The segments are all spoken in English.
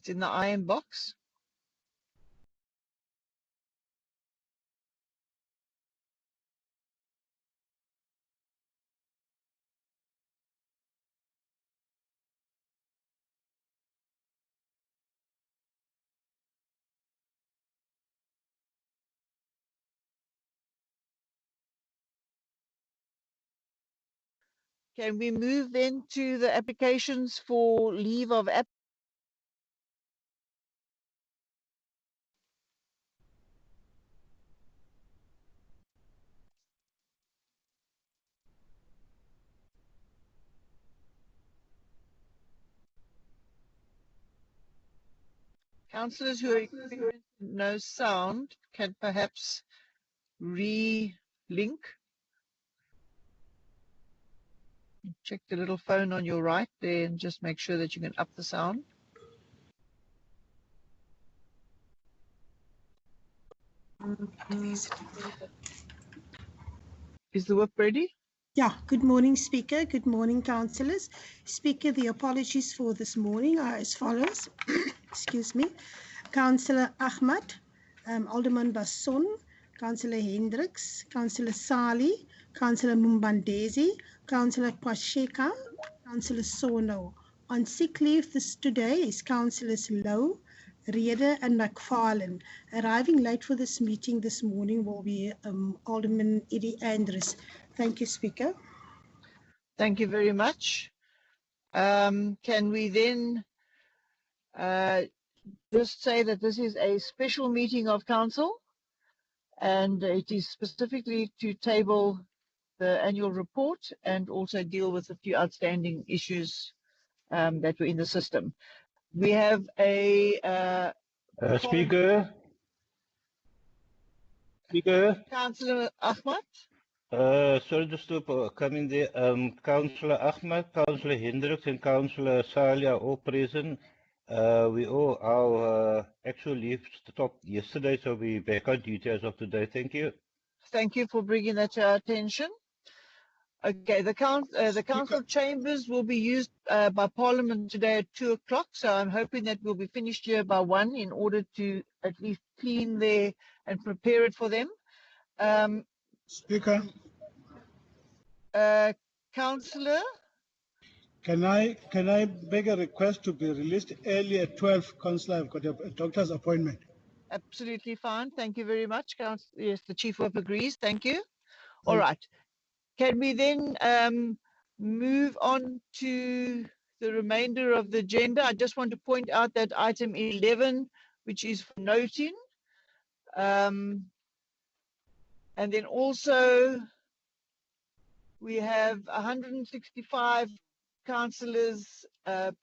It's in the iron box. Can we move then to the applications for leave of absence? Councillors who are experiencing no sound can perhaps re-link. Check the little phone on your right there and just make sure that you can up the sound. Is the whip ready? Yeah, good morning, Speaker. Good morning, councillors. Speaker, the apologies for this morning are as follows. Excuse me. Councillor Ahmad, Alderman Basson, Councillor Hendricks, Councillor Sali, Councillor Mumbandezi, Councillor Kwasheka, Councillor Sono. On sick leave today is Councillors Lowe, Rede and McFarlane. Arriving late for this meeting this morning will be Alderman Eddie Andrews. Thank you, Speaker. Thank you very much. Can we then just say that this is a special meeting of council and it is specifically to table the annual report and also deal with a few outstanding issues that were in the system. We have a Speaker. Councillor Ahmad. Sorry just to come in there. Councillor Ahmad, Councillor Hendricks, and Councillor Salia all present. We all our actual leave stopped yesterday, so we're back on duty as of today. Thank you. Thank you for bringing that to our attention. Okay, the council chambers will be used by Parliament today at 2 o'clock, so I'm hoping that we'll be finished here by 1 in order to at least clean there and prepare it for them. Speaker, Councillor, can I beg a request to be released early at 12? Councillor, I've got a doctor's appointment. absolutely fine. Thank you very much, Councillor. Yes, the Chief Whip agrees. Thank you. All right. Can we then move on to the remainder of the agenda? I just want to point out that item 11, which is for noting, and then also we have 165 councillors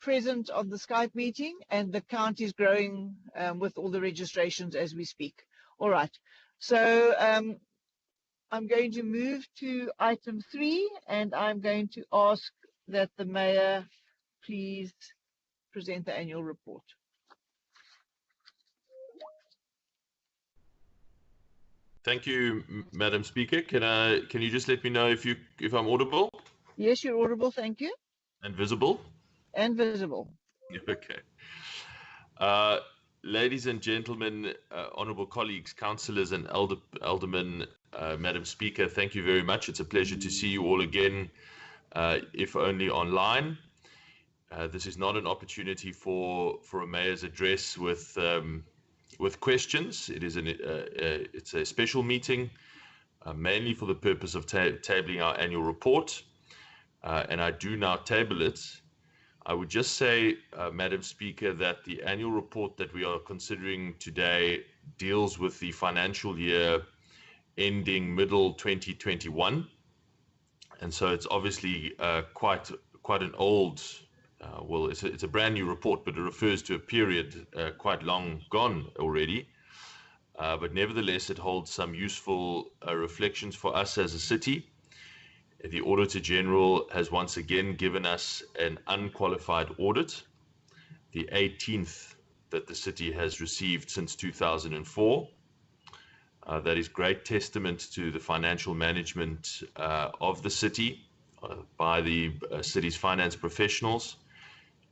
present on the Skype meeting, and the count is growing with all the registrations as we speak. All right. So I'm going to move to item 3, and I'm going to ask that the Mayor please present the annual report. Thank you, Madam Speaker. Can you just let me know if I'm audible? Yes, you're audible. Thank you. And visible? And visible. Okay. Ladies and gentlemen, honourable colleagues, councillors and aldermen, Madam Speaker, thank you very much. It's a pleasure to see you all again, if only online. This is not an opportunity for a mayor's address with questions. It's a special meeting, mainly for the purpose of tabling our annual report, and I do now table it. I would just say, Madam Speaker, that the annual report that we are considering today deals with the financial year ending middle 2021, and so it's obviously quite an old. Well, it's a brand new report, but it refers to a period quite long gone already. But nevertheless, it holds some useful reflections for us as a city. The Auditor General has once again given us an unqualified audit, the 18th that the city has received since 2004. That is great testament to the financial management of the city by the city's finance professionals.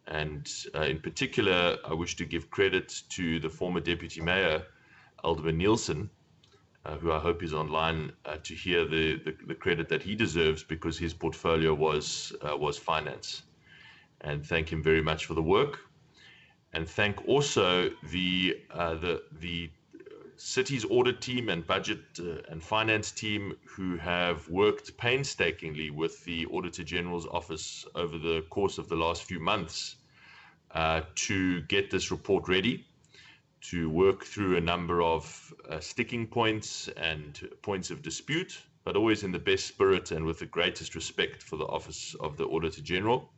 And in particular, I wish to give credit to the former Deputy Mayor, Alderman Nielsen, who I hope is online to hear the credit that he deserves, because his portfolio was finance. And thank him very much for the work. And thank also the city's audit team and budget and finance team, who have worked painstakingly with the Auditor General's office over the course of the last few months to get this report ready, to work through a number of sticking points and points of dispute, but always in the best spirit and with the greatest respect for the Office of the Auditor General,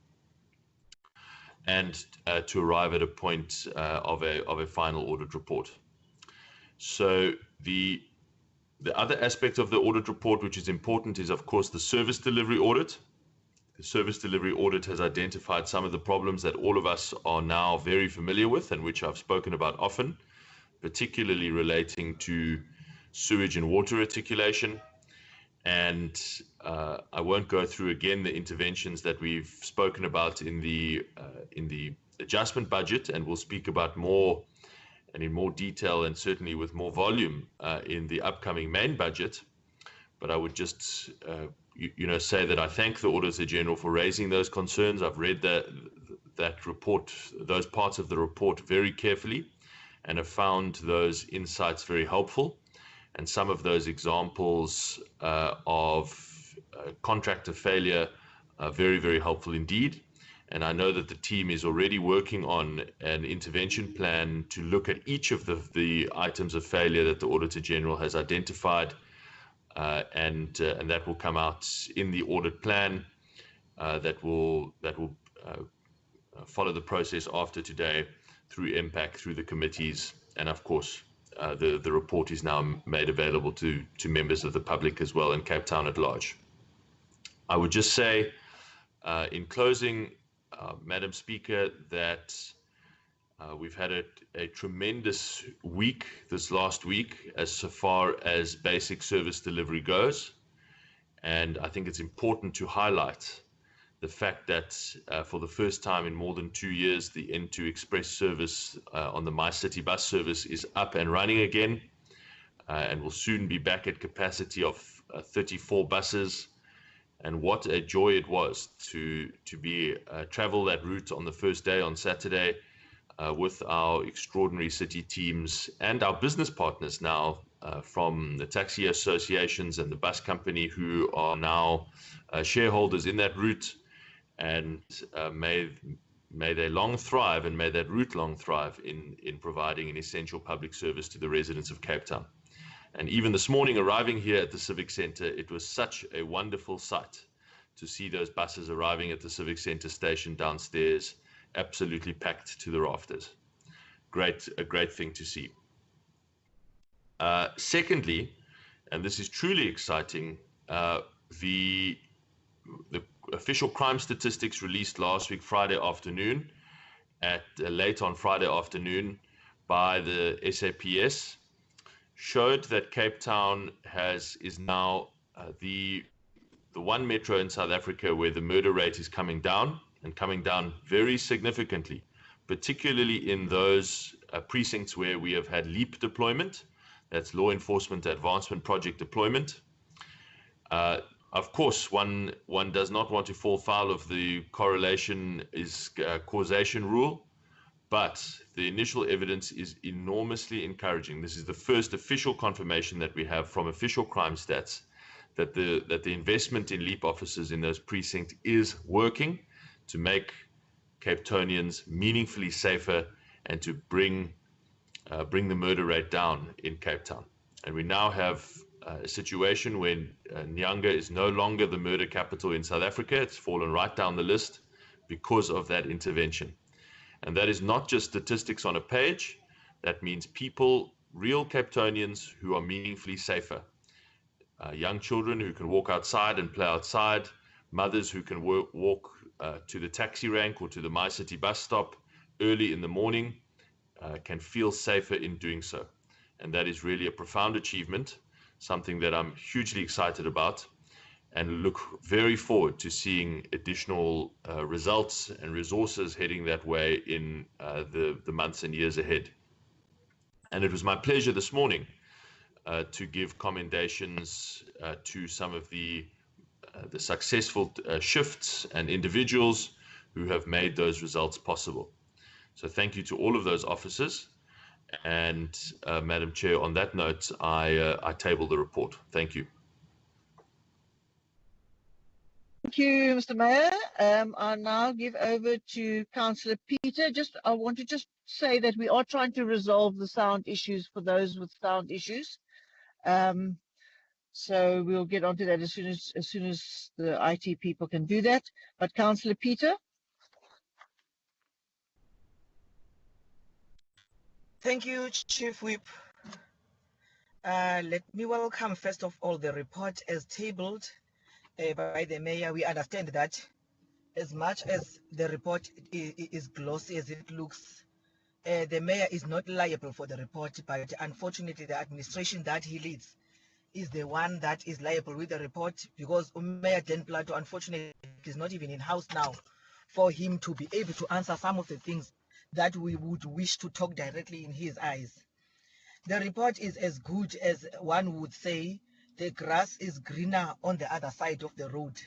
and to arrive at a point of a final audit report. So the other aspect of the audit report, which is important, is of course the service delivery audit. The service delivery audit has identified some of the problems that all of us are now very familiar with, and which I've spoken about often, particularly relating to sewage and water reticulation. And I won't go through again the interventions that we've spoken about in the adjustment budget, and we'll speak about more and in more detail, and certainly with more volume in the upcoming main budget. But I would just say that I thank the Auditor General for raising those concerns. I've read that report, those parts of the report, very carefully, and have found those insights very helpful. And some of those examples of contractor failure are very, very helpful indeed. And I know that the team is already working on an intervention plan to look at each of the items of failure that the Auditor General has identified, and that will come out in the audit plan that will follow the process after today through MPAC, through the committees, and of course the report is now made available to members of the public as well in Cape Town at large. I would just say in closing, Madam Speaker, that we've had a tremendous week this last week as so far as basic service delivery goes. And I think it's important to highlight the fact that for the first time in more than 2 years, the N2 Express service on the MyCity bus service is up and running again, and will soon be back at capacity of 34 buses. And what a joy it was to travel that route on the first day on Saturday with our extraordinary city teams and our business partners now from the taxi associations and the bus company, who are now shareholders in that route. And may they long thrive, and may that route long thrive in providing an essential public service to the residents of Cape Town. And even this morning, arriving here at the Civic Centre, it was such a wonderful sight to see those buses arriving at the Civic Centre station downstairs, absolutely packed to the rafters. A great thing to see. Secondly, and this is truly exciting, the official crime statistics released last week, Friday afternoon, late on Friday afternoon by the SAPS, showed that Cape Town is now the one metro in South Africa where the murder rate is coming down, and coming down very significantly, particularly in those precincts where we have had LEAP deployment. That's Law Enforcement Advancement Project deployment. Of course, one does not want to fall foul of the correlation is causation rule, but the initial evidence is enormously encouraging. This is the first official confirmation that we have from official crime stats that the investment in LEAP officers in those precincts is working to make Cape Townians meaningfully safer and to bring the murder rate down in Cape Town. And we now have a situation where Nyanga is no longer the murder capital in South Africa. It's fallen right down the list because of that intervention. And that is not just statistics on a page. That means people, real Cape Townians, who are meaningfully safer. Young children who can walk outside and play outside, mothers who can walk to the taxi rank or to the MyCity bus stop early in the morning, can feel safer in doing so. And that is really a profound achievement, something that I'm hugely excited about. and look very forward to seeing additional results and resources heading that way in the months and years ahead. And it was my pleasure this morning to give commendations to some of the successful shifts and individuals who have made those results possible. So thank you to all of those officers. And Madam Chair, on that note, I table the report. Thank you. Thank you, Mr. Mayor. I'll now give over to Councillor Peter. I want to just say that we are trying to resolve the sound issues for those with sound issues. So we'll get onto that as soon as the IT people can do that. But Councillor Peter. Thank you, Chief Whip. Let me welcome first of all the report as tabled by the Mayor. We understand that as much as the report is glossy as it looks, the Mayor is not liable for the report, but unfortunately the administration that he leads is the one that is liable with the report, because Mayor Dan Plato unfortunately is not even in house now for him to be able to answer some of the things that we would wish to talk directly in his eyes. The report is as good as one would say the grass is greener on the other side of the road.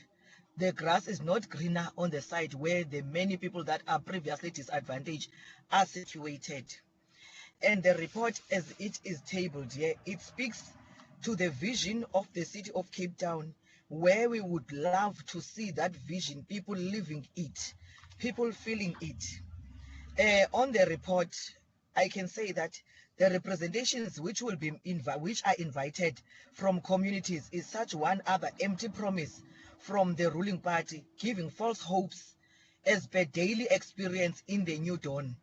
The grass is not greener on the side where the many people that are previously disadvantaged are situated. And the report as it is tabled here, it speaks to the vision of the city of Cape Town, where we would love to see that vision, people living it, people feeling it. On the report, I can say that the representations which are invited from communities is such one other empty promise from the ruling party, giving false hopes as per daily experience in the new dawn.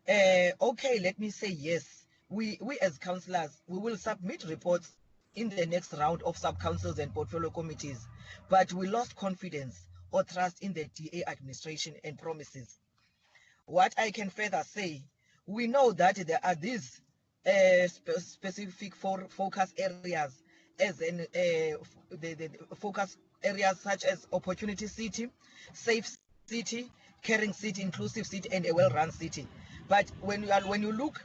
Okay, let me say yes. We as councillors, we will submit reports in the next round of sub-councils and portfolio committees, but we lost confidence or trust in the DA administration and promises. What I can further say, we know that there are these specific focus areas, as in the focus areas such as opportunity city, safe city, caring city, inclusive city, and a well-run city. But when you look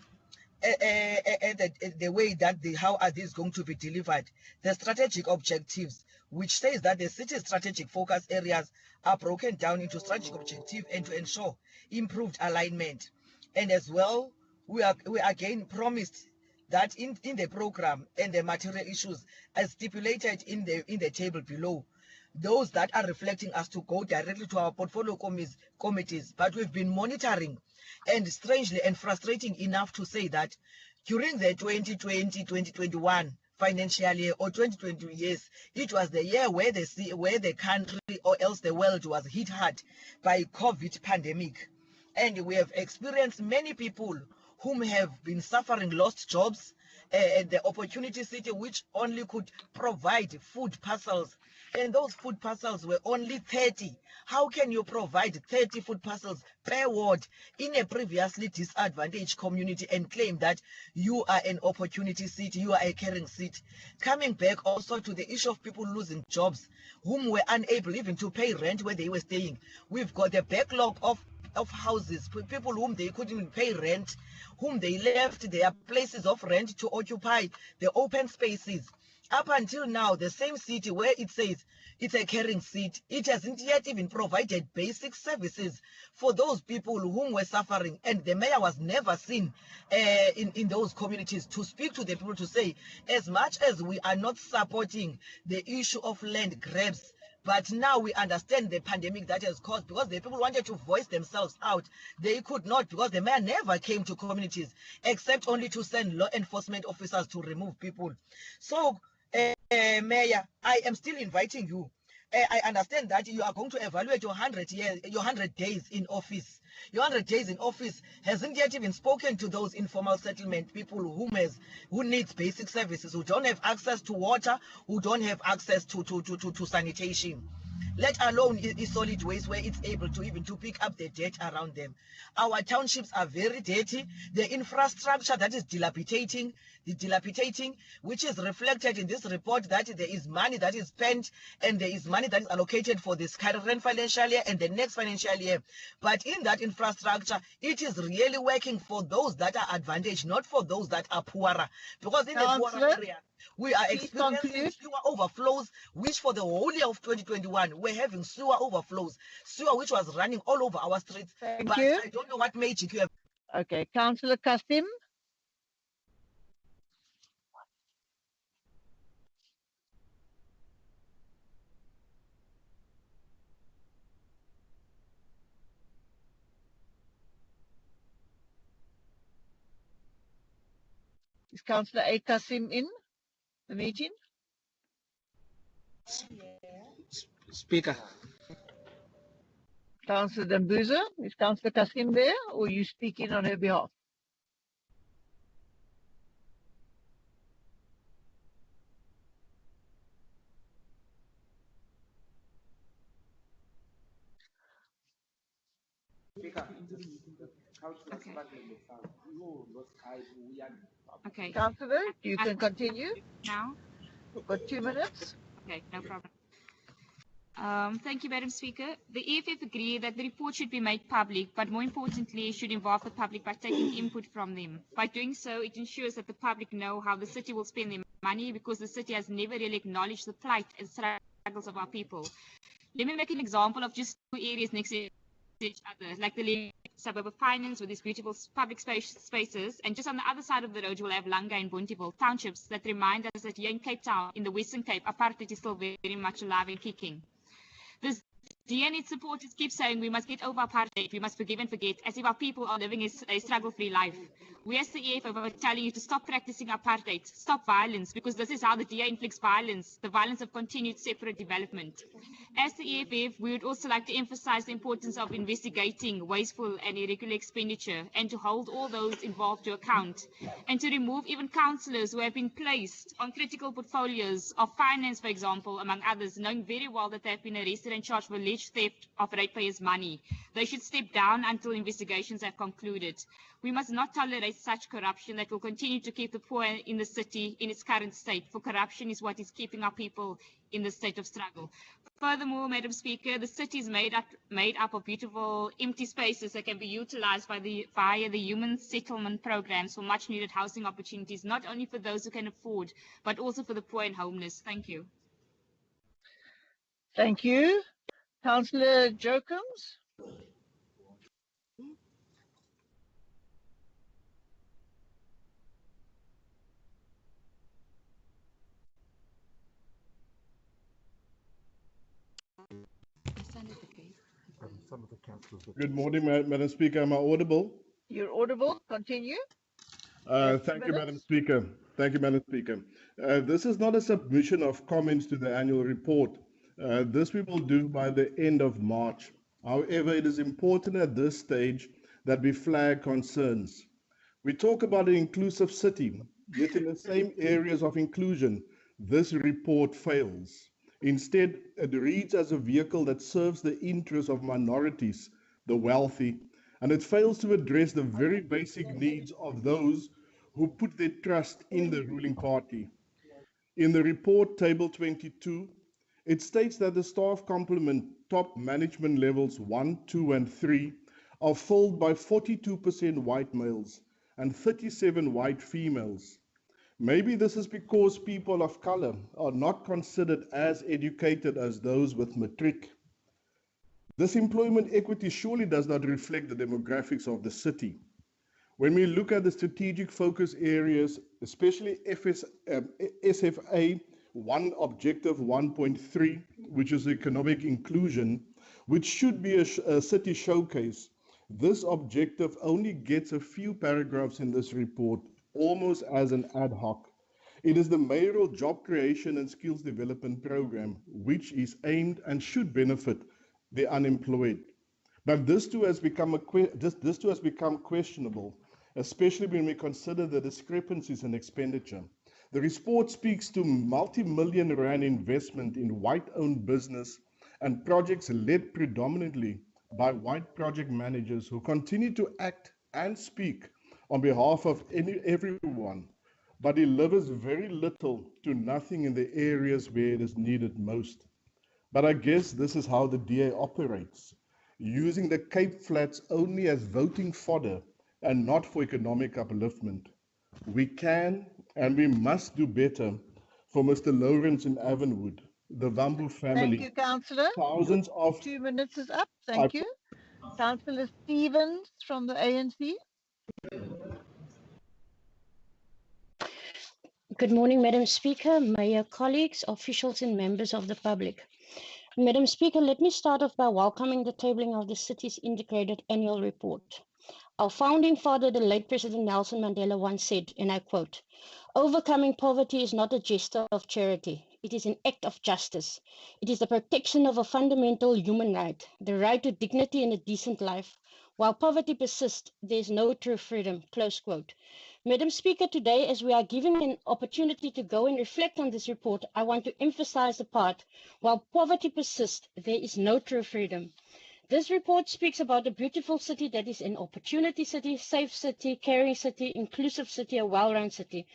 at the way that how are these going to be delivered, the strategic objectives, which says that the city's strategic focus areas are broken down into strategic objectives and to ensure improved alignment. And as well, we again promised that in the program and the material issues as stipulated in the table below, those that are reflecting us to go directly to our portfolio committees. But we've been monitoring, and strangely and frustrating enough to say that during the 2020-2021 financial year or 2020 years, it was the year where the country or else the world was hit hard by COVID pandemic. And we have experienced many people whom have been suffering lost jobs, the opportunity city which only could provide food parcels, and those food parcels were only 30. How can you provide 30 food parcels per ward in a previously disadvantaged community and claim that you are an opportunity city, you are a caring city? Coming back also to the issue of people losing jobs, whom were unable even to pay rent where they were staying. We've got a backlog of houses, people whom they couldn't even pay rent, whom they left their places of rent to occupy the open spaces. Up until now, the same city where it says it's a caring city, it hasn't yet even provided basic services for those people whom were suffering. And the mayor was never seen in those communities to speak to the people to say, as much as we are not supporting the issue of land grabs, but now we understand the pandemic that has caused, because the people wanted to voice themselves out. They could not, because the mayor never came to communities, except only to send law enforcement officers to remove people. So, Mayor, I am still inviting you. I understand that you are going to evaluate your 100 days in office. Your 100 days in office hasn't yet even spoken to those informal settlement people who needs basic services, who don't have access to water, who don't have access to sanitation. let alone is solid waste where it's able to even to pick up the dirt around them. Our townships are very dirty. The infrastructure that is dilapidating, which is reflected in this report, that there is money that is spent and there is money that is allocated for this current financial year and the next financial year. But in that infrastructure, it is really working for those that are advantaged, not for those that are poorer. Because in the poorer Councillor, area, we are please experiencing conclude. sewer overflows, which for the whole year of 2021, we're having sewer overflows, sewer which was running all over our streets. Thank But you. I don't know what magic you have. Okay, Councillor Kasim. Is Councillor A. Kasim in the meeting? Speaker. Councillor Dambuza, is Councillor Kasim there, or are you speaking on her behalf? Okay. Councillor, you can continue. Now? You've got 2 minutes. Okay, no problem. Thank you, Madam Speaker. The EFF agree that the report should be made public, but more importantly, should involve the public by taking input from them. By doing so, it ensures that the public know how the city will spend their money, because the city has never really acknowledged the plight and struggles of our people. Let me make an example of just 2 areas next to each other, like the suburb of Finance with these beautiful public spaces, and just on the other side of the road, you will have Langa and Bonteheuwel townships that remind us that here in Cape Town, in the Western Cape, apartheid is still very much alive and kicking. This DN supporters keep saying we must get over apartheid, we must forgive and forget, as if our people are living a struggle-free life. We as the EFF are telling you to stop practicing apartheid, stop violence, because this is how the DA inflicts violence, the violence of continued separate development. As the EFF, we would also like to emphasize the importance of investigating wasteful and irregular expenditure, and to hold all those involved to account, and to remove even councillors who have been placed on critical portfolios of finance, for example, among others, knowing very well that they have been arrested and charged for alleged theft of ratepayers' money. They should step down until investigations have concluded. We must not tolerate such corruption that will continue to keep the poor in the city in its current state, for corruption is what is keeping our people in the state of struggle. Furthermore, Madam Speaker, the city is made up of beautiful empty spaces that can be utilized via the human settlement programs for much needed housing opportunities, not only for those who can afford, but also for the poor and homeless. Thank you. Thank you. Councillor Jokums. Good morning, Madam Speaker. Am I audible? You're audible. Continue. Thank you, Madam Speaker. Thank you, Madam Speaker. This is not a submission of comments to the annual report. This we will do by the end of March. However, it is important at this stage that we flag concerns. We talk about an inclusive city, yet in the same areas of inclusion, this report fails. Instead, it reads as a vehicle that serves the interests of minorities, the wealthy, and it fails to address the very basic needs of those who put their trust in the ruling party. In the report, Table 22, it states that the staff complement top management levels 1, 2, and 3 are filled by 42% white males and 37 white females. Maybe this is because people of color are not considered as educated as those with matric. This employment equity surely does not reflect the demographics of the city. When we look at the strategic focus areas, especially SFA 1 Objective 1.3, which is economic inclusion, which should be a city showcase, this objective only gets a few paragraphs in this report, almost as an ad hoc. It is the mayoral job creation and skills development program, which is aimed and should benefit the unemployed. But this too has become questionable, especially when we consider the discrepancies in expenditure. The report speaks to multi-million rand investment in white-owned business and projects led predominantly by white project managers who continue to act and speak on behalf of everyone, but delivers very little to nothing in the areas where it is needed most. But I guess this is how the DA operates, using the Cape Flats only as voting fodder and not for economic upliftment. We can and we must do better for Mr. Lawrence in Avonwood, the Wambu Thank family. you, Councillor. Thousands of 2 minutes is up. I, Thank you. Councillor Stevens from the ANC. Good morning, Madam Speaker, Mayor, colleagues, officials and members of the public. Madam Speaker, let me start off by welcoming the tabling of the city's integrated annual report. Our founding father, the late President Nelson Mandela, once said, and I quote, "Overcoming poverty is not a gesture of charity. It is an act of justice. It is the protection of a fundamental human right, the right to dignity and a decent life. While poverty persists, there is no true freedom." Close quote. Madam Speaker, today, as we are given an opportunity to go and reflect on this report, I want to emphasize the part, while poverty persists, there is no true freedom. This report speaks about a beautiful city that is an opportunity city, safe city, caring city, inclusive city, a well-run city.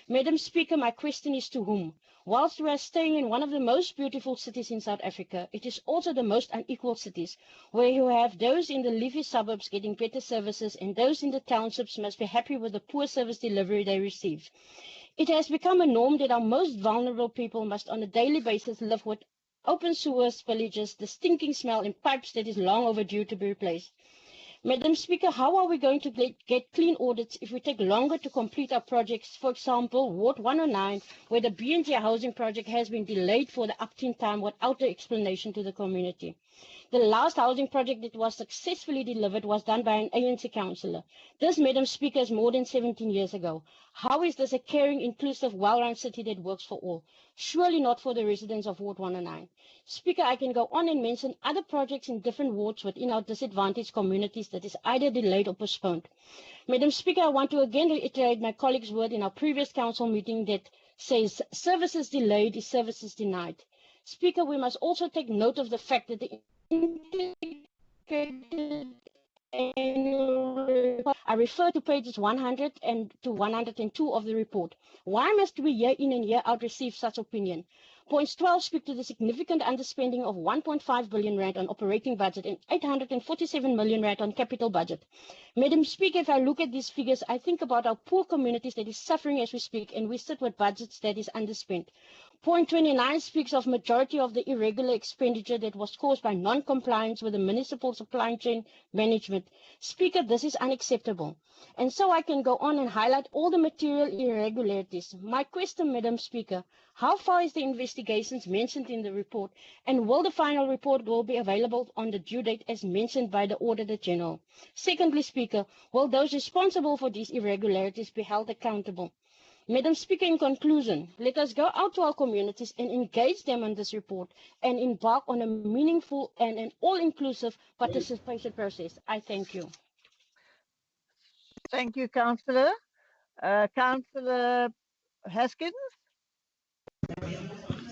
Madam Speaker, my question is to whom? Whilst we are staying in one of the most beautiful cities in South Africa, it is also the most unequal cities, where you have those in the leafy suburbs getting better services and those in the townships must be happy with the poor service delivery they receive. It has become a norm that our most vulnerable people must on a daily basis live with open sewers, villages, the stinking smell and pipes that is long overdue to be replaced. Madam Speaker, how are we going to get clean audits if we take longer to complete our projects? For example, Ward 109, where the BNG housing project has been delayed for the upteen time without the explanation to the community. The last housing project that was successfully delivered was done by an ANC councillor. This, Madam Speaker, is more than 17 years ago. How is this a caring, inclusive, well-run city that works for all? Surely not for the residents of Ward 109. Speaker, I can go on and mention other projects in different wards within our disadvantaged communities that is either delayed or postponed. Madam Speaker, I want to again reiterate my colleague's word in our previous council meeting that says services delayed is services denied. Speaker, we must also take note of the fact that the integrated annual report, I refer to pages 100 and to 102 of the report. Why must we year in and year out receive such opinion? Points 12 speak to the significant underspending of 1.5 billion rand on operating budget and 847 million rand on capital budget. Madam Speaker, if I look at these figures, I think about our poor communities that is suffering as we speak, and we sit with budgets that is underspent. Point 29 speaks of majority of the irregular expenditure that was caused by non-compliance with the municipal supply chain management. Speaker, this is unacceptable. And so I can go on and highlight all the material irregularities. My question, Madam Speaker, how far is the investigations mentioned in the report, and will the final report will be available on the due date as mentioned by the Auditor General? Secondly, Speaker, will those responsible for these irregularities be held accountable? Madam Speaker, in conclusion, let us go out to our communities and engage them on this report and embark on a meaningful and an all-inclusive participation process. I thank you. Thank you, Councillor. Councillor Haskins?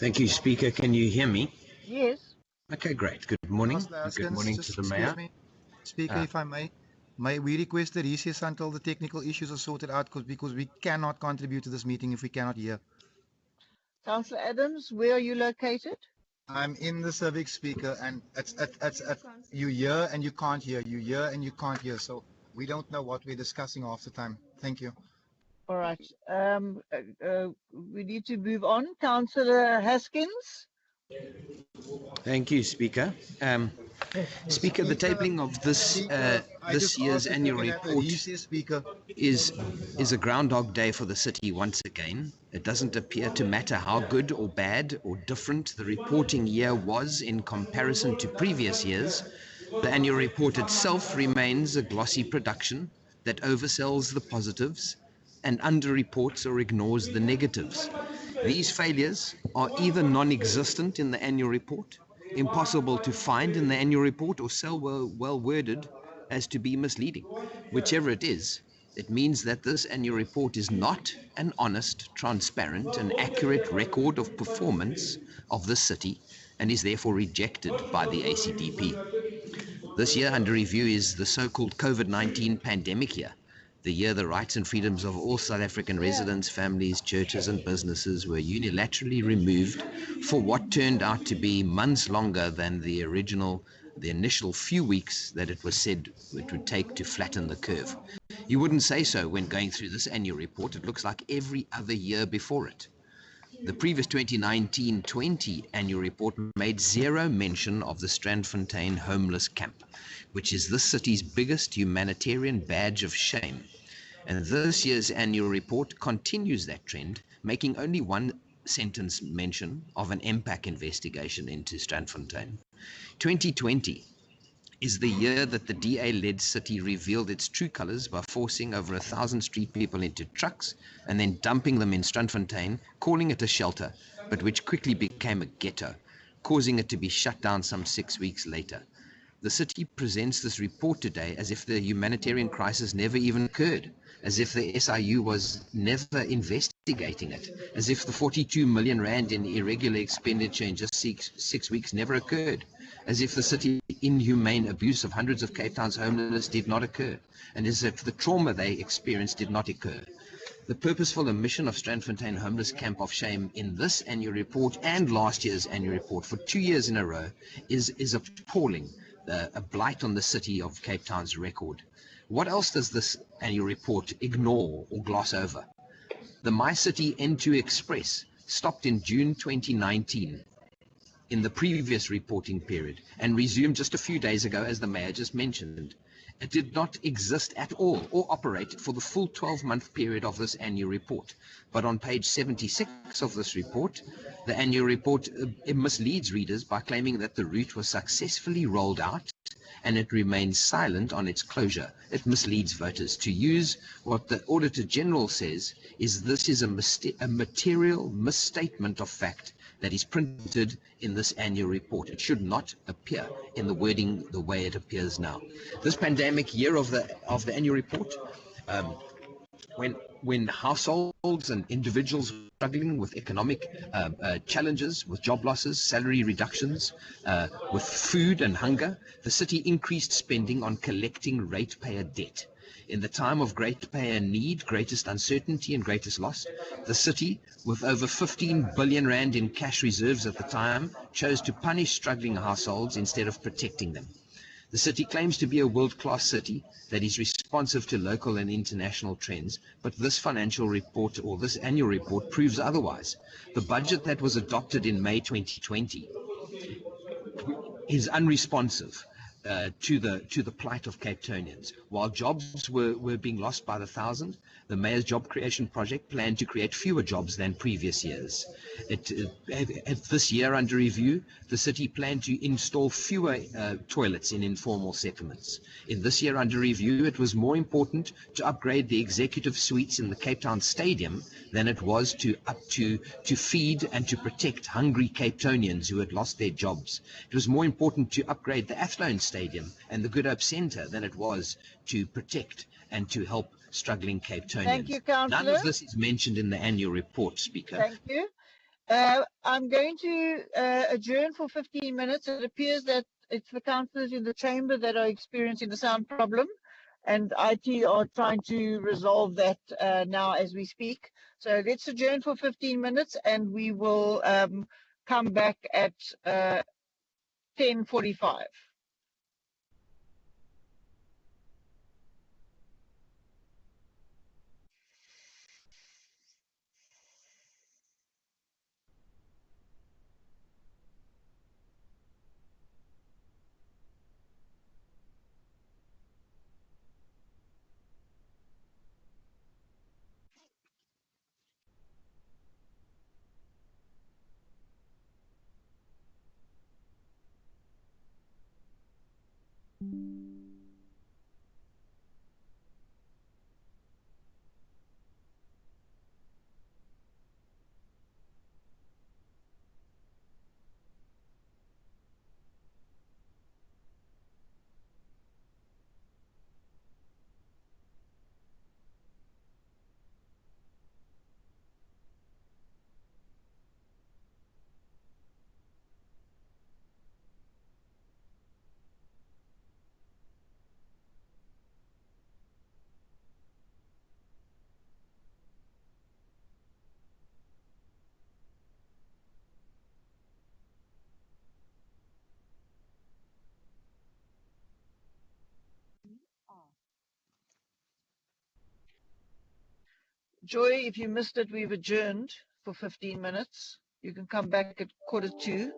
Thank you, Speaker. Can you hear me? Yes. Okay, great. Good morning. Councillor Haskins, Good morning just to the excuse Mayor. me. Speaker, if I may we request a recess until the technical issues are sorted out, because we cannot contribute to this meeting if we cannot hear. Councillor Adams, where are you located? I'm in the civic, Speaker, and it's you hear and you can't hear, you hear and you can't hear, so we don't know what we're discussing half the time. Thank you. All right. We need to move on. Councillor Haskins? Thank you, Speaker. Speaker, the tabling of this year's annual report is a Groundhog Day for the city once again. It doesn't appear to matter how good or bad or different the reporting year was in comparison to previous years. The annual report itself remains a glossy production that oversells the positives and underreports or ignores the negatives. These failures are either non-existent in the annual report, impossible to find in the annual report, or so well worded as to be misleading. Whichever it is, it means that this annual report is not an honest, transparent, and accurate record of performance of the city and is therefore rejected by the ACDP. This year under review is the so-called COVID-19 pandemic year, the year the rights and freedoms of all South African residents, families, churches and businesses were unilaterally removed for what turned out to be months longer than the initial few weeks that it was said it would take to flatten the curve. You wouldn't say so when going through this annual report. It looks like every other year before it. The previous 2019-20 annual report made zero mention of the Strandfontein homeless camp, which is this city's biggest humanitarian badge of shame. And this year's annual report continues that trend, making only one sentence mention of an MPAC investigation into Strandfontein. 2020 is the year that the DA-led city revealed its true colors by forcing over 1,000 street people into trucks and then dumping them in Strandfontein, calling it a shelter, but which quickly became a ghetto, causing it to be shut down some 6 weeks later. The city presents this report today as if the humanitarian crisis never even occurred, as if the SIU was never investigating it, as if the 42 million rand in irregular expenditure in just six weeks never occurred, as if the city's inhumane abuse of hundreds of Cape Town's homeless did not occur, and as if the trauma they experienced did not occur. The purposeful omission of Strandfontein homeless camp of shame in this annual report and last year's annual report for 2 years in a row is appalling, a blight on the city of Cape Town's record. What else does this annual report ignore or gloss over? The My City N2 Express stopped in June 2019 in the previous reporting period and resumed just a few days ago, as the mayor just mentioned. It did not exist at all or operate for the full 12-month period of this annual report. But on page 76 of this report, the annual report it misleads readers by claiming that the route was successfully rolled out and it remains silent on its closure. It misleads voters. To use what the Auditor General says is this is a material misstatement of fact that is printed in this annual report. It should not appear in the wording the way it appears now. This pandemic year of the annual report, when households and individuals were struggling with economic challenges, with job losses, salary reductions, with food and hunger, the city increased spending on collecting ratepayer debt. In the time of great payer need, greatest uncertainty and greatest loss, the city, with over 15 billion rand in cash reserves at the time, chose to punish struggling households instead of protecting them. The city claims to be a world-class city that is responsive to local and international trends, but this financial report or this annual report proves otherwise. The budget that was adopted in May 2020 is unresponsive to the plight of Cape Townians. While jobs were being lost by the thousand, the mayor's job creation project planned to create fewer jobs than previous years. This year under review, the city planned to install fewer toilets in informal settlements. In this year under review, it was more important to upgrade the executive suites in the Cape Town Stadium than it was to feed and to protect hungry Cape Townians who had lost their jobs. It was more important to upgrade the Athlone Stadium and the Good Hope Centre than it was to protect and to help struggling Cape Townians. Thank you, Councillor. None of this is mentioned in the annual report, Speaker. Thank you. I'm going to adjourn for 15 minutes. It appears that it's the councillors in the chamber that are experiencing the sound problem, and IT are trying to resolve that now as we speak. So let's adjourn for 15 minutes, and we will come back at 10:45. Joy, if you missed it, we've adjourned for 15 minutes. You can come back at 1:45.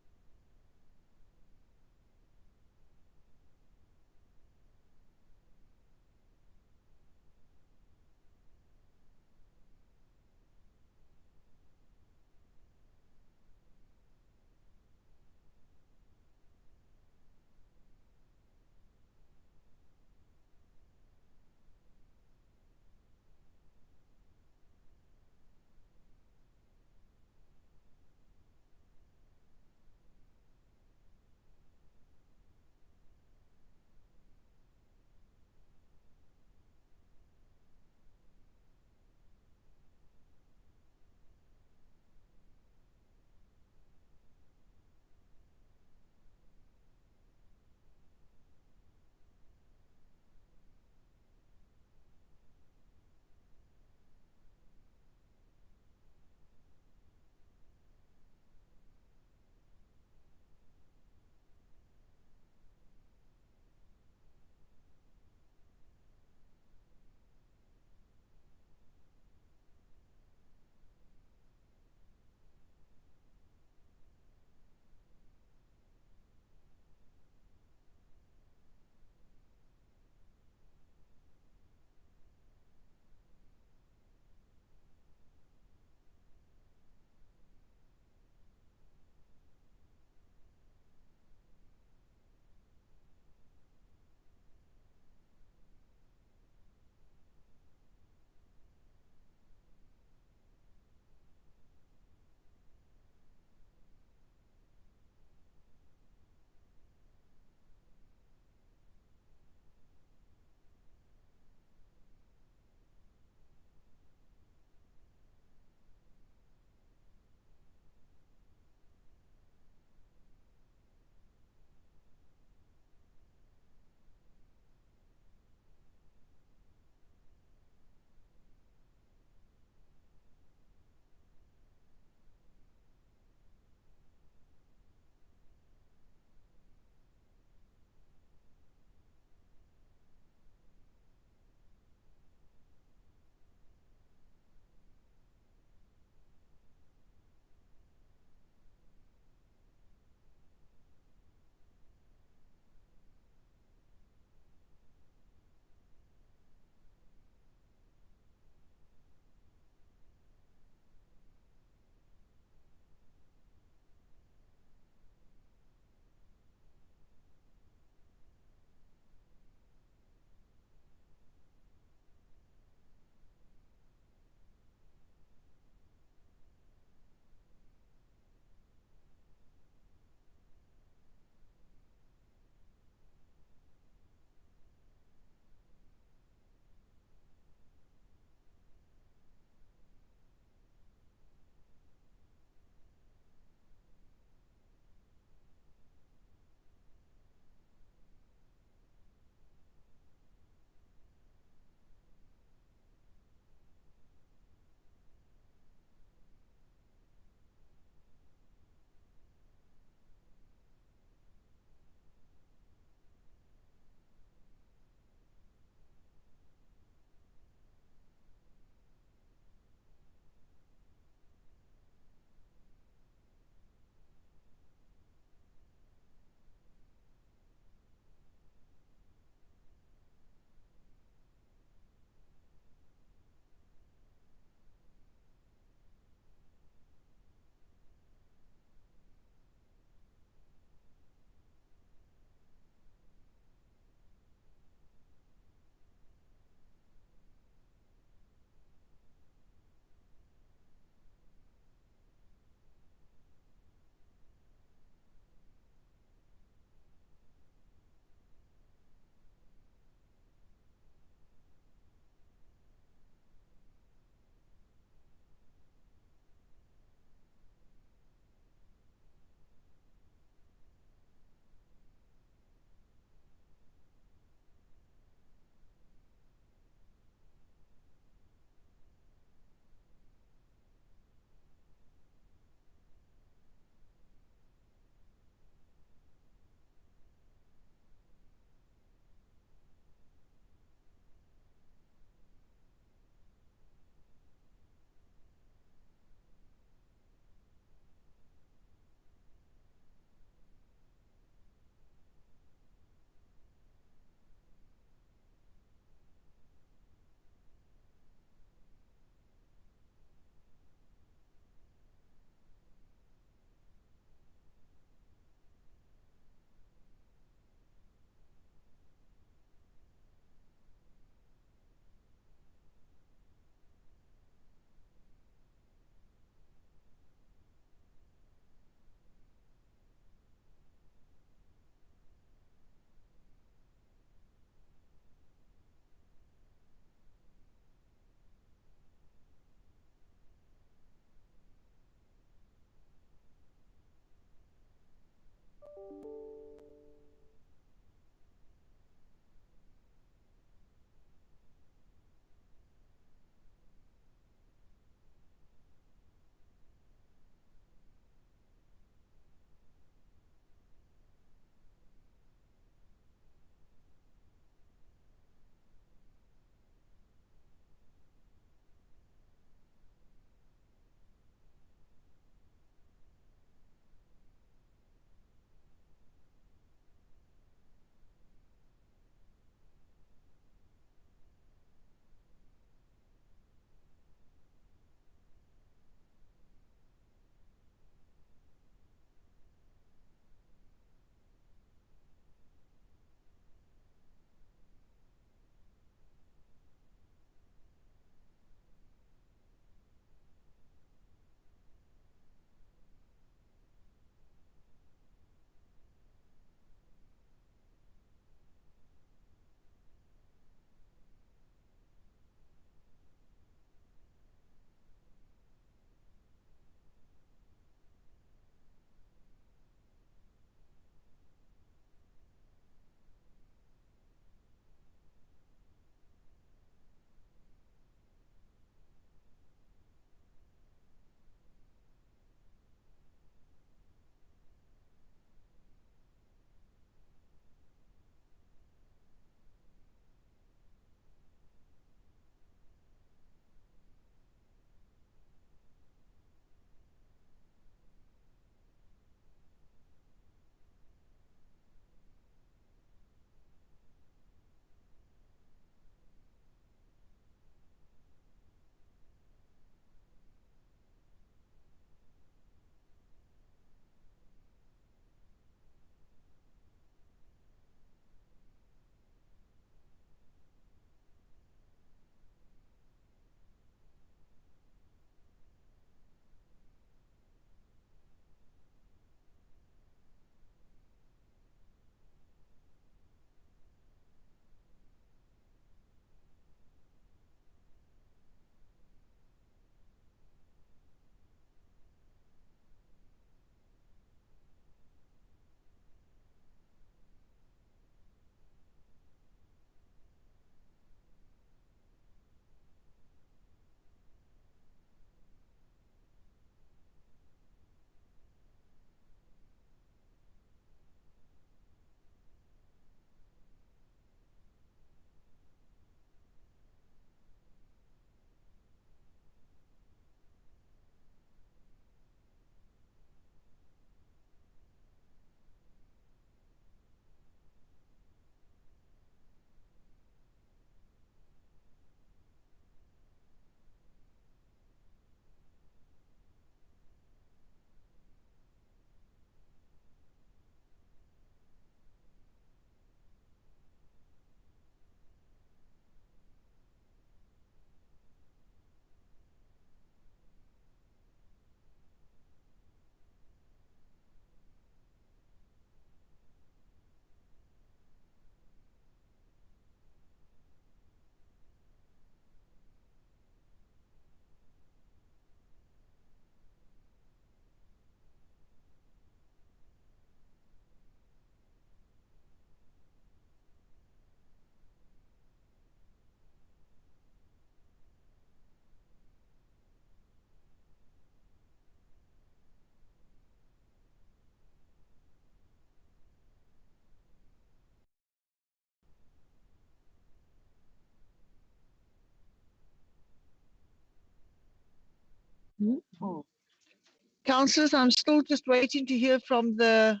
Councillors, I'm still just waiting to hear from the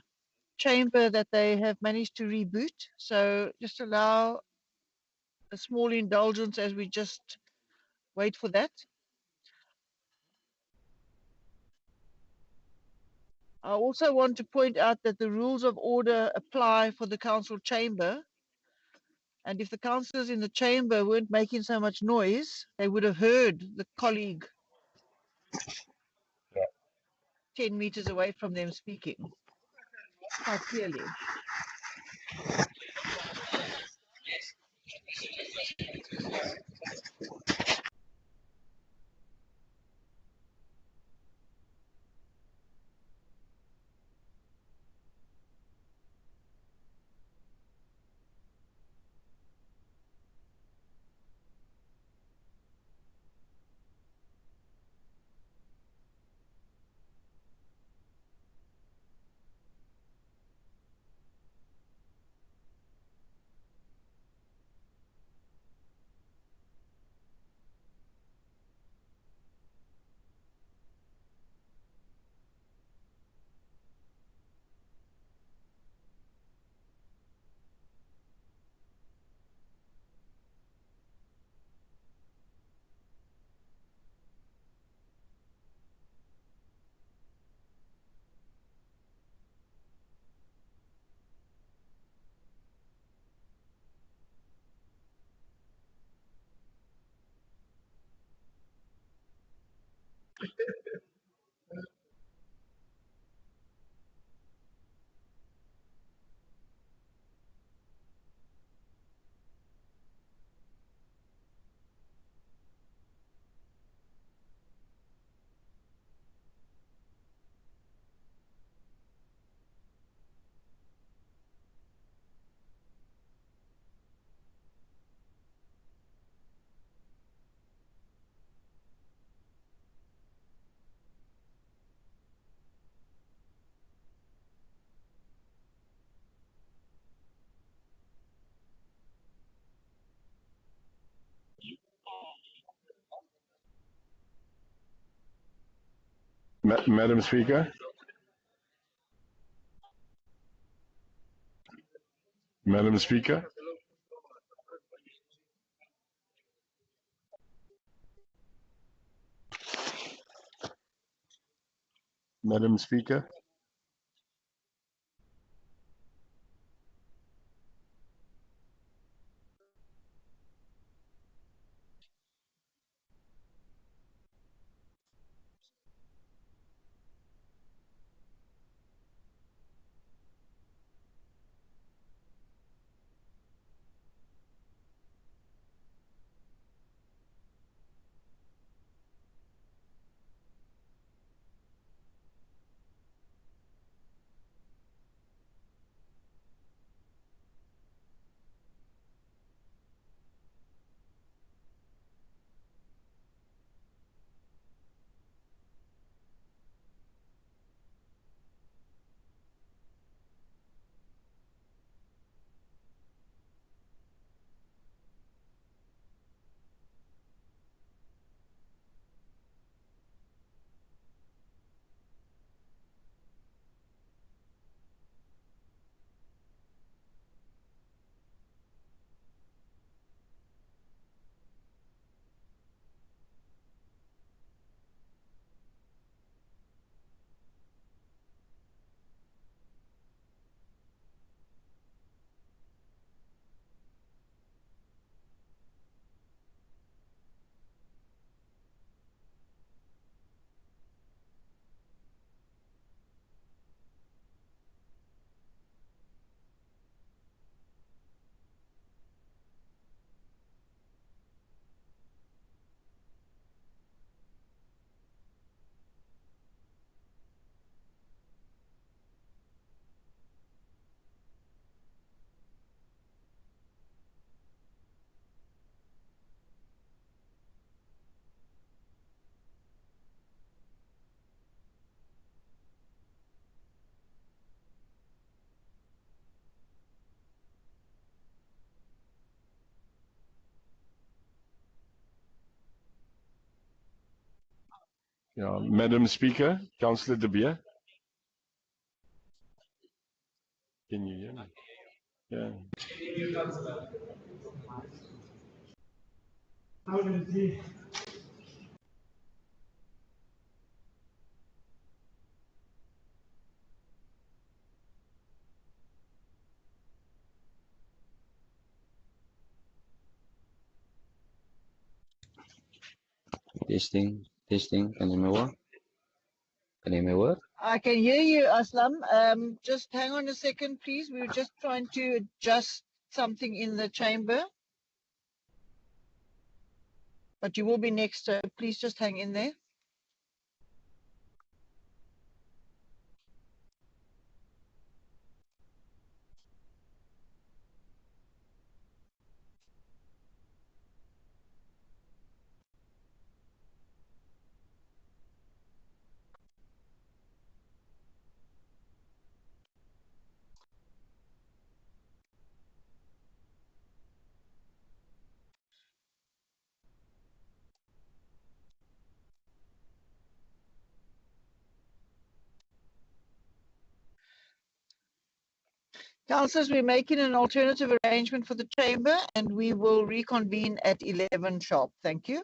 chamber that they have managed to reboot. So just allow a small indulgence as we just wait for that. I also want to point out that the rules of order apply for the council chamber. And if the councillors in the chamber weren't making so much noise, they would have heard the colleague 10 meters away from them speaking quite clearly. Madam Speaker, Madam Speaker, Madam Speaker. Yeah, Madam Speaker, Councillor De Beer. Can you hear me? Yeah. Testing, testing. Can you hear me? Can you hear me well? I can hear you, Aslam. Just hang on a second, please. We were just trying to adjust something in the chamber. But you will be next, so please just hang in there. Councillors, we're making an alternative arrangement for the chamber and we will reconvene at 11 sharp. Thank you.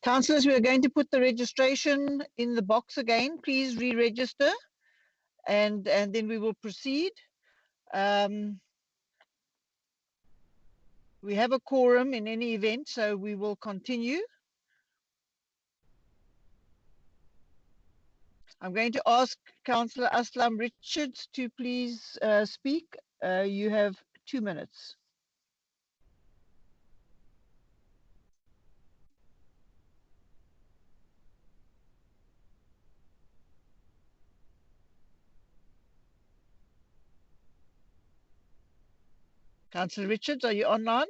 Councillors, we are going to put the registration in the box again. Please re-register, and then we will proceed. We have a quorum in any event, so we will continue. I'm going to ask Councillor Aslam Richards to please speak. You have 2 minutes. Councillor Richards, are you online?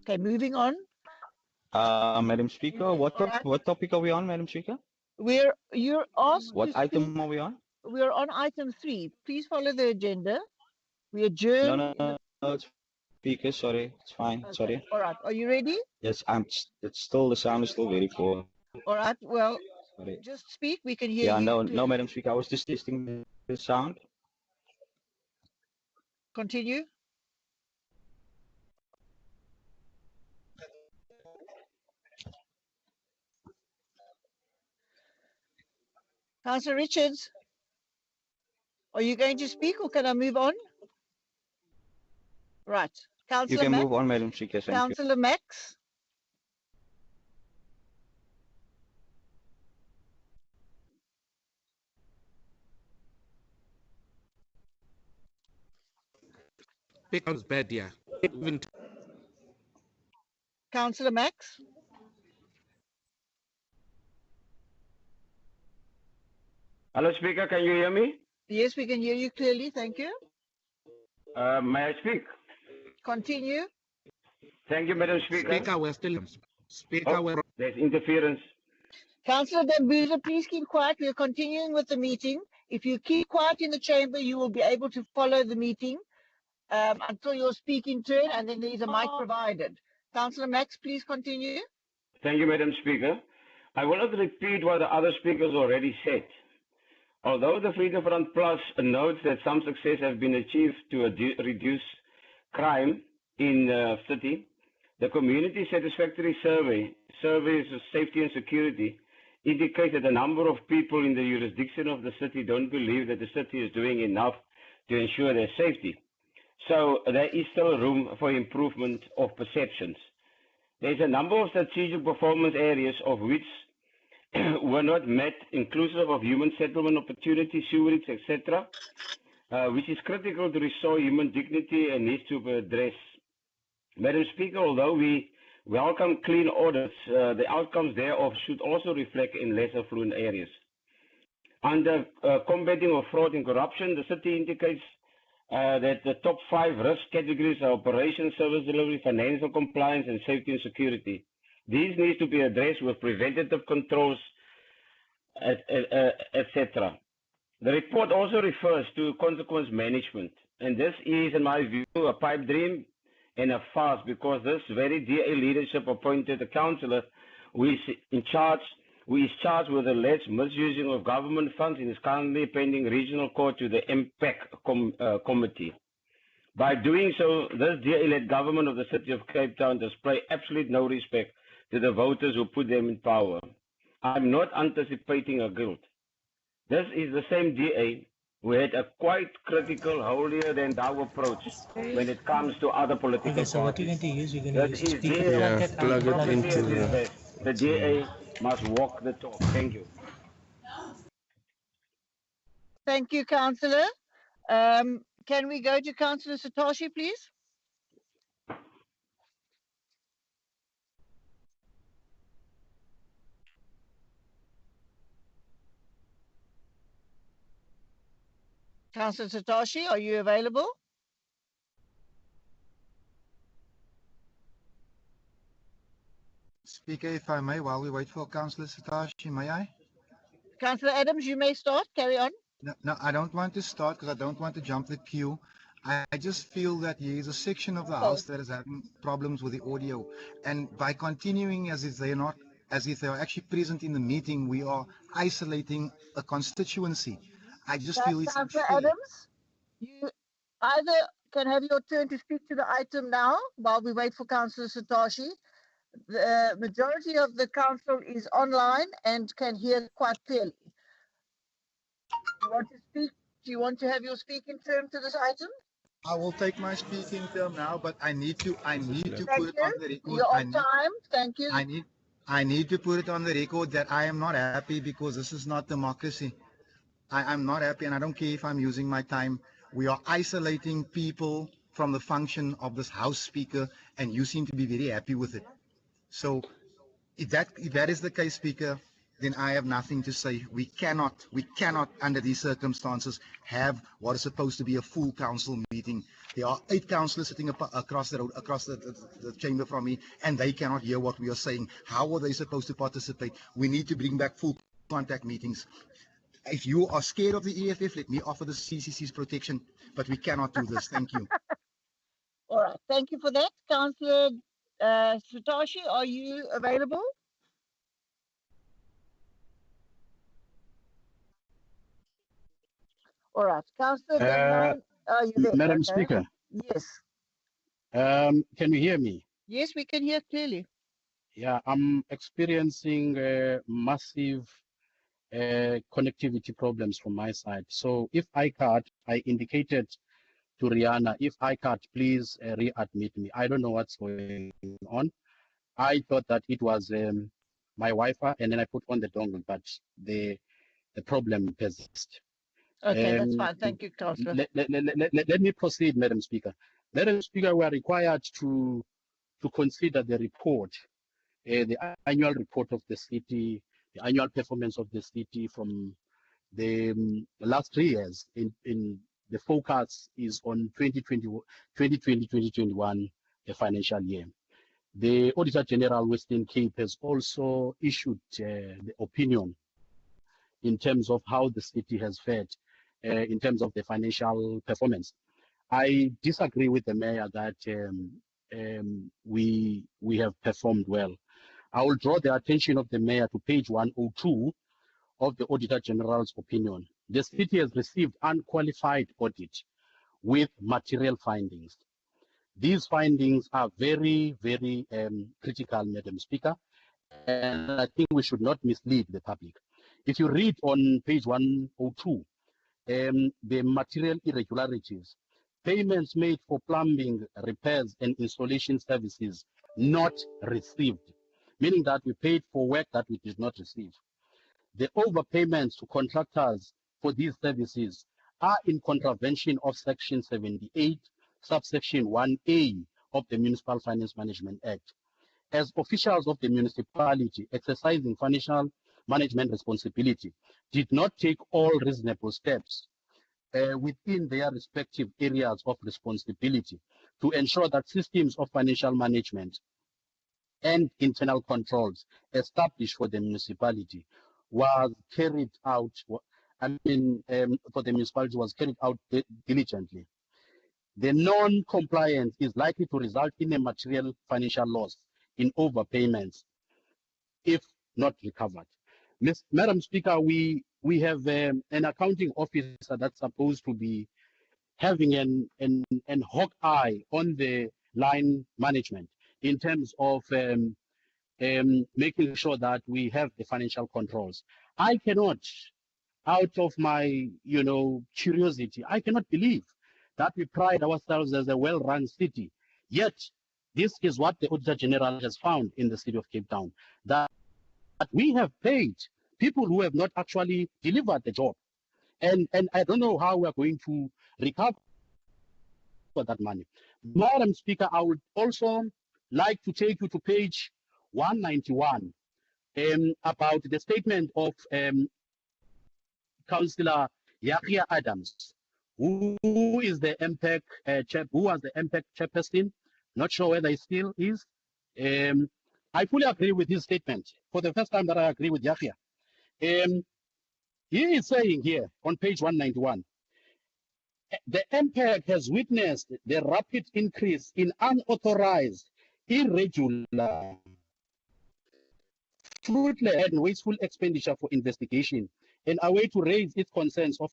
Okay, moving on. Madam Speaker, what topic are we on, Madam Speaker? You're asked What to item speak. are we on? We're on item 3. Please follow the agenda. We adjourn. No, it's Speaker, sorry. It's fine, Okay. sorry. All right, are you ready? Yes, it's still, the sound is still very poor. All right, well, Sorry. just speak. We can hear Yeah, you no, clearly. Madam Speaker, I was just testing the sound. Continue. Councillor Richards, are you going to speak or can I move on? Right. You Councillor can Max. move on, Madam Speaker, thank you. Councillor Max. Speaker was bad, yeah. Even Councillor Max. Hello, Speaker, can you hear me? Yes, we can hear you clearly. Thank you. May I speak? Continue. Thank you, Madam Speaker. Speaker, we're still. Speaker, we're. There's interference. Councillor Dambuza, please keep quiet. We're continuing with the meeting. If you keep quiet in the chamber, you will be able to follow the meeting until your speaking turn, and then there is a mic provided. Councillor Max, please continue. Thank you, Madam Speaker. I will not repeat what the other speakers already said. Although the Freedom Front Plus notes that some success has been achieved to reduce crime in the city, the Community Satisfactory Surveys of Safety and Security, indicates that a number of people in the jurisdiction of the city don't believe that the city is doing enough to ensure their safety. So there is still room for improvement of perceptions. There's a number of strategic performance areas of which were not met, inclusive of human settlement opportunities, sewerage, etc., which is critical to restore human dignity and needs to be addressed. Madam Speaker, although we welcome clean audits, the outcomes thereof should also reflect in less affluent areas. Under combating of fraud and corruption, the city indicates that the top 5 risk categories are operations, service delivery, financial compliance, and safety and security. These need to be addressed with preventative controls, etc. The report also refers to consequence management, and this is, in my view, a pipe dream and a farce, because this very DA leadership appointed a councillor who is charged with alleged misusing of government funds and is currently pending regional court to the MPAC committee. By doing so, this DA-led government of the city of Cape Town display absolute no respect to the voters who put them in power. I'm not anticipating a guilt. This is the same DA who had a quite critical, holier-than-thou approach when it comes to other political parties. So what you're going to use, you're going to use speaker. Yeah, plug it into the DA must walk the talk. Thank you. Thank you, Councillor. Can we go to Councillor Satoshi, please? Councillor Satoshi, are you available? Speaker, if I may, while we wait for Councillor Satashi, may I? Councillor Adams, you may start. Carry on. No, I don't want to start because I don't want to jump the queue. I just feel that there is a section of the House that is having problems with the audio, and by continuing as if they're not, as if they're actually present in the meeting, we are isolating a constituency. I just feel it's Councillor Adams, you either can have your turn to speak to the item now while we wait for Councillor Satoshi. The majority of the council is online and can hear quite clearly. Do you want to speak? Do you want to have your speaking term to this item? I will take my speaking term now, but I need to Thank put it you. on the record. You're on time. Thank you. I need to put it on the record that I am not happy because this is not democracy. I'm not happy, and I don't care if I'm using my time. We are isolating people from the function of this House Speaker, and you seem to be very happy with it. So if that is the case, Speaker, then I have nothing to say. We cannot, under these circumstances, have what is supposed to be a full council meeting. There are 8 councillors sitting across the road, across the chamber from me, and they cannot hear what we are saying. How are they supposed to participate? We need to bring back full contact meetings. If you are scared of the EFF, let me offer the CCC's protection, but we cannot do this. Thank you. All right. Thank you for that. Councillor Satoshi, are you available? All right. Councillor Benman, are you there? Madam Okay. Speaker, Yes. can you hear me? Yes, we can hear clearly. Yeah, I'm experiencing massive connectivity problems from my side. So if I can't, I indicated to Rihanna, if I can't, please readmit me. I don't know what's going on. I thought that it was my Wi-Fi, and then I put on the dongle, but the problem persists. Okay, that's fine. Thank you, Councillor. Let me proceed, Madam Speaker. Madam Speaker, we are required to consider the report, the annual report of the city, the annual performance of the city from the last 3 years. In the focus is on 2020-2021 financial year. The Auditor General Western Cape has also issued the opinion in terms of how the city has fared in terms of the financial performance. I disagree with the mayor that we have performed well. I will draw the attention of the mayor to page 102 of the Auditor General's opinion. The city has received unqualified audit with material findings. These findings are very, very critical, Madam Speaker, and I think we should not mislead the public. If you read on page 102, the material irregularities, payments made for plumbing repairs and installation services not received, meaning that we paid for work that we did not receive. The overpayments to contractors for these services are in contravention of Section 78, subsection 1A of the Municipal Finance Management Act. As officials of the municipality exercising financial management responsibility did not take all reasonable steps within their respective areas of responsibility to ensure that systems of financial management and internal controls established for the municipality was carried out, for the municipality was carried out diligently. The non-compliance is likely to result in a material financial loss in overpayments if not recovered. Madam Speaker, we have an accounting officer that's supposed to be having an hawk eye on the line management in terms of making sure that we have the financial controls. I cannot, out of my curiosity, I cannot believe that we pride ourselves as a well-run city. Yet, this is what the Auditor General has found in the city of Cape Town, that we have paid people who have not actually delivered the job. And I don't know how we are going to recover that money. Madam Speaker, I would also like to take you to page 191 about the statement of Councillor Yahya Adams, who is the MPEC who was the MPEC chairperson. Not sure whether he still is. I fully agree with his statement. For the first time that I agree with Yahya. He is saying here on page 191, the MPEC has witnessed the rapid increase in unauthorized, irregular, fruitless and wasteful expenditure for investigation and a way to raise its concerns of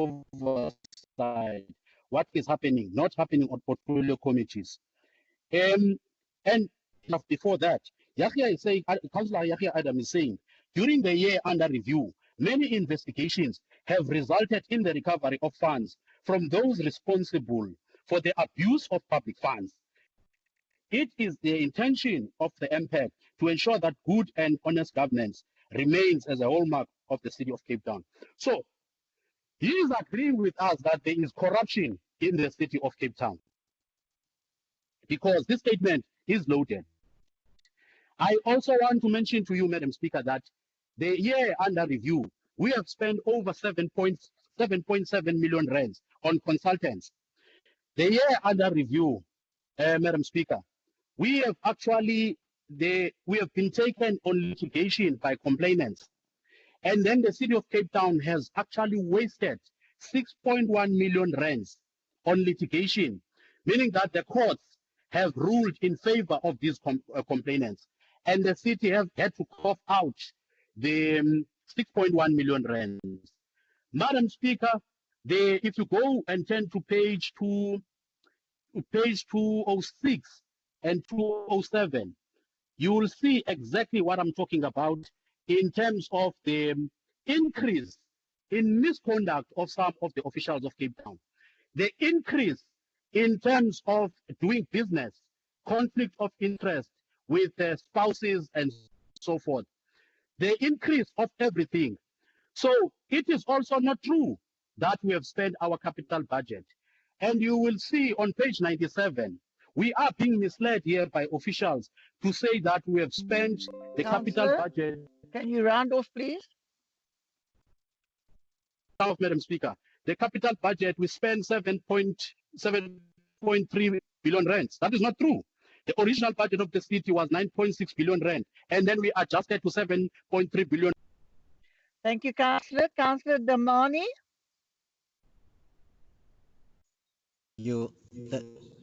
oversight. what is happening, not happening on portfolio committees. And before that, Yahya is saying, Councillor Yahya Adam is saying, during the year under review, many investigations have resulted in the recovery of funds from those responsible for the abuse of public funds. It is the intention of the MPAC to ensure that good and honest governance remains as a hallmark of the city of Cape Town. So he is agreeing with us that there is corruption in the city of Cape Town, because this statement is loaded. I also want to mention to you, Madam Speaker, that the year under review, we have spent over 7.7 million rands on consultants. The year under review, Madam Speaker, we have actually, we have been taken on litigation by complainants. And then the city of Cape Town has actually wasted 6.1 million rands on litigation, meaning that the courts have ruled in favor of these complainants. And the city have had to cough out the 6.1 million rands. Madam Speaker, if you go and turn to page 206 and 207, you will see exactly what I'm talking about in terms of the increase in misconduct of some of the officials of Cape Town. The increase in terms of doing business, conflict of interest with spouses and so forth. The increase of everything. So it is also not true that we have spent our capital budget. And you will see on page 97, we are being misled here by officials to say that we have spent the capital budget. Can you round off, please? Madam Speaker, the capital budget, we spent 7.3 billion rands. That is not true. The original budget of the city was 9.6 billion rand, and then we adjusted to 7.3 billion. Thank you, Councillor. Councillor Damani.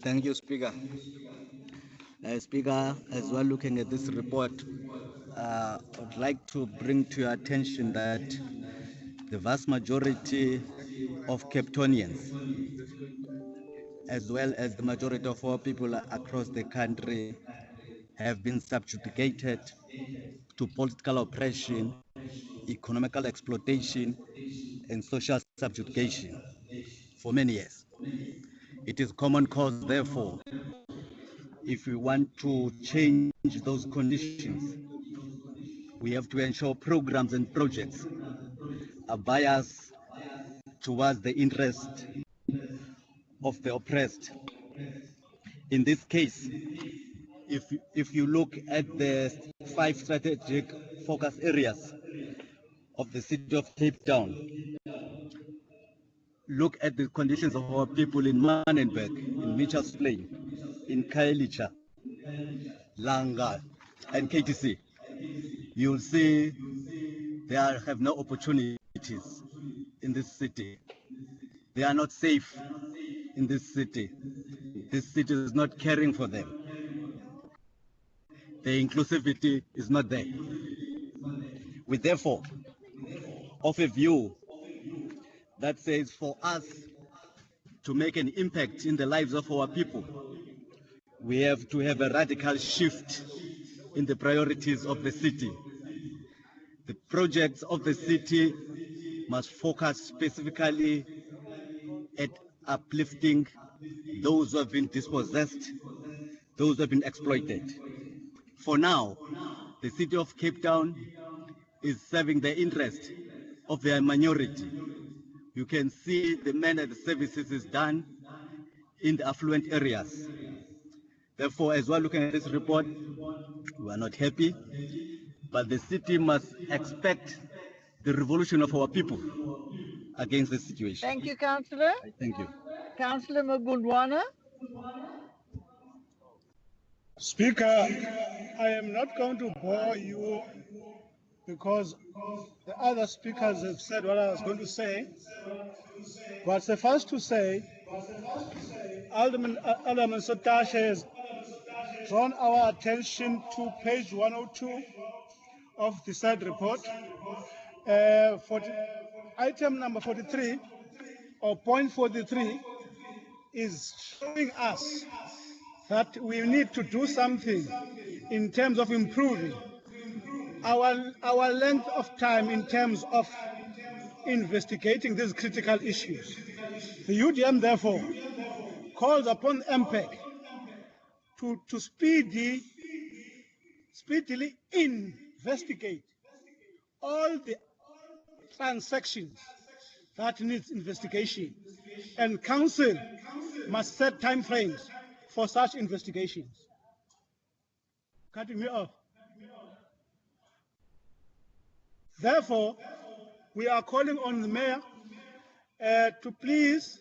Thank you, Speaker. Speaker, as well looking at this report, I would like to bring to your attention that the vast majority of Cape Townians, as well as the majority of our people across the country, have been subjugated to political oppression, economical exploitation, and social subjugation for many years. It is common cause, therefore, if we want to change those conditions, we have to ensure programs and projects are biased towards the interest of the oppressed. In this case, if you look at the 5 strategic focus areas of the city of Cape Town, look at the conditions of our people in Manenberg, in Mitchell's Plain, in Kailicha, Langa, and KTC. You'll see they have no opportunities in this city. They are not safe in this city. This city is not caring for them. The inclusivity is not there. We therefore of a view that says for us to make an impact in the lives of our people, we have to have a radical shift in the priorities of the city. The projects of the city must focus specifically at uplifting those who have been dispossessed, those who have been exploited. For now, the city of Cape Town is serving the interest of their minority. You can see the manner the services is done in the affluent areas. Therefore, as we're looking at this report, we are not happy, but the city must expect the revolution of our people against the situation. Thank you, Councillor. Thank you. Councillor Magundwana. Speaker, I am not going to bore you because the other speakers have said what I was going to say. But suffice to say, Alderman Sotashe has drawn our attention to page 102 of the said report. Item number 43, or point 43, is showing us that we need to do something in terms of improving our length of time in terms of investigating these critical issues. The UDM, therefore, calls upon MPEC to speedily investigate all the transactions that needs investigation, and Council must set timeframes for such investigations. Cutting me off. Therefore, we are calling on the Mayor to please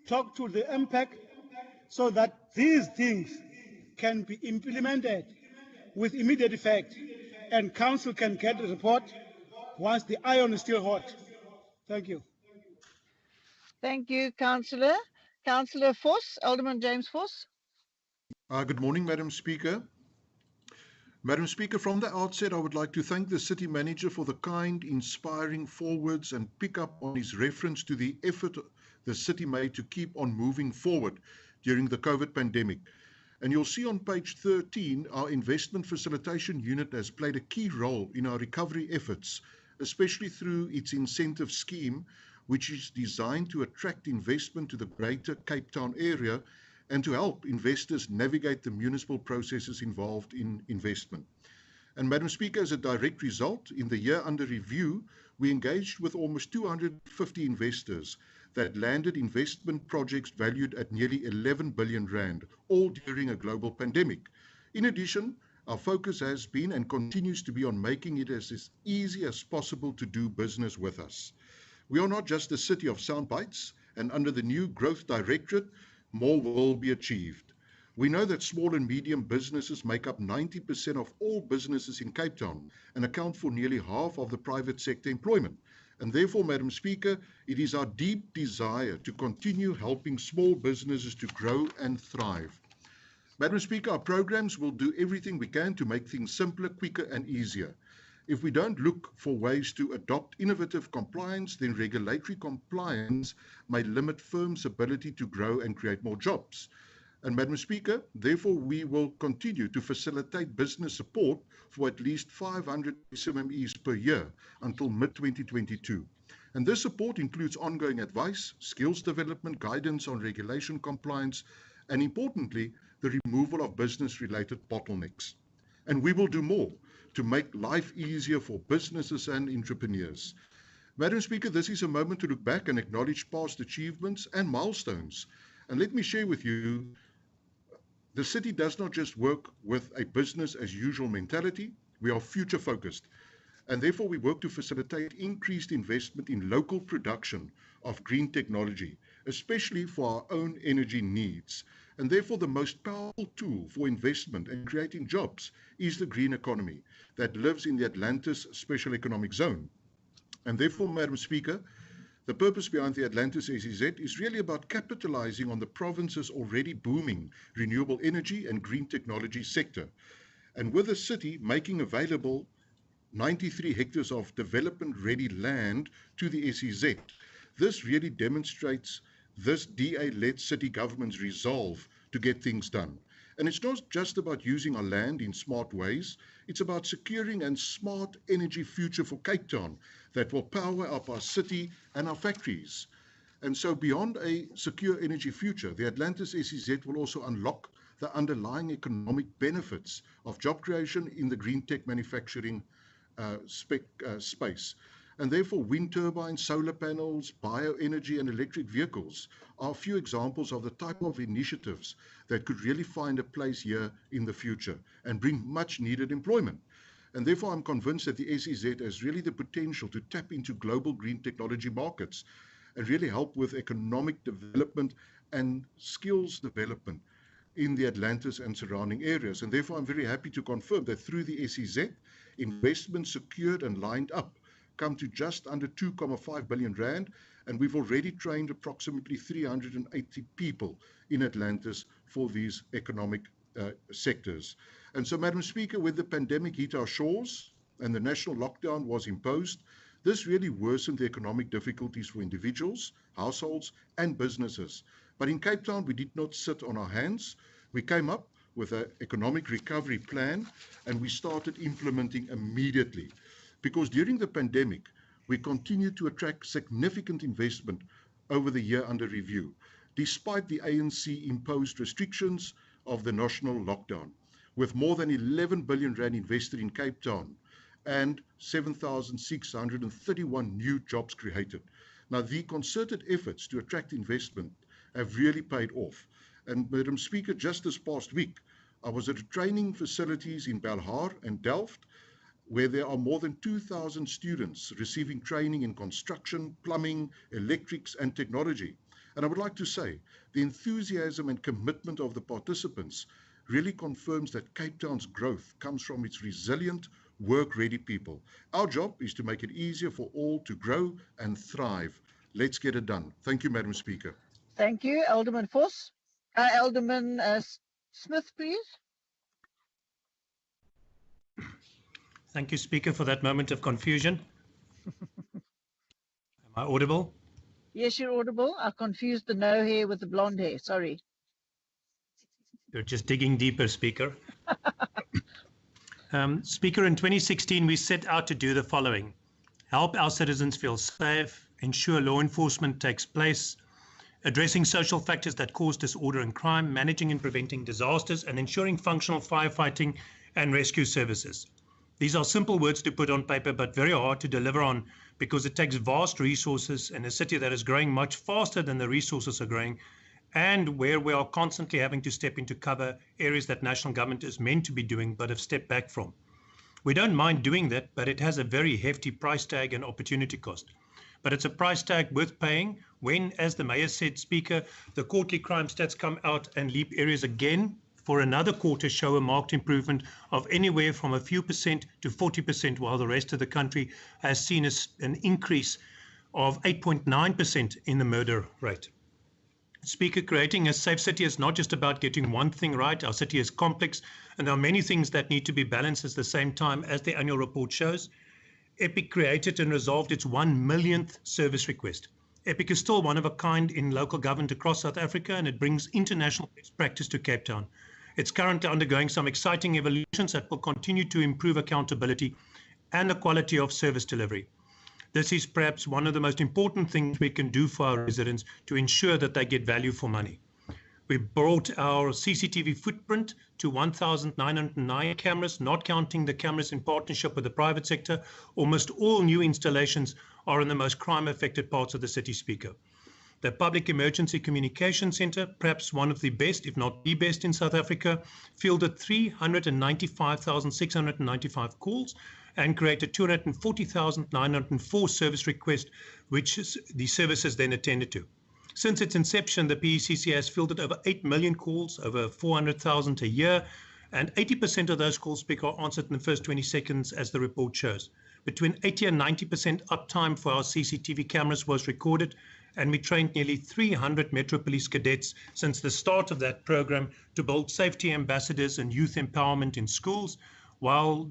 talk to the MPEC so that these things can be implemented with immediate effect, and Council can get a report once the iron is still hot. Thank you. Thank you, Councillor. Councillor Voss, Alderman James Voss. Good morning, Madam Speaker. Madam Speaker, from the outset, I would like to thank the City Manager for the kind, inspiring forwards and pick up on his reference to the effort the City made to keep on moving forward during the COVID pandemic. And you'll see on page 13, our Investment Facilitation Unit has played a key role in our recovery efforts, especially through its incentive scheme, which is designed to attract investment to the greater Cape Town area and to help investors navigate the municipal processes involved in investment. And Madam Speaker, as a direct result, in the year under review, we engaged with almost 250 investors that landed investment projects valued at nearly 11 billion rand, all during a global pandemic. In addition, our focus has been and continues to be on making it as easy as possible to do business with us. We are not just a city of sound bites, and under the new Growth Directorate, more will be achieved. We know that small and medium businesses make up 90% of all businesses in Cape Town and account for nearly half of the private sector employment. And therefore, Madam Speaker, it is our deep desire to continue helping small businesses to grow and thrive. Madam Speaker, our programs will do everything we can to make things simpler, quicker and easier. If we don't look for ways to adopt innovative compliance, then regulatory compliance may limit firms' ability to grow and create more jobs. And Madam Speaker, therefore we will continue to facilitate business support for at least 500 SMMEs per year until mid-2022. And this support includes ongoing advice, skills development, guidance on regulation compliance, and importantly, the removal of business-related bottlenecks. And we will do more to make life easier for businesses and entrepreneurs. Madam Speaker, this is a moment to look back and acknowledge past achievements and milestones. And let me share with you, the city does not just work with a business as usual mentality, we are future focused. And therefore we work to facilitate increased investment in local production of green technology, especially for our own energy needs. And therefore the most powerful tool for investment and creating jobs is the green economy that lives in the Atlantis Special Economic Zone. And therefore, Madam Speaker, the purpose behind the Atlantis SEZ is really about capitalizing on the province's already booming renewable energy and green technology sector. And with the city making available 93 hectares of development-ready land to the SEZ, this really demonstrates this DA-led city government's resolve to get things done. And it's not just about using our land in smart ways, it's about securing a smart energy future for Cape Town that will power up our city and our factories. And so beyond a secure energy future, the Atlantis SEZ will also unlock the underlying economic benefits of job creation in the green tech manufacturing space. And therefore, wind turbines, solar panels, bioenergy and electric vehicles are a few examples of the type of initiatives that could really find a place here in the future and bring much needed employment. And therefore, I'm convinced that the SEZ has really the potential to tap into global green technology markets and really help with economic development and skills development in the Atlantis and surrounding areas. And therefore, I'm very happy to confirm that through the SEZ, investments secured and lined up come to just under 2.5 billion rand, and we've already trained approximately 380 people in Atlantis for these economic sectors. And so, Madam Speaker, when the pandemic hit our shores and the national lockdown was imposed, this really worsened the economic difficulties for individuals, households and businesses. But in Cape Town, we did not sit on our hands. We came up with an economic recovery plan, and we started implementing immediately. Because during the pandemic, we continued to attract significant investment over the year under review, despite the ANC-imposed restrictions of the national lockdown, with more than 11 billion rand invested in Cape Town and 7,631 new jobs created. Now, the concerted efforts to attract investment have really paid off. And Madam Speaker, just this past week, I was at training facilities in Belhar and Delft, where there are more than 2,000 students receiving training in construction, plumbing, electrics, and technology. And I would like to say, the enthusiasm and commitment of the participants really confirms that Cape Town's growth comes from its resilient, work-ready people. Our job is to make it easier for all to grow and thrive. Let's get it done. Thank you, Madam Speaker. Thank you, Alderman Voss. Alderman Smith, please. Thank you, Speaker, for that moment of confusion. Am I audible? Yes, you're audible. I confused the no hair with the blonde hair. Sorry. You're just digging deeper, Speaker. Speaker, in 2016, we set out to do the following: help our citizens feel safe, ensure law enforcement takes place, addressing social factors that cause disorder and crime, managing and preventing disasters, and ensuring functional firefighting and rescue services. These are simple words to put on paper, but very hard to deliver on, because it takes vast resources in a city that is growing much faster than the resources are growing, and where we are constantly having to step into cover areas that national government is meant to be doing but have stepped back from. We don't mind doing that, but it has a very hefty price tag and opportunity cost. But it's a price tag worth paying when, as the Mayor said, Speaker, the quarterly crime stats come out and LEAP areas again for another quarter show a marked improvement of anywhere from a few percent to 40%, while the rest of the country has seen an increase of 8.9% in the murder rate. Speaker, creating a safe city is not just about getting one thing right. Our city is complex, and there are many things that need to be balanced at the same time, as the annual report shows. EPIC created and resolved its 1 millionth service request. EPIC is still one of a kind in local government across South Africa, and it brings international best practice to Cape Town. It's currently undergoing some exciting evolutions that will continue to improve accountability and the quality of service delivery. This is perhaps one of the most important things we can do for our residents to ensure that they get value for money. We brought our CCTV footprint to 1,909 cameras, not counting the cameras in partnership with the private sector. Almost all new installations are in the most crime-affected parts of the city, Speaker. The Public Emergency Communication Centre, perhaps one of the best, if not the best in South Africa, fielded 395,695 calls and created 240,904 service requests, which the services then attended to. Since its inception, the PECC has fielded over 8 million calls, over 400,000 a year, and 80% of those calls, Speaker, are answered in the first 20 seconds, as the report shows. Between 80 and 90% uptime for our CCTV cameras was recorded, and we trained nearly 300 Metro Police cadets since the start of that program to build safety ambassadors and youth empowerment in schools. While,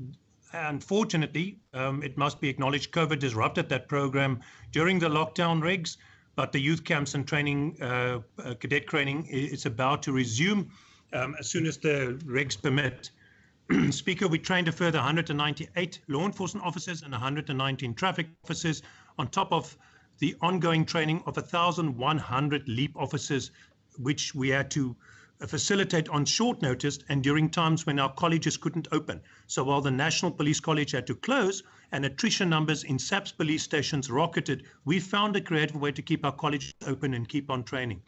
unfortunately, it must be acknowledged, COVID disrupted that program during the lockdown regs, but the youth camps and training, cadet training is about to resume as soon as the regs permit. Speaker, we trained a further 198 law enforcement officers and 119 traffic officers, on top of the ongoing training of 1,100 LEAP officers, which we had to facilitate on short notice and during times when our colleges couldn't open. So while the National Police College had to close and attrition numbers in SAPS police stations rocketed, we found a creative way to keep our colleges open and keep on training.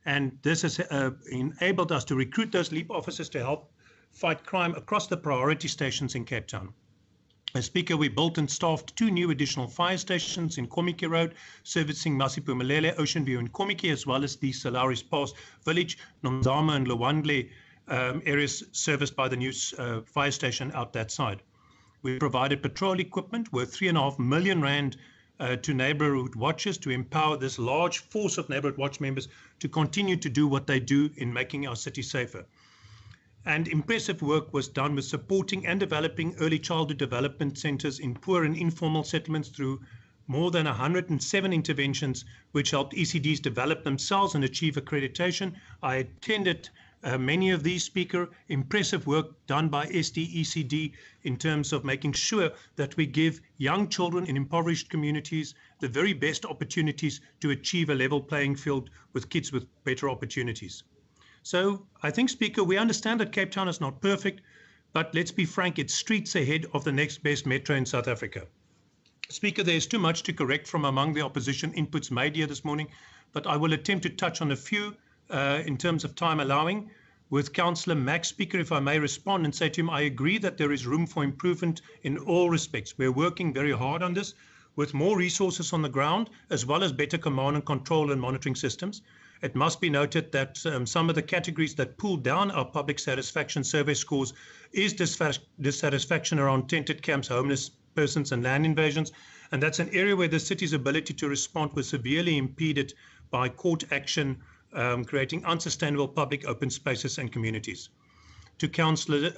And this has enabled us to recruit those LEAP officers to help fight crime across the priority stations in Cape Town. Speaker, we built and staffed 2 new additional fire stations in Komiki Road, servicing Masipumalele, Ocean View, and Komiki, as well as the Solaris Pass Village, Nomzama, and Lwandle areas serviced by the new fire station out that side. We provided patrol equipment worth 3.5 million rand to neighborhood watches to empower this large force of neighborhood watch members to continue to do what they do in making our city safer. And impressive work was done with supporting and developing early childhood development centers in poor and informal settlements through more than 107 interventions which helped ECDs develop themselves and achieve accreditation. I attended many of these, Speaker. Impressive work done by SDECD in terms of making sure that we give young children in impoverished communities the very best opportunities to achieve a level playing field with kids with better opportunities. So I think, Speaker, we understand that Cape Town is not perfect, but let's be frank, it's streets ahead of the next best metro in South Africa. Speaker, there's too much to correct from among the opposition inputs made here this morning, but I will attempt to touch on a few in terms of time allowing. With Councillor Max, Speaker, if I may respond and say to him, I agree that there is room for improvement in all respects. We're working very hard on this with more resources on the ground, as well as better command and control and monitoring systems. It must be noted that some of the categories that pull down our public satisfaction survey scores is dissatisfaction around tented camps, homeless persons and land invasions, and that's an area where the city's ability to respond was severely impeded by court action, creating unsustainable public open spaces and communities. To Councillor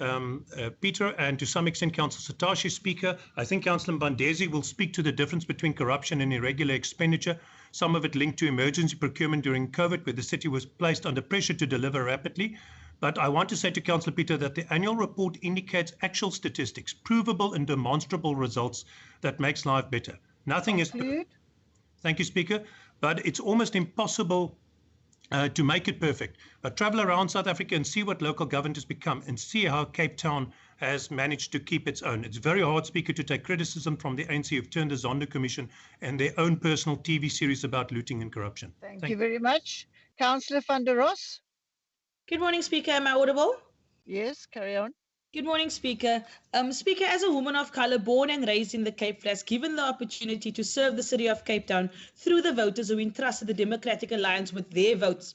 Peter and to some extent Councillor Satashi, Speaker, I think Councillor Mbandezi will speak to the difference between corruption and irregular expenditure, some of it linked to emergency procurement during COVID, where the city was placed under pressure to deliver rapidly. But I want to say to Councillor Peter that the annual report indicates actual statistics, provable and demonstrable results that makes life better. Nothing is... Thank you, Speaker. But it's almost impossible to make it perfect. But travel around South Africa and see what local government has become and see how Cape Town has managed to keep its own. It's very hard, Speaker, to take criticism from the ANC who've turned the Zondo Commission and their own personal TV series about looting and corruption. Thank you very much. Councillor van der Ross. Good morning, Speaker. Am I audible? Yes, carry on. Good morning, Speaker. Speaker, as a woman of colour born and raised in the Cape Flats, given the opportunity to serve the city of Cape Town through the voters who entrusted the Democratic Alliance with their votes,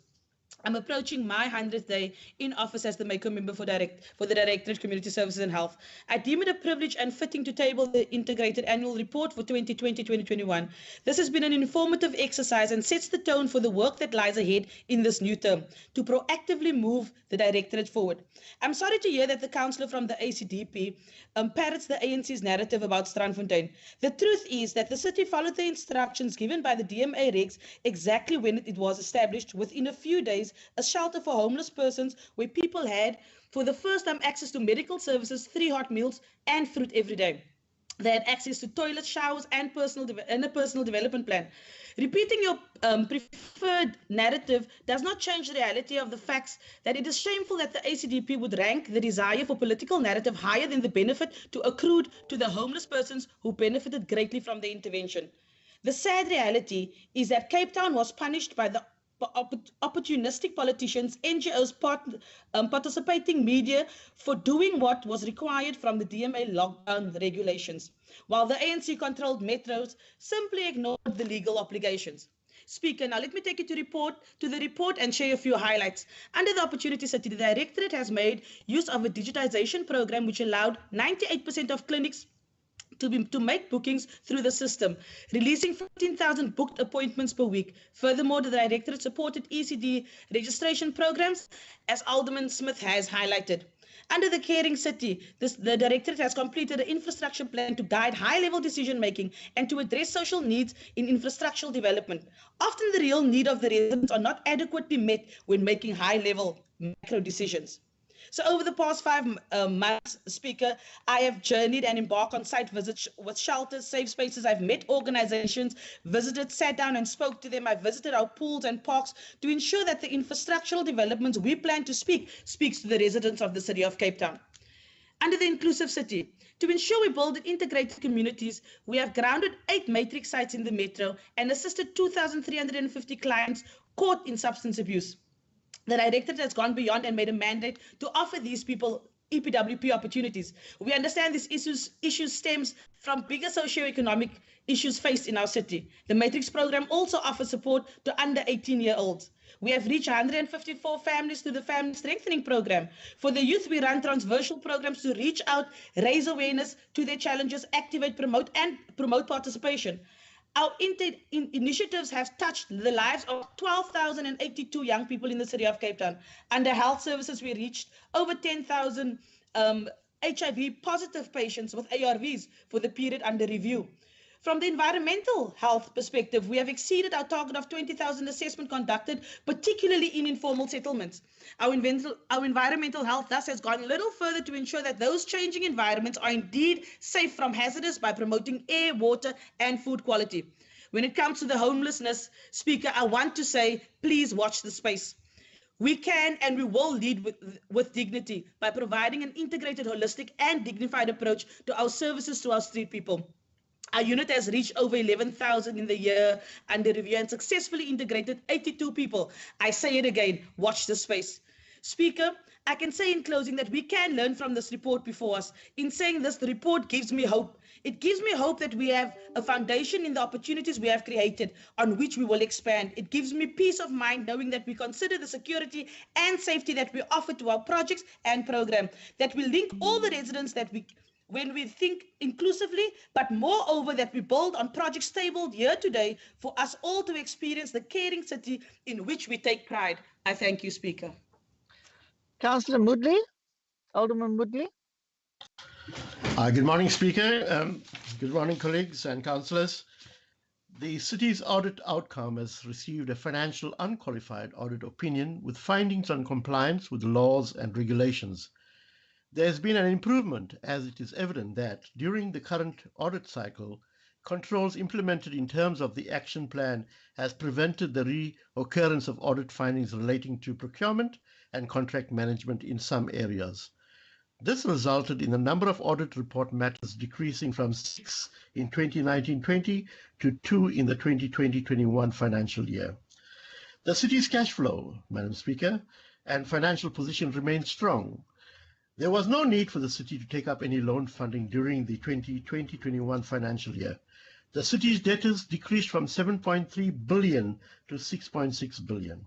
I'm approaching my 100th day in office as the MACO member for the Directorate of Community Services and Health. I deem it a privilege and fitting to table the integrated annual report for 2020-2021. This has been an informative exercise and sets the tone for the work that lies ahead in this new term to proactively move the Directorate forward. I'm sorry to hear that the councillor from the ACDP parrots the ANC's narrative about Strandfontein. The truth is that the city followed the instructions given by the DMA regs exactly when it was established, within a few days, a shelter for homeless persons where people had, for the first time, access to medical services, 3 hot meals and fruit every day. They had access to toilets, showers and a personal development plan. Repeating your preferred narrative does not change the reality of the facts that it is shameful that the ACDP would rank the desire for political narrative higher than the benefit to accrued to the homeless persons who benefited greatly from the intervention. The sad reality is that Cape Town was punished by the opportunistic politicians, NGOs, participating media for doing what was required from the DMA lockdown regulations, while the ANC-controlled metros simply ignored the legal obligations. Speaker, now let me take you to the report and share a few highlights. Under the Opportunity City, the Directorate has made use of a digitization program which allowed 98% of clinics to make bookings through the system, releasing 15,000 booked appointments per week. Furthermore, the Directorate supported ECD registration programs, as Alderman Smith has highlighted. Under the Caring City, the Directorate has completed an infrastructure plan to guide high-level decision-making and to address social needs in infrastructural development. Often the real need of the residents are not adequately met when making high-level macro decisions. So over the past 5 months, Speaker, I have journeyed and embarked on site visits with shelters, safe spaces. I've met organizations, visited, sat down and spoke to them. I've visited our pools and parks to ensure that the infrastructural developments we plan to speaks to the residents of the city of Cape Town. Under the Inclusive City, to ensure we build integrated communities, we have grounded 8 matrix sites in the metro and assisted 2,350 clients caught in substance abuse. The Directorate has gone beyond and made a mandate to offer these people EPWP opportunities. We understand these issues stems from bigger socioeconomic issues faced in our city. The Matrix program also offers support to under 18-year-olds. We have reached 154 families through the Family Strengthening Program. For the youth, we run transversal programs to reach out, raise awareness to their challenges, activate, promote participation. Our initiatives have touched the lives of 12,082 young people in the city of Cape Town. Under health services, we reached over 10,000 HIV-positive patients with ARVs for the period under review. From the environmental health perspective, we have exceeded our target of 20,000 assessment conducted, particularly in informal settlements. Our environmental health thus has gone a little further to ensure that those changing environments are indeed safe from hazardous by promoting air, water, and food quality. When it comes to the homelessness, Speaker, I want to say, please watch the space. We can and we will lead with dignity by providing an integrated, holistic, and dignified approach to our services to our street people. Our unit has reached over 11,000 in the year under review and successfully integrated 82 people. I say it again, watch the space. Speaker, I can say in closing that we can learn from this report before us. In saying this, the report gives me hope. It gives me hope that we have a foundation in the opportunities we have created on which we will expand. It gives me peace of mind knowing that we consider the security and safety that we offer to our projects and program, that we link all the residents when we think inclusively, but moreover that we build on projects tabled here today for us all to experience the caring city in which we take pride. I thank you, Speaker. Councillor Moodley, Alderman Moodley. Good morning, Speaker. Good morning, colleagues and councillors. The city's audit outcome has received a financial unqualified audit opinion with findings on compliance with laws and regulations. There has been an improvement, as it is evident that during the current audit cycle, controls implemented in terms of the action plan has prevented the reoccurrence of audit findings relating to procurement and contract management in some areas. This resulted in the number of audit report matters decreasing from 6 in 2019-20 to 2 in the 2020-21 financial year. The city's cash flow, Madam Speaker, and financial position remain strong. There was no need for the city to take up any loan funding during the 2020-21 financial year. The city's debtors decreased from 7.3 billion to 6.6 billion.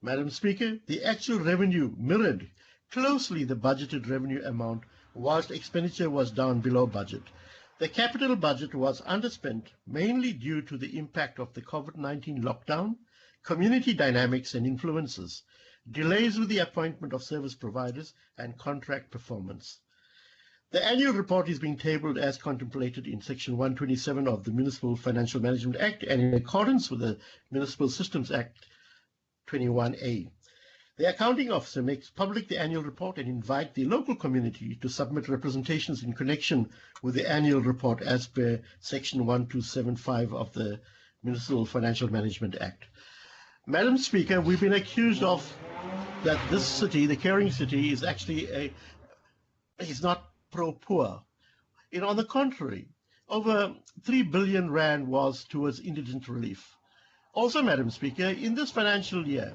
Madam Speaker, the actual revenue mirrored closely the budgeted revenue amount, whilst expenditure was down below budget. The capital budget was underspent mainly due to the impact of the COVID-19 lockdown, community dynamics and influences, delays with the appointment of service providers, and contract performance. The annual report is being tabled as contemplated in Section 127 of the Municipal Financial Management Act and in accordance with the Municipal Systems Act 21A. The accounting officer makes public the annual report and invite the local community to submit representations in connection with the annual report as per Section 1275 of the Municipal Financial Management Act. Madam Speaker, we've been accused of that this city, the caring city, is actually is not pro-poor. On the contrary, over 3 billion rand was towards indigent relief. Also, Madam Speaker, in this financial year,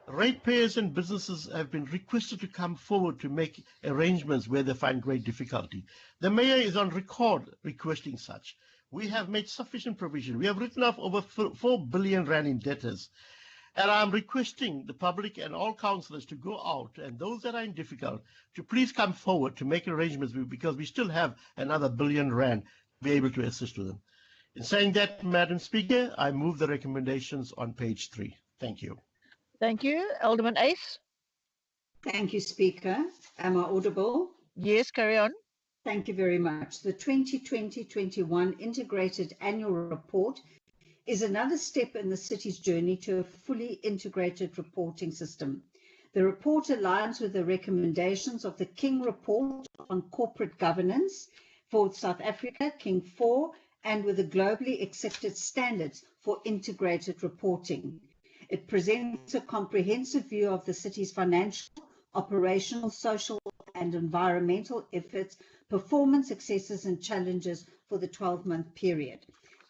ratepayers and businesses have been requested to come forward to make arrangements where they find great difficulty. The Mayor is on record requesting such. We have made sufficient provision. We have written off over 4 billion rand in debtors. And I'm requesting the public and all councillors to go out, and those that are in difficult, to please come forward to make arrangements, because we still have another 1 billion rand to be able to assist with them. In saying that, Madam Speaker, I move the recommendations on page 3. Thank you. Thank you. Alderman Ace. Thank you, Speaker. Am I audible? Yes, carry on. Thank you very much. The 2020-21 Integrated Annual Report is another step in the city's journey to a fully integrated reporting system. The report aligns with the recommendations of the King Report on Corporate Governance for South Africa, King 4, and with the globally accepted standards for integrated reporting. It presents a comprehensive view of the city's financial, operational, social, and environmental efforts, performance, successes, and challenges for the 12-month period.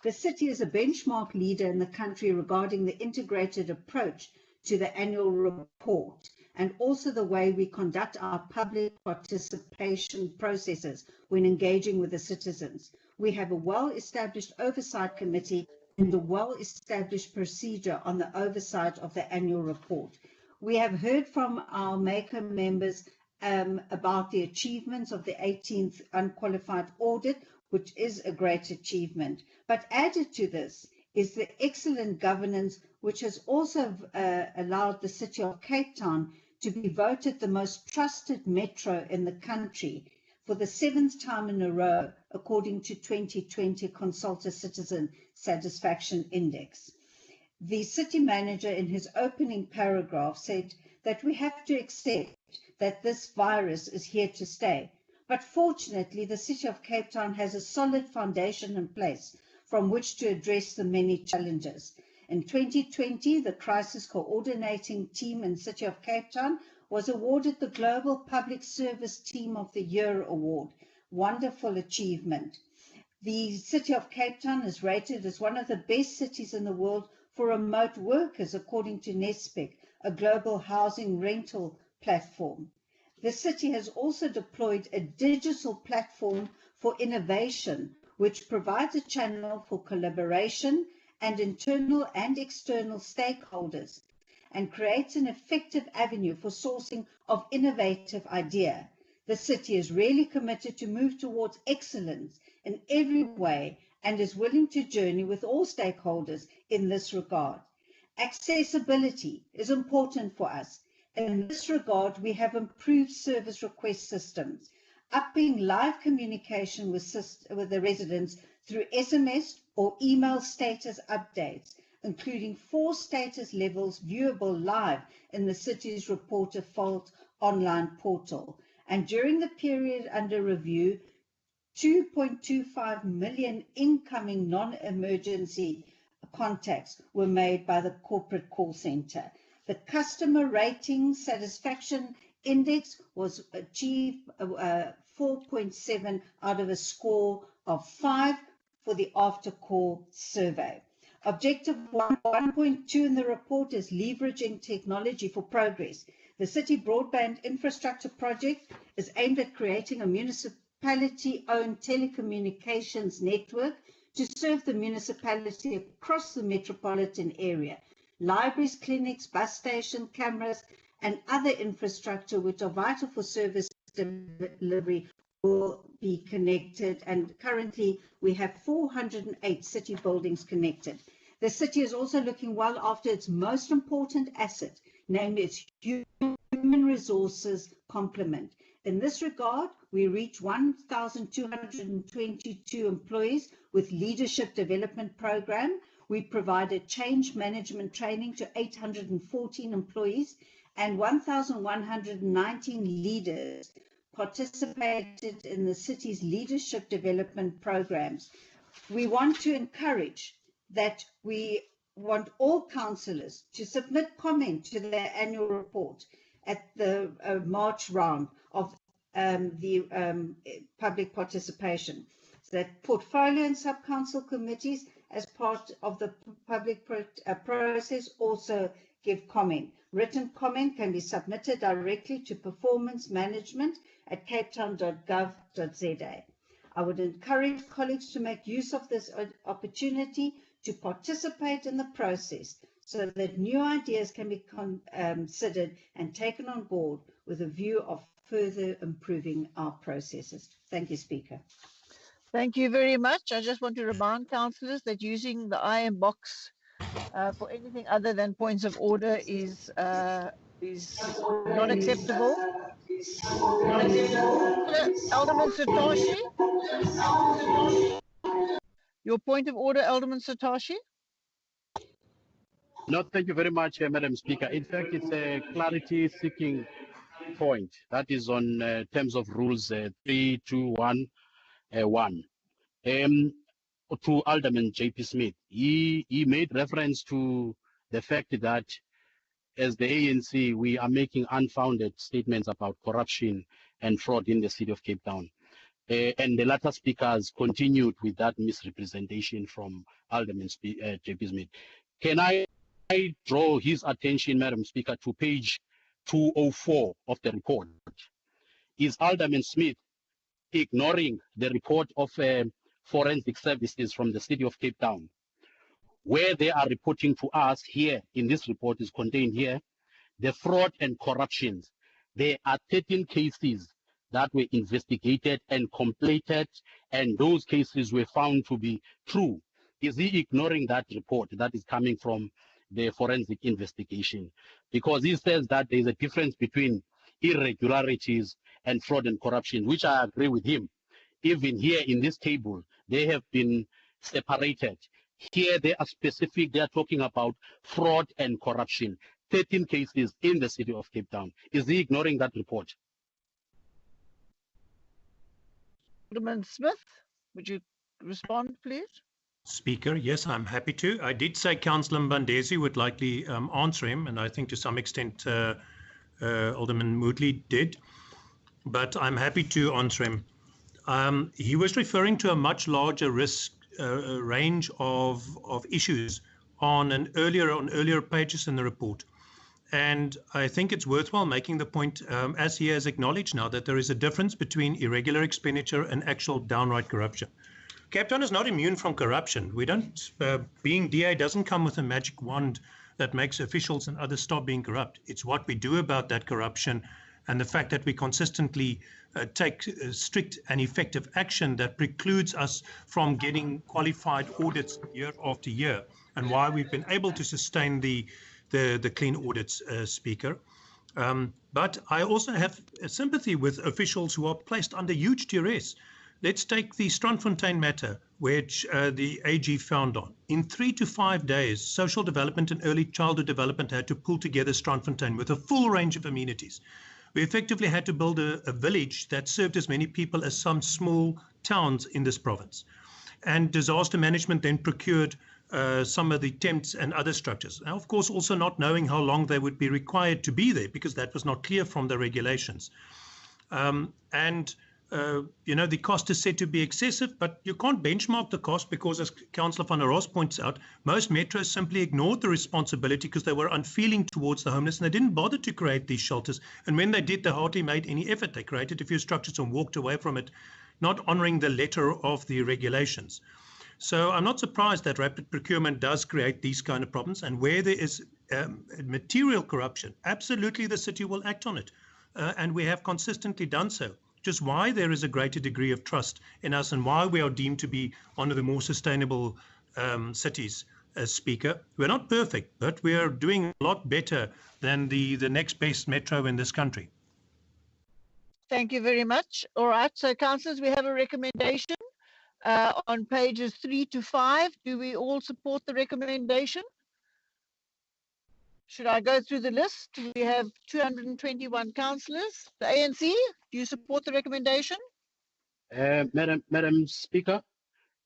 The city is a benchmark leader in the country regarding the integrated approach to the annual report and also the way we conduct our public participation processes when engaging with the citizens. We have a well-established oversight committee and a well-established procedure on the oversight of the annual report. We have heard from our maker members about the achievements of the 18th unqualified audit, which is a great achievement. But added to this is the excellent governance, which has also allowed the city of Cape Town to be voted the most trusted metro in the country for the 7th time in a row, according to 2020 Consulta Citizen Satisfaction Index. The city manager in his opening paragraph said that we have to accept that this virus is here to stay. But fortunately, the City of Cape Town has a solid foundation in place from which to address the many challenges. In 2020, the Crisis Coordinating Team in City of Cape Town was awarded the Global Public Service Team of the Year Award. Wonderful achievement. The City of Cape Town is rated as one of the best cities in the world for remote workers, according to Nespec, a global housing rental platform. The city has also deployed a digital platform for innovation, which provides a channel for collaboration and internal and external stakeholders, and creates an effective avenue for sourcing of innovative idea. The city is really committed to move towards excellence in every way and is willing to journey with all stakeholders in this regard. Accessibility is important for us. In this regard, we have improved service request systems, upping live communication with the residents through SMS or email status updates, including 4 status levels viewable live in the city's Report a Fault online portal. And during the period under review, 2.25 million incoming non-emergency contacts were made by the corporate call center. The customer rating satisfaction index was achieved 4.7 out of a score of 5 for the after call survey. Objective 1.2 in the report is leveraging technology for progress. The city broadband infrastructure project is aimed at creating a municipality-owned telecommunications network to serve the municipality across the metropolitan area. Libraries, clinics, bus stations, cameras, and other infrastructure which are vital for service delivery will be connected, and currently we have 408 city buildings connected. The city is also looking well after its most important asset, namely its human resources complement. In this regard, we reach 1,222 employees with leadership development program. We provided change management training to 814 employees, and 1,119 leaders participated in the city's leadership development programs. We want to encourage that we want all councillors to submit comment to their annual report at the March round of the public participation. So that portfolio and sub-council committees, as part of the public process, also give comment. Written comment can be submitted directly to performance management at capetown.gov.za. I would encourage colleagues to make use of this opportunity to participate in the process so that new ideas can be considered and taken on board with a view of further improving our processes. Thank you, Speaker. Thank you very much. I just want to remind councillors that using the IM box for anything other than points of order is not acceptable. Alderman Satoshi? Your point of order, Alderman Satoshi? No, thank you very much, Madam Speaker. In fact, it's a clarity-seeking point. That is on terms of rules 321(1). To Alderman J.P. Smith, he made reference to the fact that as the ANC, we are making unfounded statements about corruption and fraud in the city of Cape Town. And the latter speakers continued with that misrepresentation from Alderman J.P. Smith. Can I draw his attention, Madam Speaker, to page 204 of the report? Is Alderman Smith ignoring the report of forensic services from the city of Cape Town, where they are reporting to us here in this report is contained here, the fraud and corruptions? There are 13 cases that were investigated and completed, and those cases were found to be true. Is he ignoring that report that is coming from the forensic investigation? Because he says that there's a difference between irregularities and fraud and corruption, which I agree with him. Even here in this table, they have been separated. Here they are specific, they are talking about fraud and corruption. 13 cases in the city of Cape Town. Is he ignoring that report? Alderman Smith, would you respond, please? Speaker, yes, I'm happy to. I did say Councillor Mbandezi would likely answer him, and I think to some extent Alderman Moodley did, but I'm happy to answer him. He was referring to a much larger risk range of issues on earlier pages in the report. And I think it's worthwhile making the point, as he has acknowledged now, that there is a difference between irregular expenditure and actual downright corruption. Cape Town is not immune from corruption. We don't, being DA doesn't come with a magic wand that makes officials and others stop being corrupt. It's what we do about that corruption and the fact that we consistently take strict and effective action that precludes us from getting qualified audits year after year, and why we've been able to sustain the clean audits, Speaker. But I also have sympathy with officials who are placed under huge duress. Let's take the Strandfontein matter, which the AG found on. In 3 to 5 days, social development and early childhood development had to pull together Strandfontein with a full range of amenities. We effectively had to build a village that served as many people as some small towns in this province. And disaster management then procured some of the tents and other structures. Now, of course, also not knowing how long they would be required to be there, because that was not clear from the regulations. You know, the cost is said to be excessive, but you can't benchmark the cost because, as Councillor van der Ross points out, most metros simply ignored the responsibility because they were unfeeling towards the homeless, and they didn't bother to create these shelters. And when they did, they hardly made any effort. They created a few structures and walked away from it, not honouring the letter of the regulations. So I'm not surprised that rapid procurement does create these kind of problems, and where there is material corruption, absolutely the city will act on it. And we have consistently done so. Just why there is a greater degree of trust in us and why we are deemed to be one of the more sustainable cities, Speaker. We're not perfect, but we are doing a lot better than the next best metro in this country. Thank you very much. All right, so councillors, we have a recommendation on pages 3 to 5. Do we all support the recommendation? Should I go through the list? We have 221 councillors. The ANC, do you support the recommendation? Madam Speaker,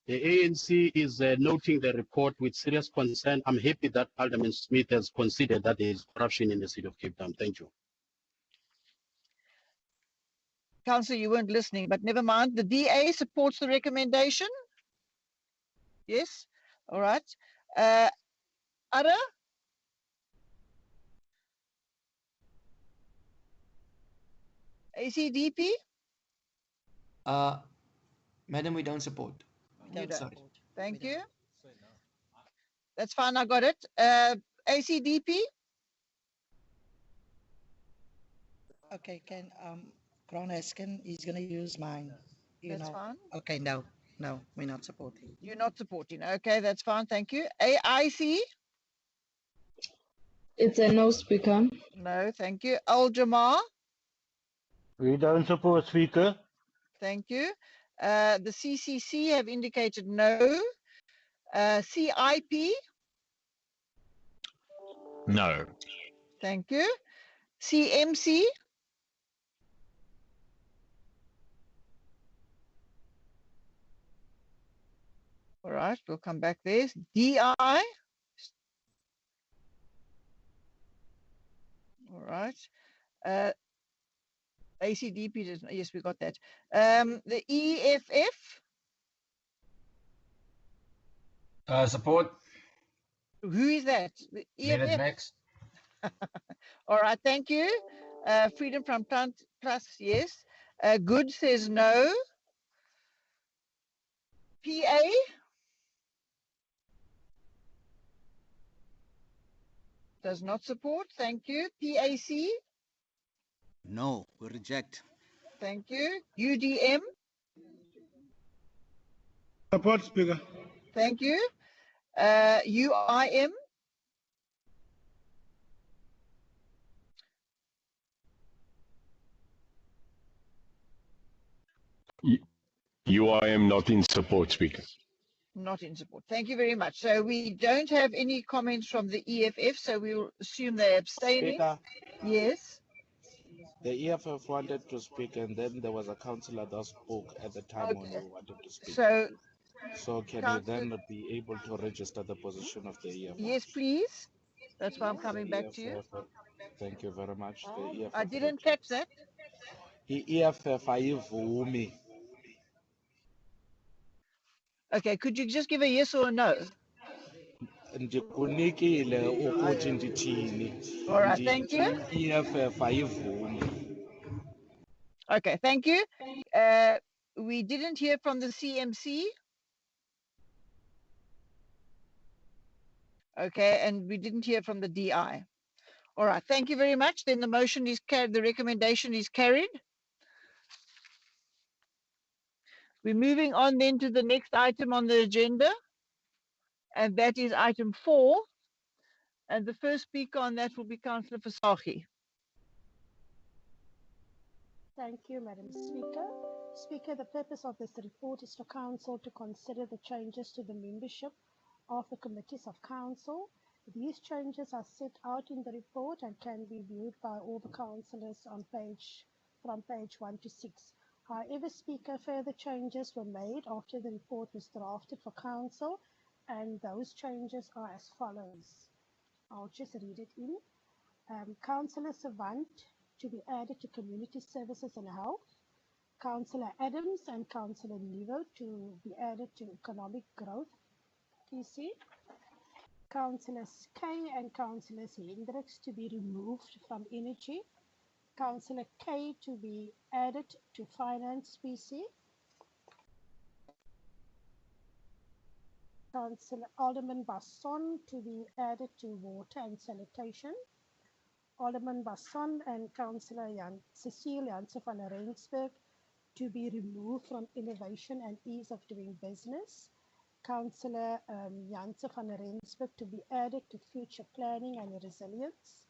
the ANC is noting the report with serious concern. I'm happy that Alderman Smith has considered that there is corruption in the city of Cape Town. Thank you. Councillor, you weren't listening, but never mind. The DA supports the recommendation? Yes? All right. Ada? ACDP? Madam, we don't support. You don't. Sorry. Thank you. That's fine, I got it. ACDP? Okay, can Crown Esken, he's going to use mine. That's fine. Okay, no, we're not supporting. You're not supporting. Okay, that's fine. Thank you. AIC? It's a no, Speaker. No, thank you. Al Jamar? We don't support, Speaker. Thank you. The CCC have indicated no. CIP? No. Thank you. CMC? All right, we'll come back there. DI? All right. ACDP, yes, we got that. The EFF? Support. Who is that? The Leonard EFF? Max. All right, thank you. Freedom from Plus, yes. Good says no. PA? Does not support. Thank you. PAC? No, we reject. Thank you. UDM? Support, Speaker. Thank you. UIM? I am not in support, Speaker. Not in support. Thank you very much. So we don't have any comments from the EFF, so we'll assume they're abstaining. Speaker, Yes. the EFF wanted to speak, and then there was a councillor that spoke at the time when we wanted to speak. So can he then be able to register the position of the EFF? yes, please. That's why I'm coming back to you. Thank you very much. The EFF I didn't catch that. EFF ayivumi. Okay, could you just give a yes or a no? Ndikunikile ukuthi ndithini. All right, thank you. EFF ayivumi. Okay, thank you. We didn't hear from the CMC. Okay, and we didn't hear from the DI. All right, thank you very much. Then the motion is carried, the recommendation is carried. We're moving on then to the next item on the agenda, and that is item 4. And the first speaker on that will be Councillor Fasahi. Thank you, Madam Speaker. Speaker, the purpose of this report is for Council to consider the changes to the membership of the committees of Council. These changes are set out in the report and can be viewed by all the councillors on from page 1 to 6. However, Speaker, further changes were made after the report was drafted for Council, and those changes are as follows. I'll just read it in. Councillor Savant to be added to Community Services and Health. Councillor Adams and Councillor Nevo to be added to Economic Growth, PC. Councillors K and Councillors Hendricks to be removed from Energy. Councillor K to be added to Finance, PC. Councillor Alderman Basson to be added to Water and Sanitation. Alderman Basson and Councillor Cecile Janse van Rensburg to be removed from Innovation and Ease of Doing Business. Councillor Janse van Rensburg to be added to Future Planning and Resilience.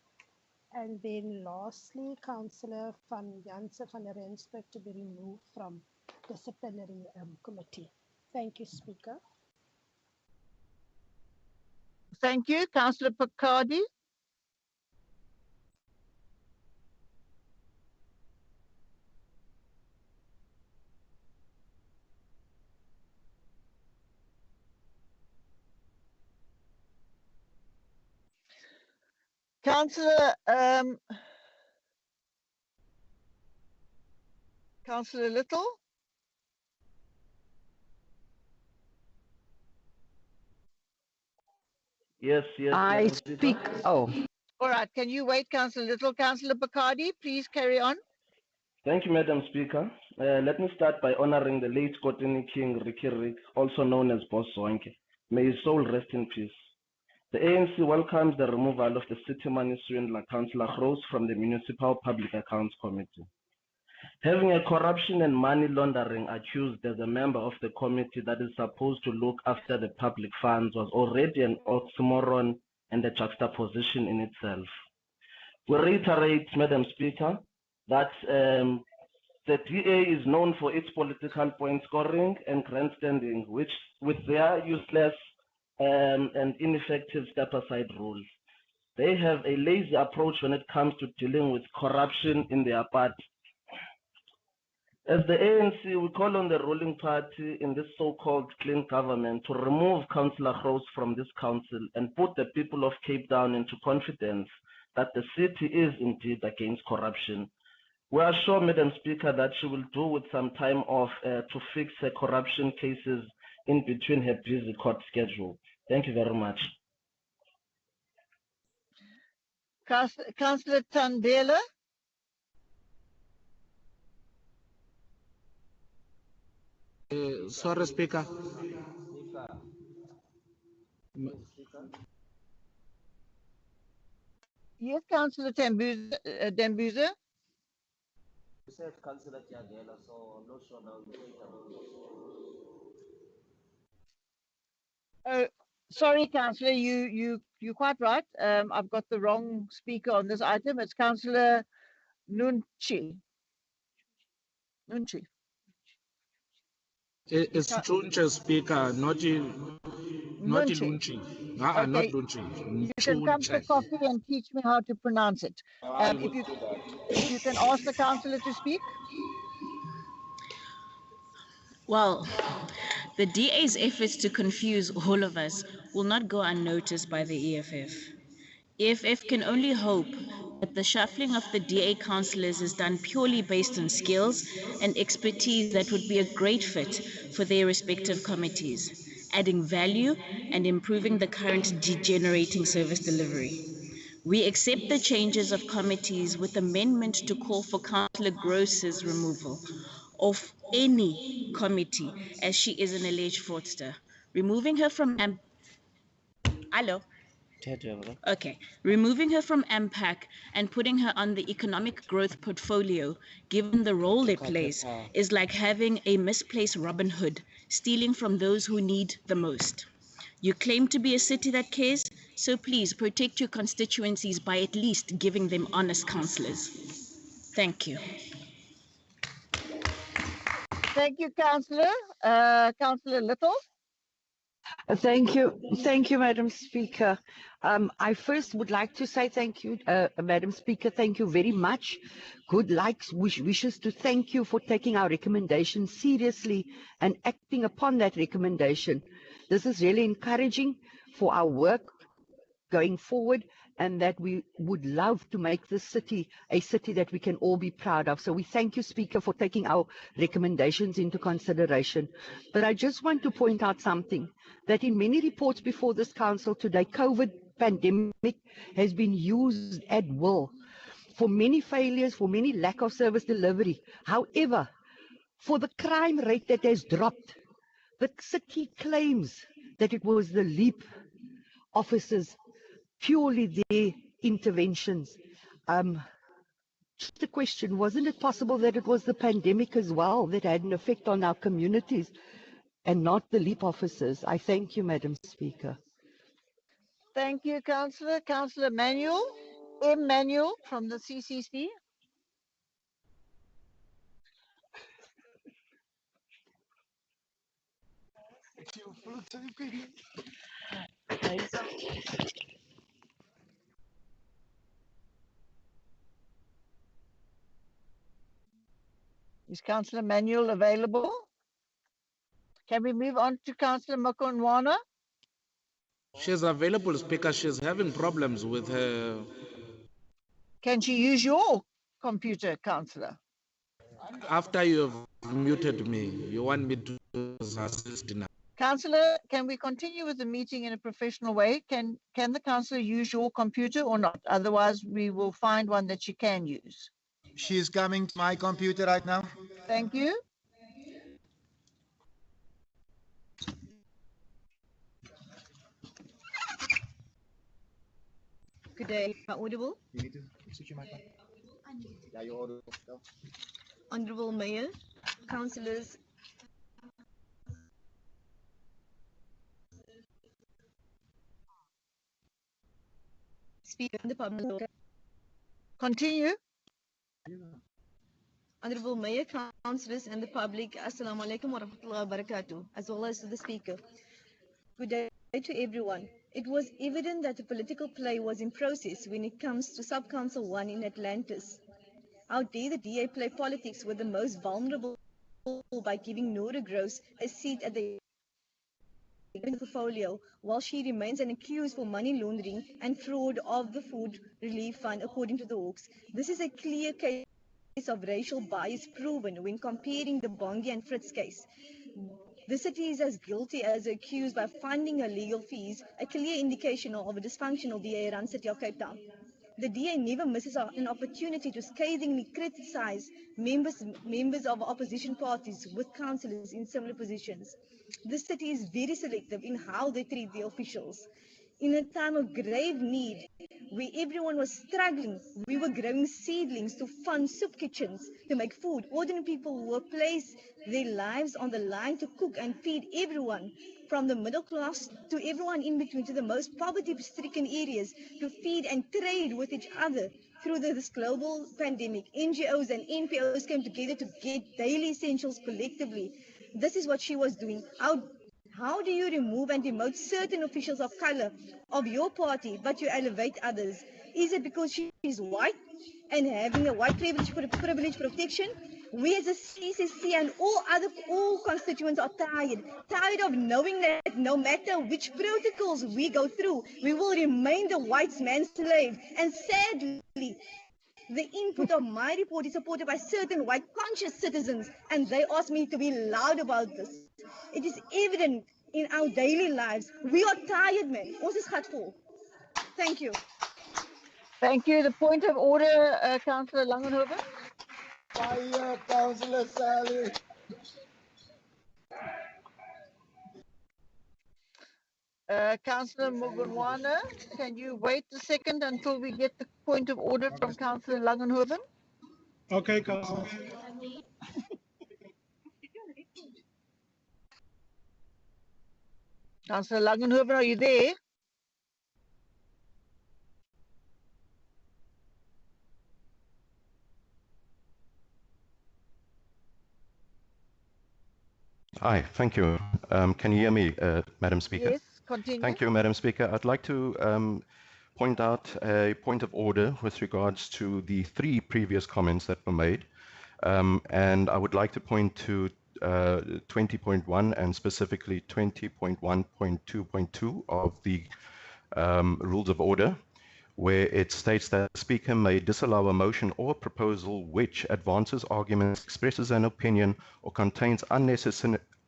And then lastly, Councillor Janse van Rensburg to be removed from Disciplinary Committee. Thank you, Speaker. Thank you. Councillor Picardi. Councillor Little. Yes. I speak. Oh. All right. Can you wait, Councillor Little? Councillor Picardi, please carry on. Thank you, Madam Speaker. Let me start by honoring the late Kotini King Ricky Rick, also known as Boss Zonke. May his soul rest in peace. The ANC welcomes the removal of the city money swindler Councillor Rose from the Municipal Public Accounts Committee. Having a corruption and money laundering accused as a member of the committee that is supposed to look after the public funds was already an oxymoron and a juxtaposition in itself. We reiterate, Madam Speaker, that the DA is known for its political point scoring and grandstanding, which with their useless and ineffective step-aside rules. They have a lazy approach when it comes to dealing with corruption in their party. As the ANC, we call on the ruling party in this so-called clean government to remove Councillor Rose from this council and put the people of Cape Town into confidence that the city is indeed against corruption. We are sure, Madam Speaker, that she will do with some time off to fix her corruption cases in between her busy court schedule. Thank you very much. Councillor Tandela. Sorry, Speaker. Yes, Councillor Dembuza. You said Councillor Tiagela, so I'm not sure now. Oh, sorry, Councillor, you're quite right. I've got the wrong speaker on this item. It's Councillor Nunchi. It's Chunche, Speaker, not Lunchi. launching. Not Okay. launching. You can come for coffee and teach me how to pronounce it. If you can ask the councillor to speak. Well, the DA's efforts to confuse all of us will not go unnoticed by the EFF. EFF can only hope that the shuffling of the DA councillors is done purely based on skills and expertise that would be a great fit for their respective committees, adding value and improving the current degenerating service delivery. We accept the changes of committees with amendment to call for Councillor Gross's removal of any committee as she is an alleged fraudster. Removing her from Hello. Okay, removing her from AMPAC and putting her on the economic growth portfolio, given the role it plays, is like having a misplaced Robin Hood, stealing from those who need the most. You claim to be a city that cares, so please protect your constituencies by at least giving them honest councillors. Thank you. Thank you, councillor. Councillor Little. Thank you, Madam Speaker. I first would like to say thank you, Madam Speaker. Thank you very much. Good likes, wishes to thank you for taking our recommendation seriously and acting upon that recommendation. This is really encouraging for our work going forward, and that we would love to make this city a city that we can all be proud of. So we thank you, Speaker, for taking our recommendations into consideration. But I just want to point out something, that in many reports before this council today, COVID pandemic has been used at will for many failures, for many lack of service delivery. However, for the crime rate that has dropped, the city claims that it was the LEAP officers, purely their interventions. Just a question, wasn't it possible that it was the pandemic as well that had an effect on our communities and not the LEAP officers? I thank you, Madam Speaker. Thank you, councillor. Councillor Manuel, M. Manuel from the CCC. Is Councillor Manuel available? Can we move on to Councillor Makonwana? She's available, Speaker. She's having problems with her. Can she use your computer, councillor? After you have muted me, you want me to assist now. Councillor, can we continue with the meeting in a professional way? Can the councillor use your computer or not? Otherwise, we will find one that she can use. She's coming to my computer right now. Thank you. Good day, am I audible? You need to switch your mic on. Yeah, you're audible. Go. Honourable Mayor, councillors, Speaker of the Public. Continue. Honourable Mayor, councillors and the public, Assalamu alaikum wa rahmatullahi wa barakatuh, as well as to the Speaker. Good day to everyone. It was evident that the political play was in process when it comes to Sub-Council 1 in Atlantis. How dare the DA play politics with the most vulnerable by giving Nora Gross a seat at the portfolio while she remains an accused for money laundering and fraud of the Food Relief Fund, according to the Hawks. This is a clear case of racial bias proven when comparing the Bongi and Fritz case. The city is as guilty as the accused by funding her legal fees, a clear indication of a dysfunctional DA-run city of Cape Town. The DA never misses an opportunity to scathingly criticize members of opposition parties with councillors in similar positions. The city is very selective in how they treat the officials. In a time of grave need, where everyone was struggling, we were growing seedlings to fund soup kitchens, to make food. Ordinary people who would place their lives on the line to cook and feed everyone, from the middle class to everyone in between, to the most poverty-stricken areas, to feed and trade with each other. Through this global pandemic, NGOs and NPOs came together to get daily essentials collectively. This is what she was doing. How do you remove and demote certain officials of color of your party, but you elevate others? Is it because she is white and having a white privilege protection? We as a CCC and all constituents are tired of knowing that no matter which protocols we go through, we will remain the white man's slave. And sadly, the input of my report is supported by certain white conscious citizens, and they asked me to be loud about this. It is evident in our daily lives. We are tired, man. Ons is gatvol. Thank you. Thank you. The point of order, Councillor Langenhoven. Fire, Councillor Sally. Councillor Mugunwana, can you wait a second until we get the point of order from Councillor Langenhoven? Okay, Councillor. Councillor Langenhoven, are you there? Hi, thank you. Can you hear me, Madam Speaker? Yes, continue. Thank you, Madam Speaker. I'd like to point out a point of order with regards to the 3 previous comments that were made. And I would like to point to 20.1 and specifically 20.1.2.2 of the Rules of Order, where it states that the Speaker may disallow a motion or proposal which advances arguments, expresses an opinion, or contains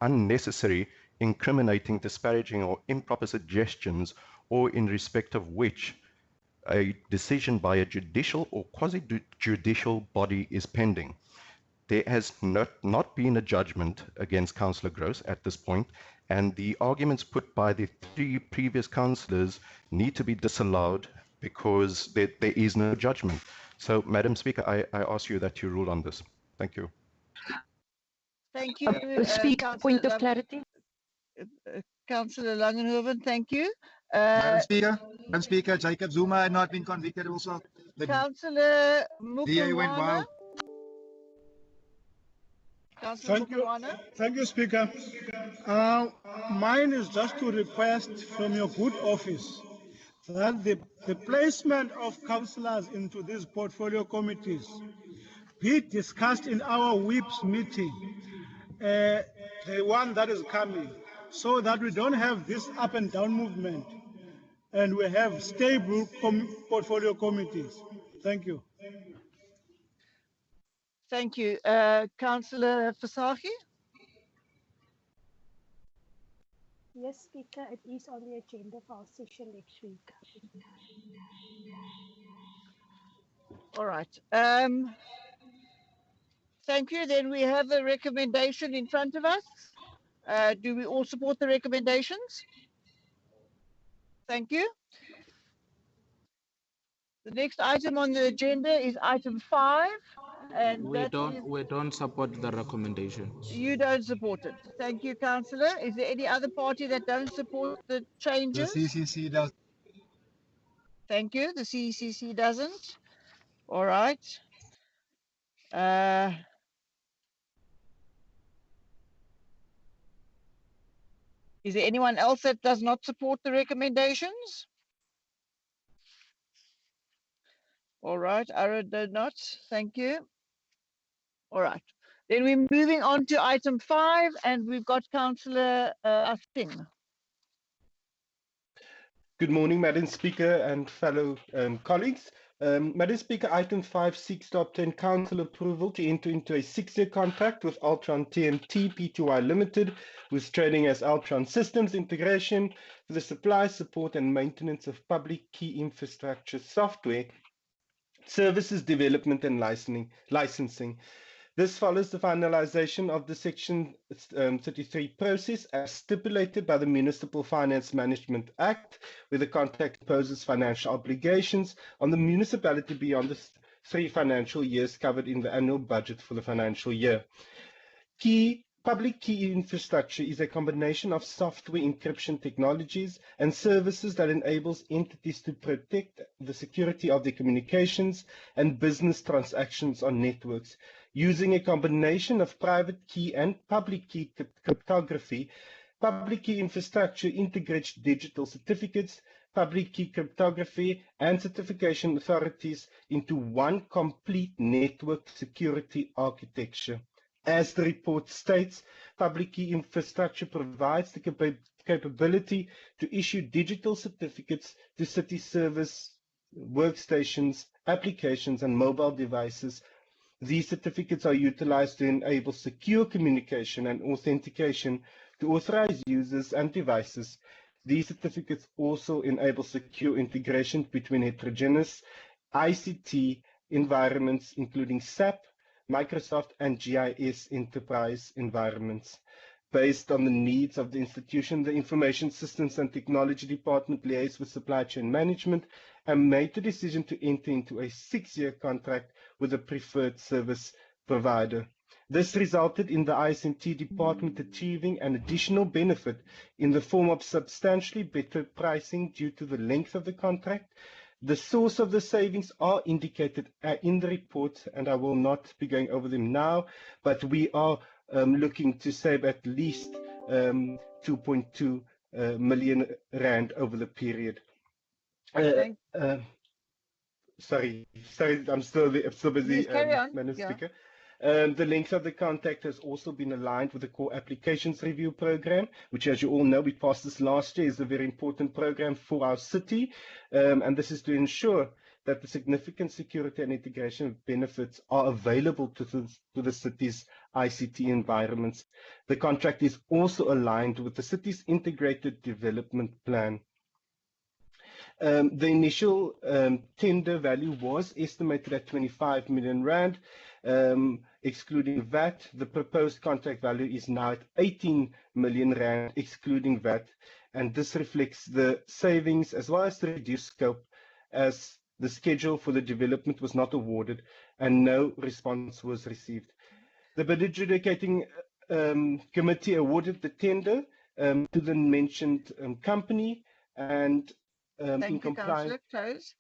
unnecessary, incriminating, disparaging, or improper suggestions, or in respect of which a decision by a judicial or quasi-judicial body is pending. There has not been a judgment against Councillor Gross at this point, and the arguments put by the 3 previous councillors need to be disallowed because there is no judgment. So, Madam Speaker, I ask you that you rule on this. Thank you. Thank you. Speaker, point of clarity. Councillor Langenhoven, thank you. Madam Speaker, Jacob Zuma had not been convicted also. The Councillor DA went wild. Thank you, Speaker. Mine is just to request from your good office that the placement of councillors into these portfolio committees be discussed in our whips meeting, the one that is coming, so that we don't have this up and down movement and we have stable portfolio committees. Thank you. Thank you. Councillor Fasaki? Yes, Speaker, it is on the agenda for our session next week. All right. Thank you. Then we have a recommendation in front of us. Do we all support the recommendations? Thank you. The next item on the agenda is item 5. And We don't support the recommendations. You don't support it. Thank you, Councillor. Is there any other party that don't support the changes? The CCC does. Thank you. The CCC doesn't. All right. Is there anyone else that does not support the recommendations? All right. Ara did not. Thank you. All right. Then we're moving on to item 5, and we've got Councillor Asing. Good morning, Madam Speaker and fellow colleagues. Madam Speaker, item 5 seeks to obtain council approval to enter into a 6-year contract with Altron TMT Pty Limited, who's trading as Altron Systems Integration, for the supply, support, and maintenance of public key infrastructure software, services development, and licensing. This follows the finalization of the Section 33 process as stipulated by the Municipal Finance Management Act, where the contract imposes financial obligations on the municipality beyond the 3 financial years covered in the annual budget for the financial year. Key Public key infrastructure is a combination of software encryption technologies and services that enables entities to protect the security of their communications and business transactions on networks. Using a combination of private key and public key cryptography, public key infrastructure integrates digital certificates, public key cryptography, and certification authorities into one complete network security architecture. As the report states, public key infrastructure provides the capability to issue digital certificates to city service workstations, applications, and mobile devices. These certificates are utilized to enable secure communication and authentication to authorized users and devices. These certificates also enable secure integration between heterogeneous ICT environments, including SAP, Microsoft, and GIS enterprise environments. Based on the needs of the institution, the Information Systems and Technology Department liaised with Supply Chain Management and made the decision to enter into a 6-year contract with a preferred service provider. This resulted in the ISMT department achieving an additional benefit in the form of substantially better pricing due to the length of the contract. The source of the savings are indicated in the report, and I will not be going over them now, but we are looking to save at least 2.2 million rand over the period. Sorry, I'm still busy, Yes, carry on. Madam Yeah. Speaker. The length of the contract has also been aligned with the Core Applications Review Program, which, as you all know, we passed this last year, is a very important program for our city. And this is to ensure that the significant security and integration benefits are available to the city's ICT environments. The contract is also aligned with the city's integrated development plan. The initial tender value was estimated at 25 million rand, excluding VAT. The proposed contract value is now at 18 million rand, excluding VAT, and this reflects the savings as well as the reduced scope, as the schedule for the development was not awarded and no response was received. The bid adjudicating committee awarded the tender to the mentioned company, and Thank you, Councillor. Close.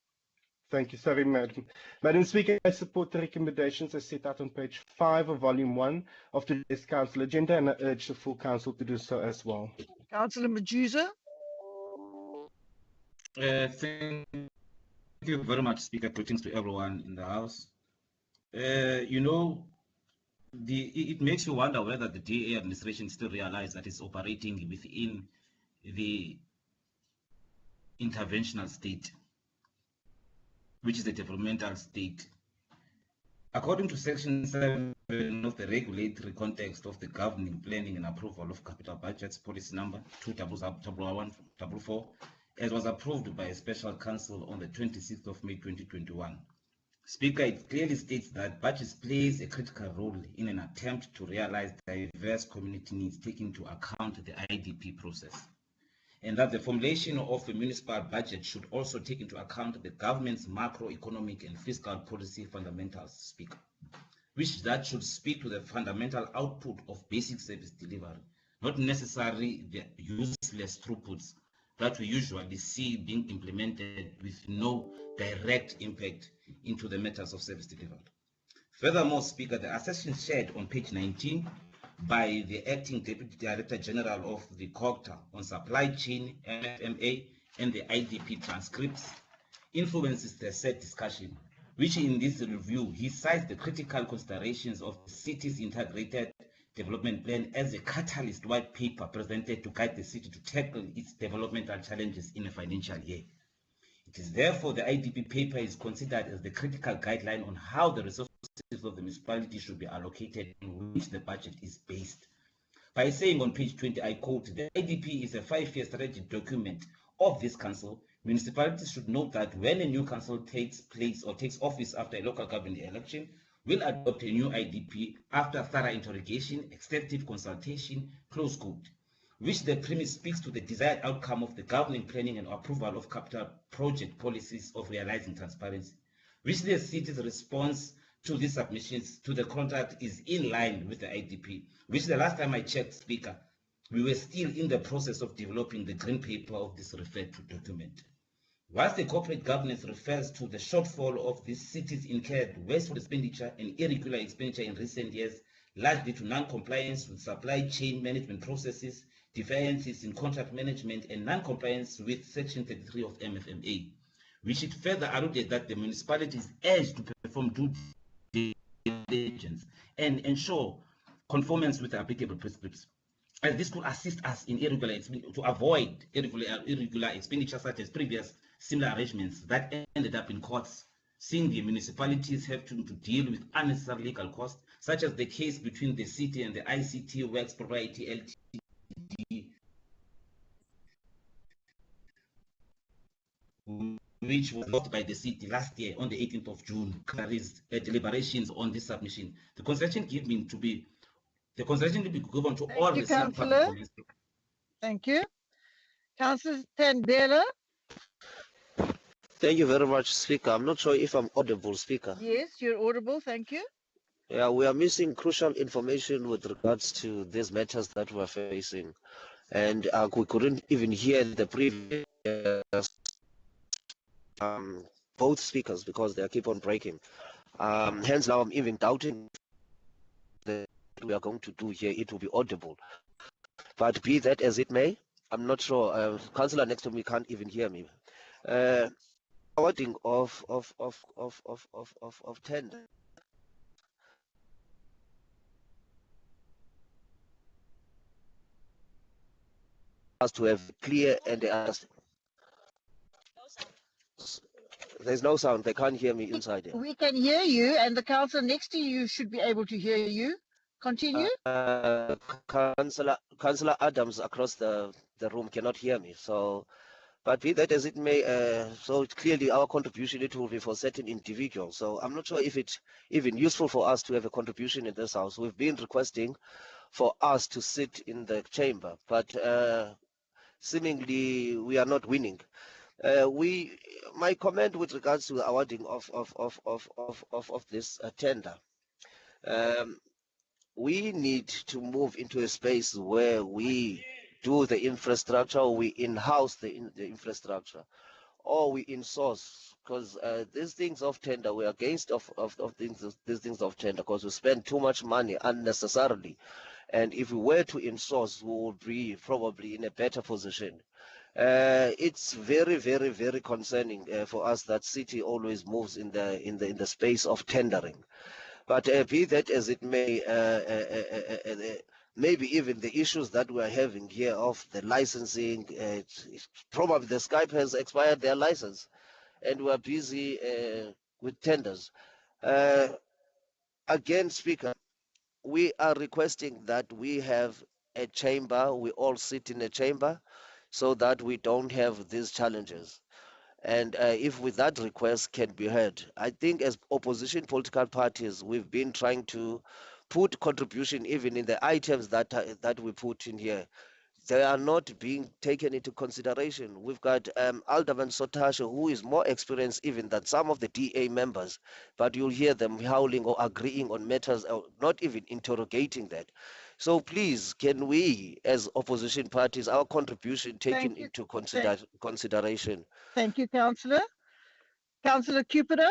Thank you. Sorry, Madam Speaker, I support the recommendations as set out on page 5 of Volume 1 of today's Council agenda, and I urge the full Council to do so as well. Councillor Majuza. Thank you very much, Speaker. Greetings to everyone in the House. You know, it makes you wonder whether the DA administration still realize that it's operating within the interventional state, which is the developmental state. According to Section 7 of the regulatory context of the governing, planning and approval of capital budgets, policy number 2011-44, as was approved by a special council on the 26th of May 2021. Speaker, it clearly states that budgets plays a critical role in an attempt to realize diverse community needs, taking into account the IDP process, and that the formulation of a municipal budget should also take into account the government's macroeconomic and fiscal policy fundamentals, Speaker, which that should speak to the fundamental output of basic service delivery, not necessarily the useless throughputs that we usually see being implemented with no direct impact into the matters of service delivery. Furthermore, Speaker, the assertion shared on page 19 by the Acting Deputy Director General of the COGTA on supply chain, MFMA, and the IDP transcripts influences the said discussion, which in this review, he cites the critical considerations of the city's integrated development plan as a catalyst white paper presented to guide the city to tackle its developmental challenges in a financial year. It is therefore the IDP paper is considered as the critical guideline on how the resources of the municipality should be allocated, on which the budget is based. By saying on page 20, I quote, the IDP is a 5-year strategic document of this council. Municipalities should note that when a new council takes place or takes office after a local government election, will adopt a new IDP after thorough interrogation, extensive consultation, close quote, which the premise speaks to the desired outcome of the governing, planning and approval of capital project policies of realizing transparency, which the city's response to these submissions to the contract is in line with the IDP, which the last time I checked, Speaker, we were still in the process of developing the green paper of this referred to document. Whilst the corporate governance refers to the shortfall of the city's incurred wasteful expenditure and irregular expenditure in recent years, largely to non-compliance with supply chain management processes, defiances in contract management, and non-compliance with Section 33 of MFMA, which it further alluded that the municipality is urged to perform due diligence and ensure conformance with the applicable prescripts. And this could assist us in to avoid irregular expenditure such as previous similar arrangements that ended up in courts, seeing the municipalities have to deal with unnecessary legal costs, such as the case between the city and the ICT Works Propriety Ltd, which was lost by the city last year on the 18th of June. There is deliberations on this submission. The consultation to be given to all you, the Councillor. Thank you. Councillor Tandela. Thank you very much, Speaker. I'm not sure if I'm audible, Speaker. Yes, you're audible. Thank you. Yeah, we are missing crucial information with regards to these matters that we're facing. And we couldn't even hear the previous both speakers because they keep on breaking. Hence now I'm even doubting that we are going to do here, it will be audible. But be that as it may, I'm not sure. Councillor next to me can't even hear me. Awarding of tender. Us to have clear and there's no sound. They can't hear me inside here. We can hear you, and the councillor next to you should be able to hear you. Continue. Councillor Adams across the room cannot hear me. So, but be that as it may, so clearly our contribution, it will be for certain individuals. So I'm not sure if it's even useful for us to have a contribution in this house. We've been requesting for us to sit in the chamber, but seemingly we are not winning. My comment with regards to the awarding of this tender, we need to move into a space where we do the infrastructure, we in-house the infrastructure, or we in-source, because these things of tender, we're against these things of tender because we spend too much money unnecessarily. And if we were to in-source, we would be probably in a better position. It's very, very, very concerning for us that city always moves in the space of tendering. But be that as it may, maybe even the issues that we are having here of the licensing, probably the Skype has expired their license, and we are busy with tenders. Again, Speaker, we are requesting that we have a chamber, we all sit in a chamber, so that we don't have these challenges. And if with that request can be heard, I think as opposition political parties, we've been trying to put contribution even in the items that we put in here. They are not being taken into consideration. We've got Alderman Sotashe, who is more experienced even than some of the DA members, but you'll hear them howling or agreeing on matters, or not even interrogating that. So please, can we, as opposition parties, our contribution taken into consideration? Thank you, Councillor. Councillor Cupido.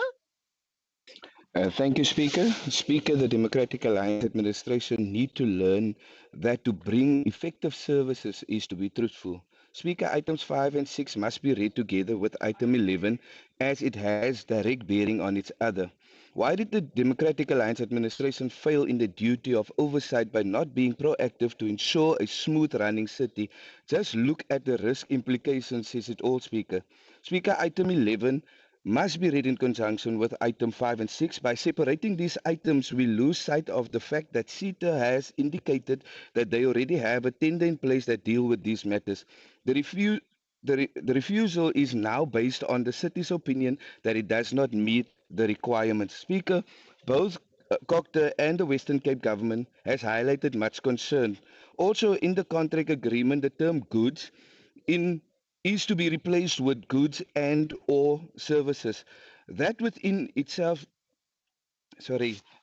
Thank you, Speaker. Speaker, the Democratic Alliance administration need to learn that to bring effective services is to be truthful. Speaker, items 5 and 6 must be read together with item 11 as it has direct bearing on each other. Why did the Democratic Alliance administration fail in the duty of oversight by not being proactive to ensure a smooth running city? Just look at the risk implications, says it all, Speaker. Speaker, item 11 must be read in conjunction with item 5 and 6. By separating these items, we lose sight of the fact that CETA has indicated that they already have a tender in place that deal with these matters. The refusal is now based on the city's opinion that it does not meet the requirements. Speaker, both Cocter and the Western Cape government has highlighted much concern. Also, in the contract agreement, the term goods is to be replaced with goods and or services. That within itself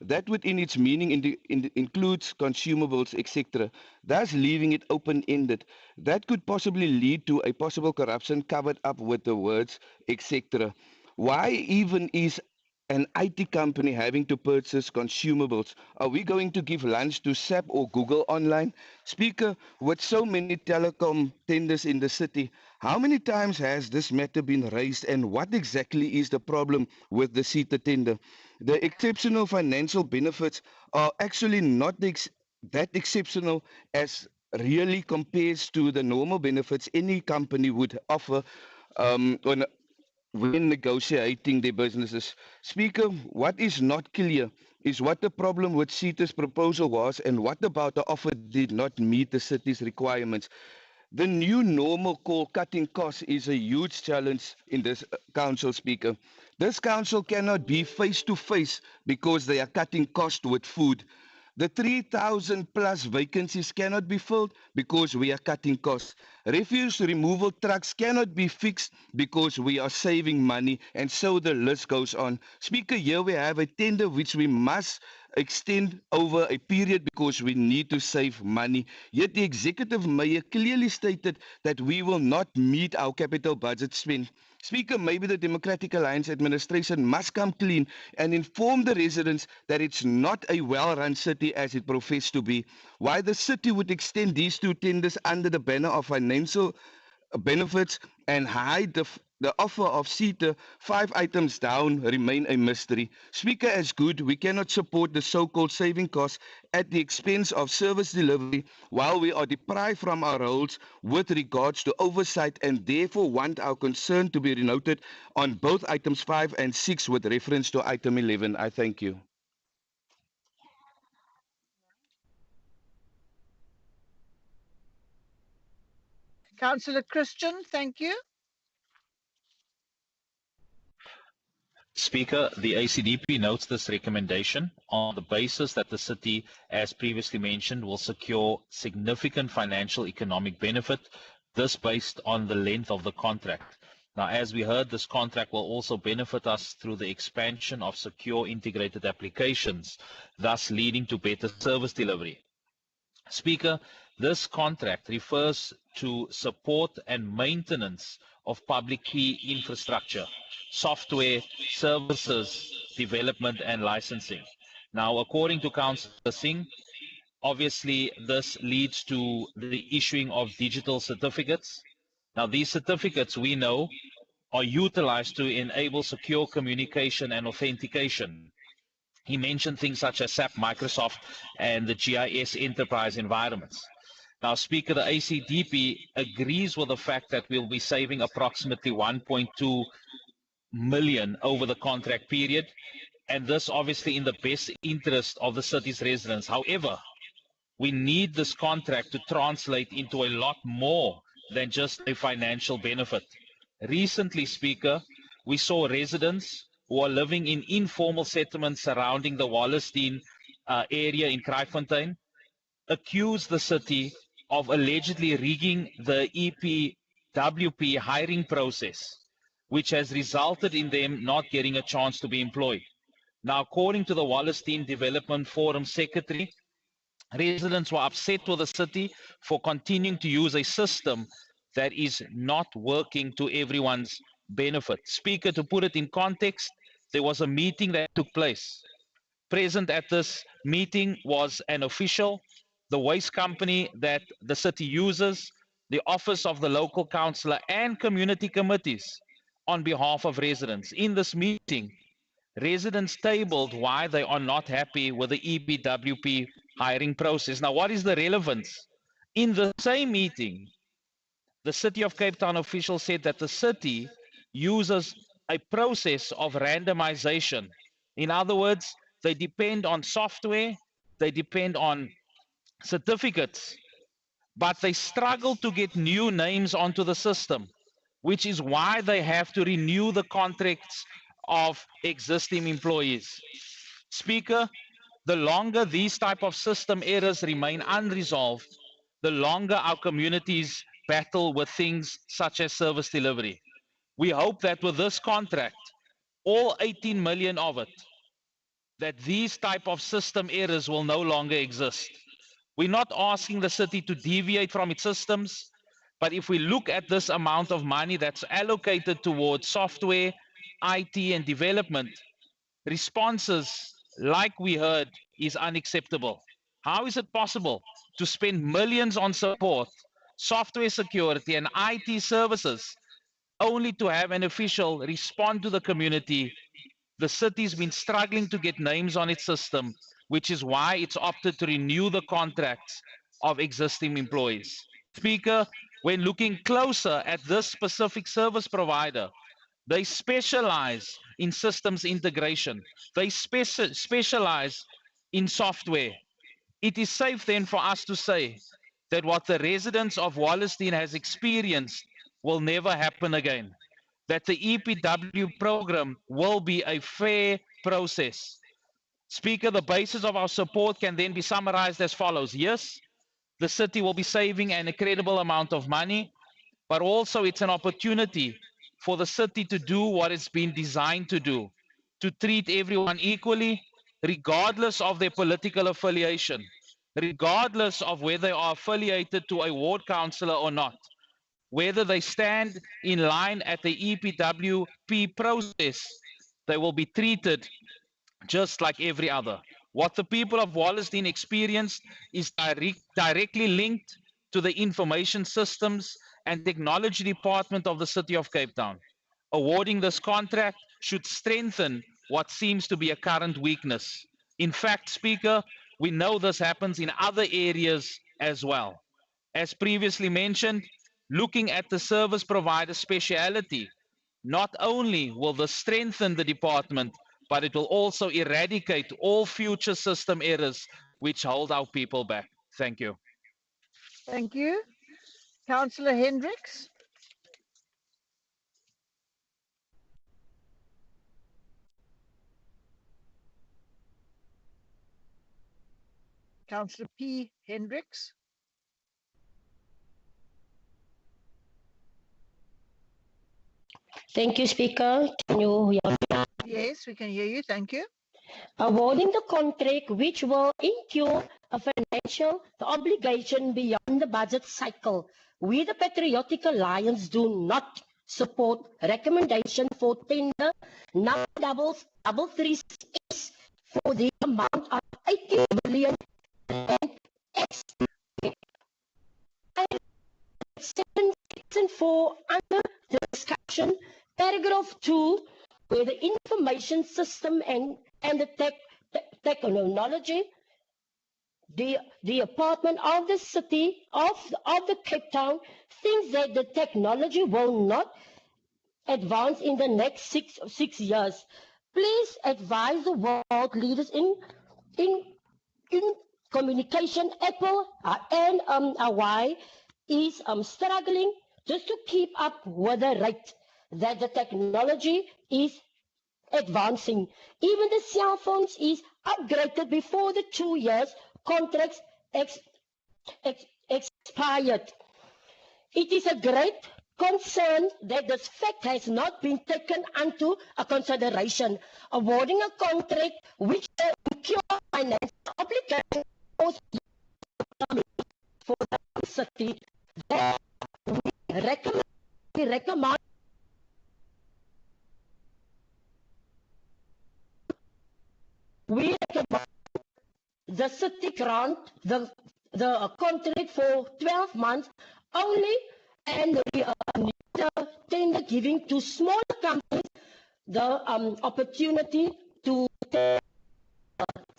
that within its meaning includes consumables, etc., thus leaving it open-ended. That could possibly lead to a possible corruption covered up with the words, etc. Why even is an IT company having to purchase consumables? Are we going to give lunch to SAP or Google online? Speaker, with so many telecom tenders in the city, how many times has this matter been raised and what exactly is the problem with the CETA tender? The exceptional financial benefits are actually not that exceptional as really compares to the normal benefits any company would offer on when negotiating their businesses. Speaker, what is not clear is what the problem with CETA's proposal was and what about the offer did not meet the city's requirements. The new normal called cutting costs is a huge challenge in this council, Speaker. This council cannot be face to face because they are cutting costs with food. The 3,000 plus vacancies cannot be filled because we are cutting costs. Refuse removal trucks cannot be fixed because we are saving money, and so the list goes on. Speaker, here we have a tender which we must extend over a period because we need to save money. Yet the executive mayor clearly stated that we will not meet our capital budget spend. Speaker, maybe the Democratic Alliance administration must come clean and inform the residents that it's not a well-run city as it professed to be. Why the city would extend these two tenders under the banner of financial benefits and hide the offer of CETA 5 items down remain a mystery. Speaker, as good, we cannot support the so-called saving costs at the expense of service delivery while we are deprived from our roles with regards to oversight and therefore want our concern to be noted on both items 5 and 6 with reference to item 11. I thank you. Councillor Christian, thank you. Speaker, the ACDP notes this recommendation on the basis that the city, as previously mentioned, will secure significant financial economic benefit, this based on the length of the contract. Now, as we heard, this contract will also benefit us through the expansion of secure integrated applications, thus leading to better service delivery. Speaker, this contract refers to support and maintenance of public key infrastructure, software, services, development and licensing. Now, according to Councillor Singh, obviously this leads to the issuing of digital certificates. Now, these certificates, we know, are utilized to enable secure communication and authentication. He mentioned things such as SAP, Microsoft, and the GIS enterprise environments. Now, Speaker, the ACDP agrees with the fact that we'll be saving approximately 1.2 million over the contract period, and this obviously in the best interest of the city's residents. However, we need this contract to translate into a lot more than just a financial benefit. Recently, Speaker, we saw residents who are living in informal settlements surrounding the Wallerstein area in Kraaifontein accuse the city of allegedly rigging the EPWP hiring process, which has resulted in them not getting a chance to be employed. Now, according to the Wallerstein Development Forum Secretary, residents were upset with the city for continuing to use a system that is not working to everyone's benefit. Speaker, to put it in context, there was a meeting that took place. Present at this meeting was an official, the waste company that the city uses, the office of the local councillor, and community committees on behalf of residents. In this meeting, residents tabled why they are not happy with the EPWP hiring process. Now, what is the relevance? In the same meeting, the City of Cape Town official said that the city uses a process of randomization. In other words, they depend on software, they depend on certificates, but they struggle to get new names onto the system, which is why they have to renew the contracts of existing employees. Speaker, the longer these type of system errors remain unresolved, the longer our communities battle with things such as service delivery. We hope that with this contract, all 18 million of it that these type of system errors will no longer exist. We're not asking the city to deviate from its systems, but if we look at this amount of money that's allocated towards software, IT, and development, responses, like we heard, is unacceptable. How is it possible to spend millions on support, software security, and IT services only to have an official respond to the community? The city's been struggling to get names on its system, which is why it's opted to renew the contracts of existing employees. Speaker, when looking closer at this specific service provider, they specialize in systems integration. They specialize in software. It is safe then for us to say that what the residents of Wallerstein has experienced will never happen again. That the EPW program will be a fair process. Speaker, the basis of our support can then be summarized as follows. Yes, the city will be saving an incredible amount of money, but also it's an opportunity for the city to do what it's been designed to do, to treat everyone equally, regardless of their political affiliation, regardless of whether they are affiliated to a ward councillor or not, whether they stand in line at the EPWP process, they will be treated just like every other. What the people of Wallerstein experienced is directly linked to the information systems and technology department of the City of Cape Town. Awarding this contract should strengthen what seems to be a current weakness. In fact, Speaker, we know this happens in other areas as well. As previously mentioned, looking at the service provider speciality, not only will this strengthen the department, but it will also eradicate all future system errors which hold our people back. Thank you. Thank you. Councillor Hendricks. Councillor P. Hendricks. Thank you, Speaker. Can you hear me? Yes, we can hear you. Thank you. Awarding the contract which will incur a financial obligation beyond the budget cycle. We, the Patriotic Alliance, do not support recommendation for tender number 336 for the amount of 80 billion and Section 4 under the discussion, paragraph 2, where the information system and the technology, the department of the city of the Cape Town thinks that the technology will not advance in the next six years. Please advise the world leaders in communication. Apple and Hawaii is struggling just to keep up with the rate that the technology is advancing. Even the cell phones is upgraded before the 2 years contracts expired. It is a great concern that this fact has not been taken into a consideration. Awarding a contract which will incur financial obligation for the city that we recommend the city grant the contract for 12 months only, and the tender giving to smaller companies the opportunity to thank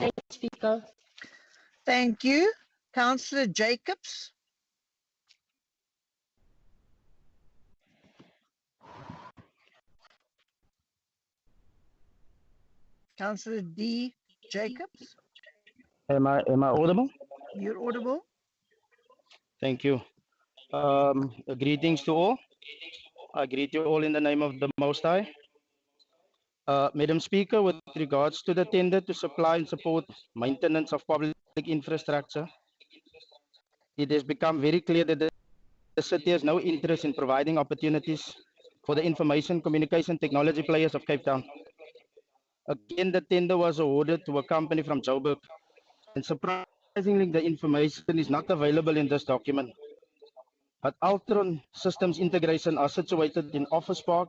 you, Speaker. Thank you. Councillor Jacobs. Councillor D. Jacobs. Am I audible? You're audible. Thank you. Greetings to all. I greet you all in the name of the Most High. Madam Speaker, with regards to the tender to supply and support maintenance of public infrastructure, it has become very clear that the city has no interest in providing opportunities for the information communication technology players of Cape Town. Again, the tender was awarded to a company from Joburg. And surprisingly, the information is not available in this document. But Altron systems integration are situated in Office Park,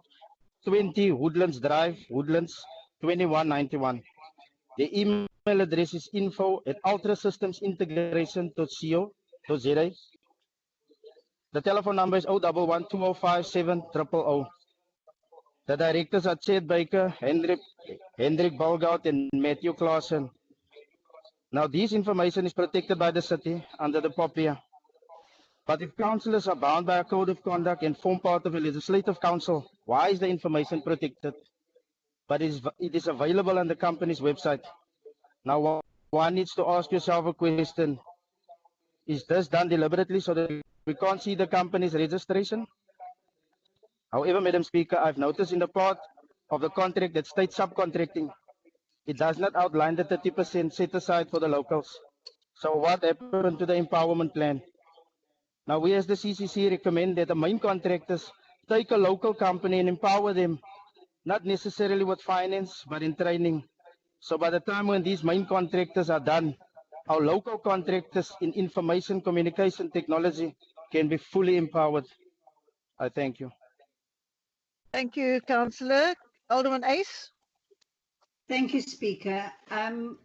20 Woodlands Drive, Woodlands, 2191. The email address is info@ultrasystems.integration.co.za. The telephone number is 011 2005 7000. The directors are Chet Baker, Hendrik Balgout, and Matthew Clausen. Now, this information is protected by the city under the POPIA. But if councillors are bound by a code of conduct and form part of a legislative council, why is the information protected? But it is available on the company's website. Now, one needs to ask yourself a question. Is this done deliberately so that we can't see the company's registration? However, Madam Speaker, I've noticed in the part of the contract that states subcontracting, it does not outline the 30% set aside for the locals. So what happened to the empowerment plan? Now, we as the CCC recommend that the main contractors take a local company and empower them, not necessarily with finance, but in training. So by the time when these main contractors are done, our local contractors in information communication technology can be fully empowered. I thank you. Thank you, Councillor. Alderman Ace. Thank you, Speaker. In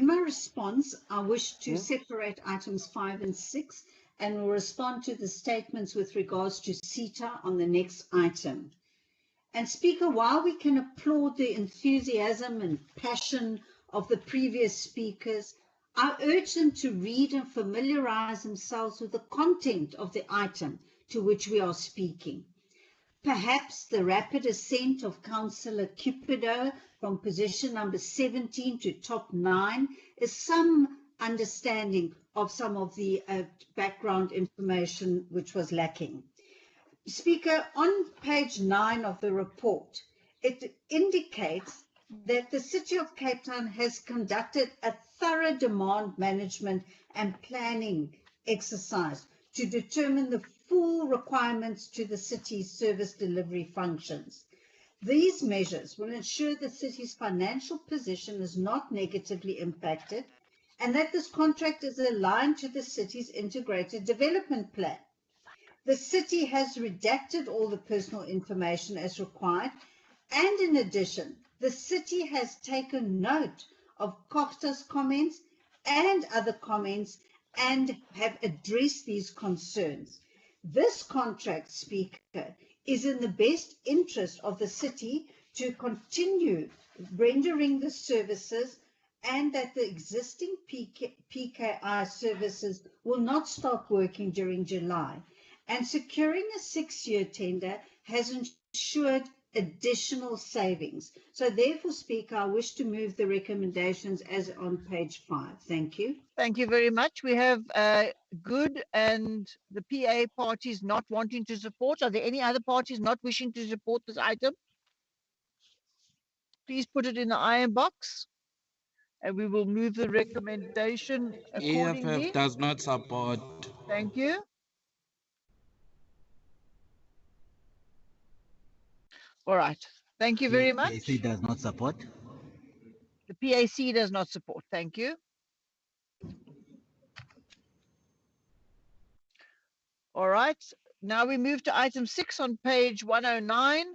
my response, I wish to separate items 5 and 6 and will respond to the statements with regards to CETA on the next item. And Speaker, while we can applaud the enthusiasm and passion of the previous speakers, I urge them to read and familiarize themselves with the content of the item to which we are speaking. Perhaps the rapid ascent of Councillor Cupido from position number 17 to top 9 is some understanding of some of the background information which was lacking. Speaker, on page 9 of the report, it indicates that the City of Cape Town has conducted a thorough demand management and planning exercise to determine the full requirements to the city's service delivery functions. These measures will ensure the city's financial position is not negatively impacted and that this contract is aligned to the city's integrated development plan. The city has redacted all the personal information as required, and in addition, the city has taken note of Costa's comments and other comments and have addressed these concerns. This contract, Speaker, is in the best interest of the city to continue rendering the services and that the existing PKI services will not stop working during July. And securing a 6-year tender has ensured additional savings. So therefore, Speaker, I wish to move the recommendations as on page 5. Thank you. Thank you very much. We have Good and the PA parties not wanting to support. Are there any other parties not wishing to support this item? Please put it in the iron box and we will move the recommendation accordingly. EFF does not support. Thank you. All right. Thank you very much. PAC does not support. The PAC does not support. Thank you. All right. Now we move to item 6 on page 109.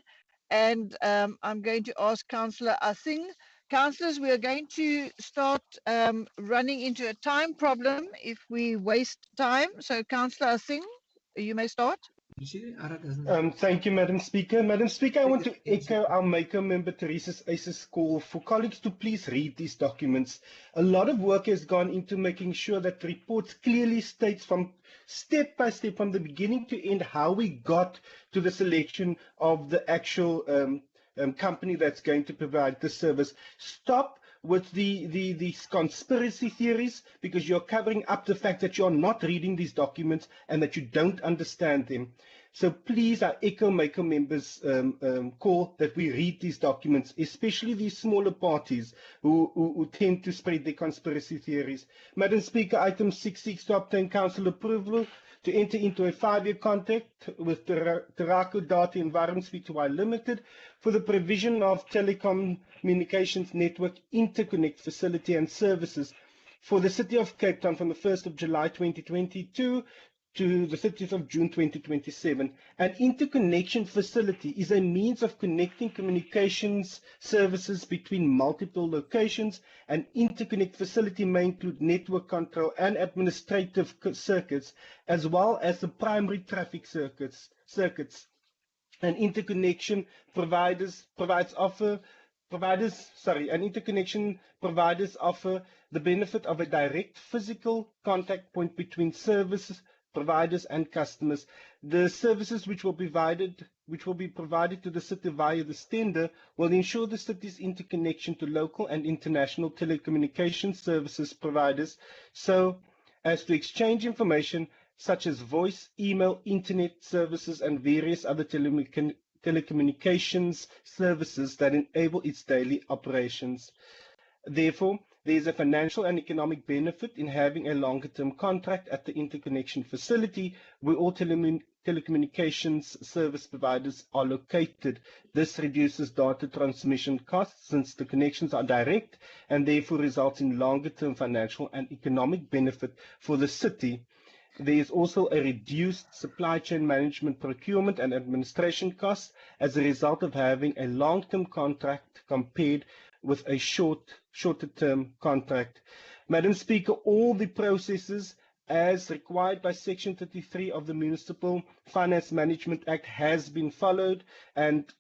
And I'm going to ask Councillor Asing. Councillors, we are going to start running into a time problem if we waste time. So Councillor Asing, you may start. Thank you, Madam Speaker. Madam Speaker, I want to echo our Maker member Teresa Ace's call for colleagues to please read these documents. A lot of work has gone into making sure that the report clearly states from step by step, from the beginning to end, how we got to the selection of the actual company that's going to provide the service. Stop with these conspiracy theories, because you're covering up the fact that you're not reading these documents and that you don't understand them. So please, I echo Maker members' call that we read these documents, especially these smaller parties who tend to spread their conspiracy theories. Madam Speaker, item 6.6 to obtain council approval to enter into a 5-year contract with Terraco Data Environments Pty Limited for the provision of telecommunications network interconnect facility and services for the City of Cape Town from the 1st of July 2022 to the 30th of June 2027. An interconnection facility is a means of connecting communications services between multiple locations. An interconnect facility may include network control and administrative circuits, as well as the primary traffic circuits. An interconnection interconnection providers offer the benefit of a direct physical contact point between services providers and customers. The services which will be provided to the city via this tender will ensure the city's interconnection to local and international telecommunications services providers so as to exchange information such as voice, email, internet services, and various other telecommunications services that enable its daily operations. Therefore, there is a financial and economic benefit in having a longer-term contract at the interconnection facility where all telecommunications service providers are located. This reduces data transmission costs since the connections are direct and therefore results in longer-term financial and economic benefit for the city. There is also a reduced supply chain management, procurement, and administration costs as a result of having a long-term contract compared with a shorter-term contract. Madam Speaker, all the processes as required by Section 33 of the Municipal Finance Management Act has been followed, and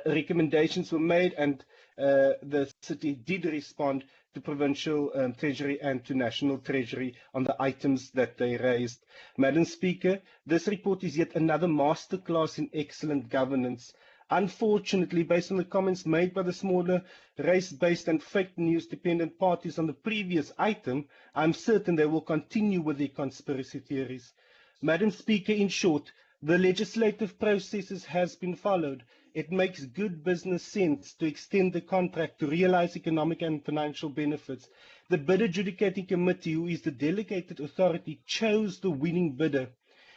recommendations were made, and the city did respond to Provincial Treasury and to National Treasury on the items that they raised. Madam Speaker, this report is yet another masterclass in excellent governance. Unfortunately, based on the comments made by the smaller race-based and fake news-dependent parties on the previous item, I'm certain they will continue with their conspiracy theories. Madam Speaker, in short, the legislative processes has been followed. It makes good business sense to extend the contract to realize economic and financial benefits. The bid adjudicating committee, who is the delegated authority, chose the winning bidder.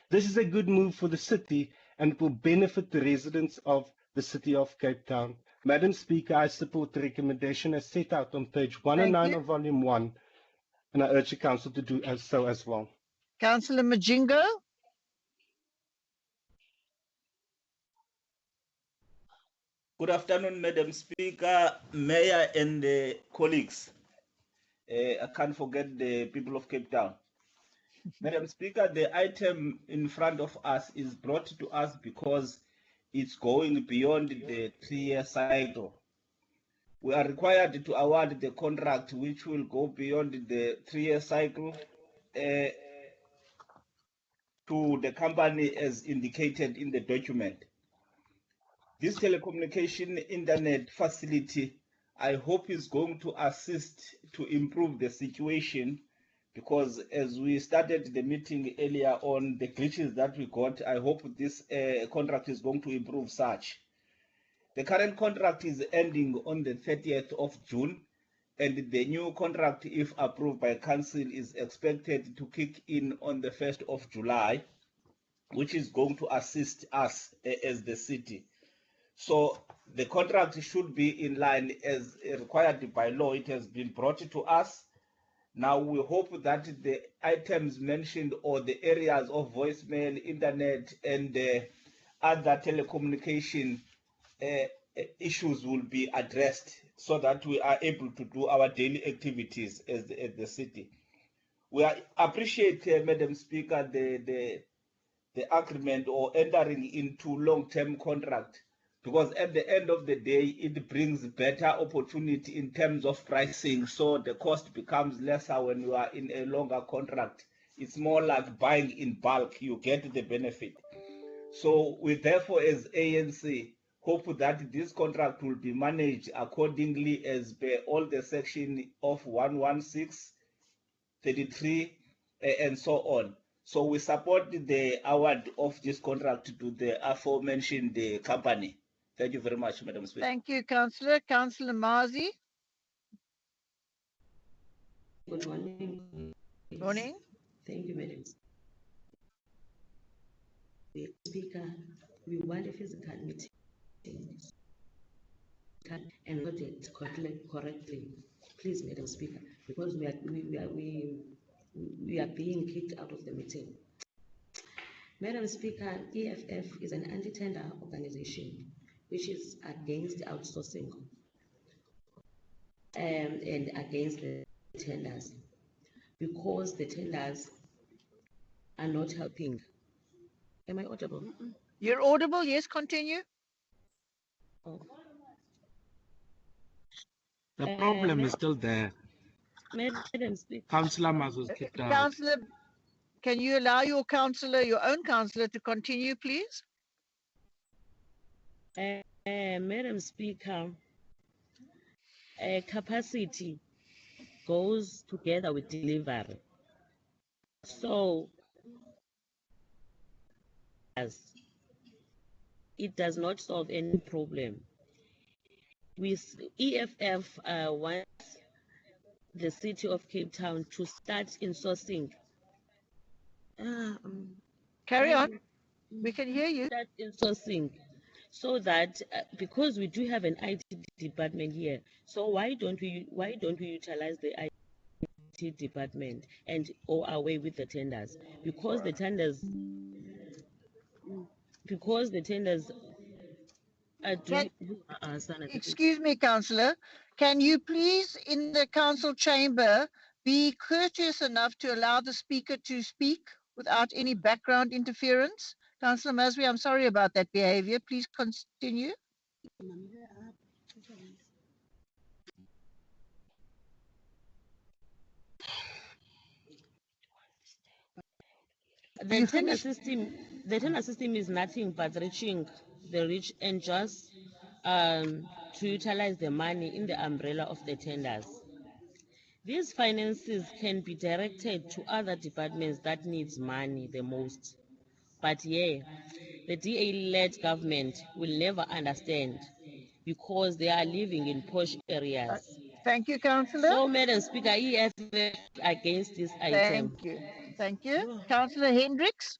This is a good move for the city and it will benefit the residents of the City of Cape Town. Madam Speaker, I support the recommendation as set out on page 109 of Volume 1, and I urge the Council to do so as well. Councillor Majingo. Good afternoon, Madam Speaker, Mayor, and colleagues. I can't forget the people of Cape Town. Madam Speaker, the item in front of us is brought to us because it's going beyond the 3-year cycle. We are required to award the contract which will go beyond the 3-year cycle to the company as indicated in the document. This telecommunication internet facility, I hope, is going to assist to improve the situation, because as we started the meeting earlier on, the glitches that we got, I hope this contract is going to improve such. The current contract is ending on the 30th of June, and the new contract, if approved by Council, is expected to kick in on the 1st of July, which is going to assist us as the city. So the contract should be in line as required by law. It has been brought to us. Now we hope that the items mentioned, or the areas of voicemail, internet, and other telecommunication issues will be addressed so that we are able to do our daily activities as the city. We appreciate, Madam Speaker, the agreement or entering into long-term contract, because at the end of the day, it brings better opportunity in terms of pricing, so the cost becomes lesser when you are in a longer contract. It's more like buying in bulk, you get the benefit. So we therefore, as ANC, hope that this contract will be managed accordingly as per all the section of 116, 33, and so on, So we support the award of this contract to the aforementioned company. Thank you very much, Madam Speaker. Thank you, Councillor. Councillor Mazi. Good morning. Morning. Thank you, Madam Speaker. We want a physical meeting and not it correctly. Please, Madam Speaker, because we are being kicked out of the meeting. Madam Speaker, EFF is an anti-tender organization which is against outsourcing and against the tenders because the tenders are not helping. Am I audible? You're audible. Yes, continue. Oh. The problem is still there. Madam Speaker. Councillor Mas was kicked out. Councillor, can you allow your own councillor to continue, please? Madam Speaker, capacity goes together with delivery. So, as it does not solve any problem. With EFF wants the city of Cape Town to start insourcing. Carry on. We can hear you. Start insourcing, so that because we do have an IT department here, so why don't we utilize the IT department and go away with the tenders? Because the tenders are doing. Excuse me, Councillor. Can you please, in the council chamber, be courteous enough to allow the speaker to speak without any background interference? Councillor Masri, I'm sorry about that behavior. Please continue. The tender system is nothing but reaching the rich and just to utilize the money in the umbrella of the tenders. These finances can be directed to other departments that needs money the most. But yeah, the DA-led government will never understand because they are living in posh areas. Thank you, Councillor. So, Madam Speaker, EFF against this item. Thank you. Thank you. Councillor Hendricks.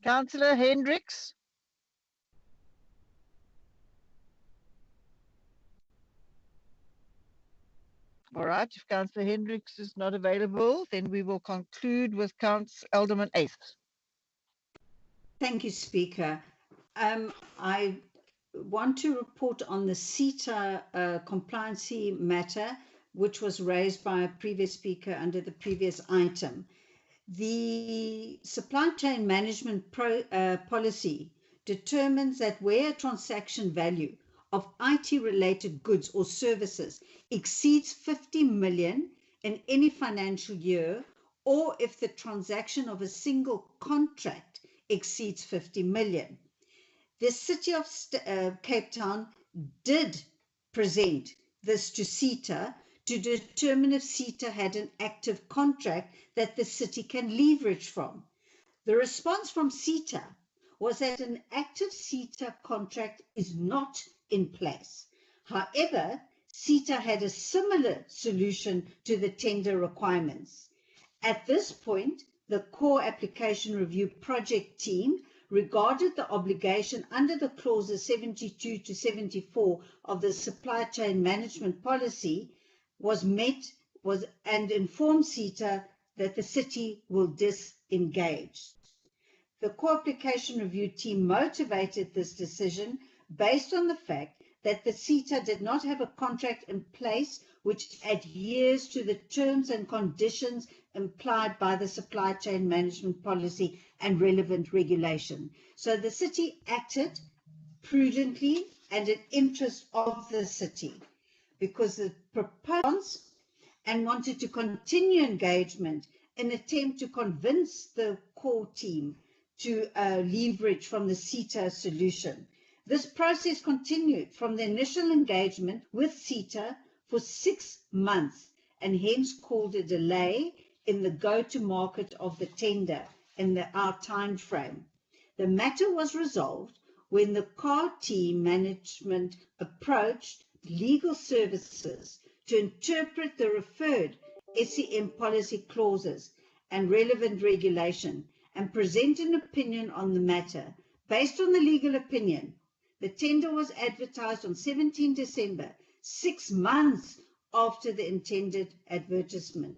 Councillor Hendricks. All right, if Councillor Hendricks is not available, then we will conclude with Alderman Ace. Thank you, Speaker. I want to report on the CETA compliancy matter, which was raised by a previous speaker under the previous item. The supply chain management policy determines that where a transaction value of IT-related goods or services exceeds 50 million in any financial year, or if the transaction of a single contract exceeds 50 million. The City of Cape Town did present this to CETA to determine if CETA had an active contract that the city can leverage from. The response from CETA was that an active CETA contract is not in place. However, CETA had a similar solution to the tender requirements. At this point, the core application review project team regarded the obligation under the clauses 72 to 74 of the supply chain management policy and informed CETA that the city will disengage. The core application review team motivated this decision based on the fact that the CETA did not have a contract in place which adheres to the terms and conditions implied by the supply chain management policy and relevant regulation. So the city acted prudently and in interest of the city because the proposed and wanted to continue engagement in an attempt to convince the core team to leverage from the CETA solution. This process continued from the initial engagement with CETA for 6 months and hence caused a delay in the go-to-market of the tender in our time frame. The matter was resolved when the car team management approached legal services to interpret the referred SEM policy clauses and relevant regulation and present an opinion on the matter. Based on the legal opinion, the tender was advertised on 17 December, 6 months after the intended advertisement.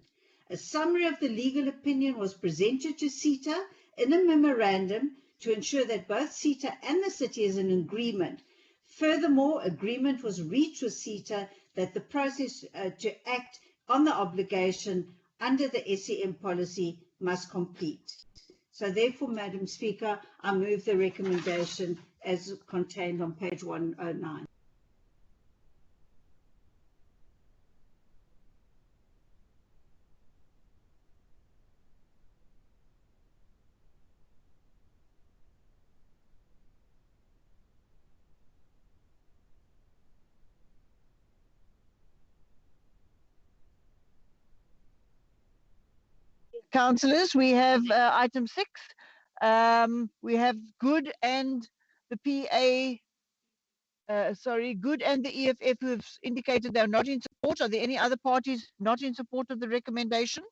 A summary of the legal opinion was presented to CETA in a memorandum to ensure that both CETA and the city is in agreement. Furthermore, agreement was reached with CETA that the process to act on the obligation under the SEM policy must complete. So therefore, Madam Speaker, I move the recommendation as contained on page 109. Councillors, we have item 6. We have Good and the Good and the EFF who have indicated they're not in support. Are there any other parties not in support of the recommendation?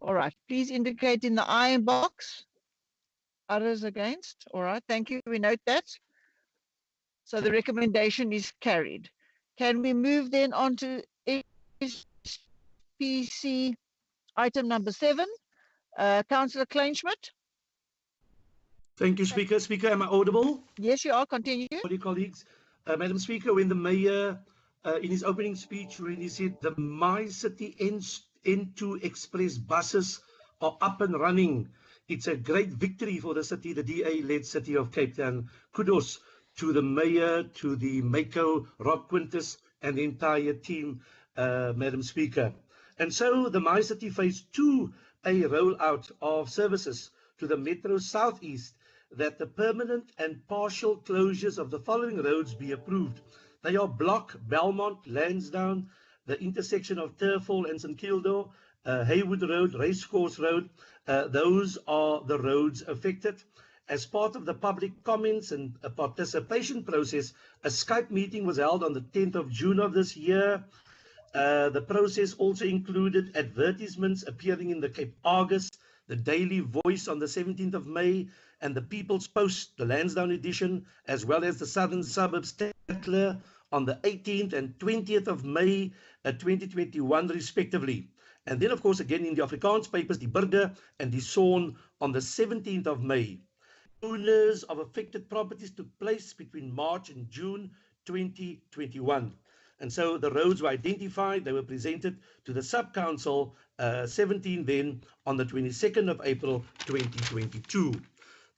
All right, please indicate in the iron box. Others against? All right, thank you. We note that. So the recommendation is carried. Can we move then on to SPC item number 7? Councillor Kleinschmidt. Thank you, Speaker. Speaker, am I audible? Yes, you are. Continue. Colleagues. Madam Speaker, when the Mayor, in his opening speech, when he said the My City N2 Express buses are up and running, it's a great victory for the city, the DA-led city of Cape Town. Kudos to the Mayor, to the Mako, Rob Quintus, and the entire team, Madam Speaker. And so the My City Phase 2, a rollout of services to the Metro Southeast, that the permanent and partial closures of the following roads be approved. They are Block, Belmont, Lansdowne, the intersection of Turfall and St Kilda, Haywood Road, Racecourse Road. Those are the roads affected. As part of the public comments and a participation process, a Skype meeting was held on the 10th of June of this year. The process also included advertisements appearing in the Cape Argus, the Daily Voice on the 17th of May, and the People's Post, the Lansdowne edition, as well as the Southern Suburbs Tatler on the 18th and 20th of May 2021, respectively. And then, of course, again in the Afrikaans papers, Die Burger and Die Son on the 17th of May. Owners of affected properties took place between March and June 2021. And so the roads were identified, they were presented to the Sub-Council 17 then on the 22nd of April 2022.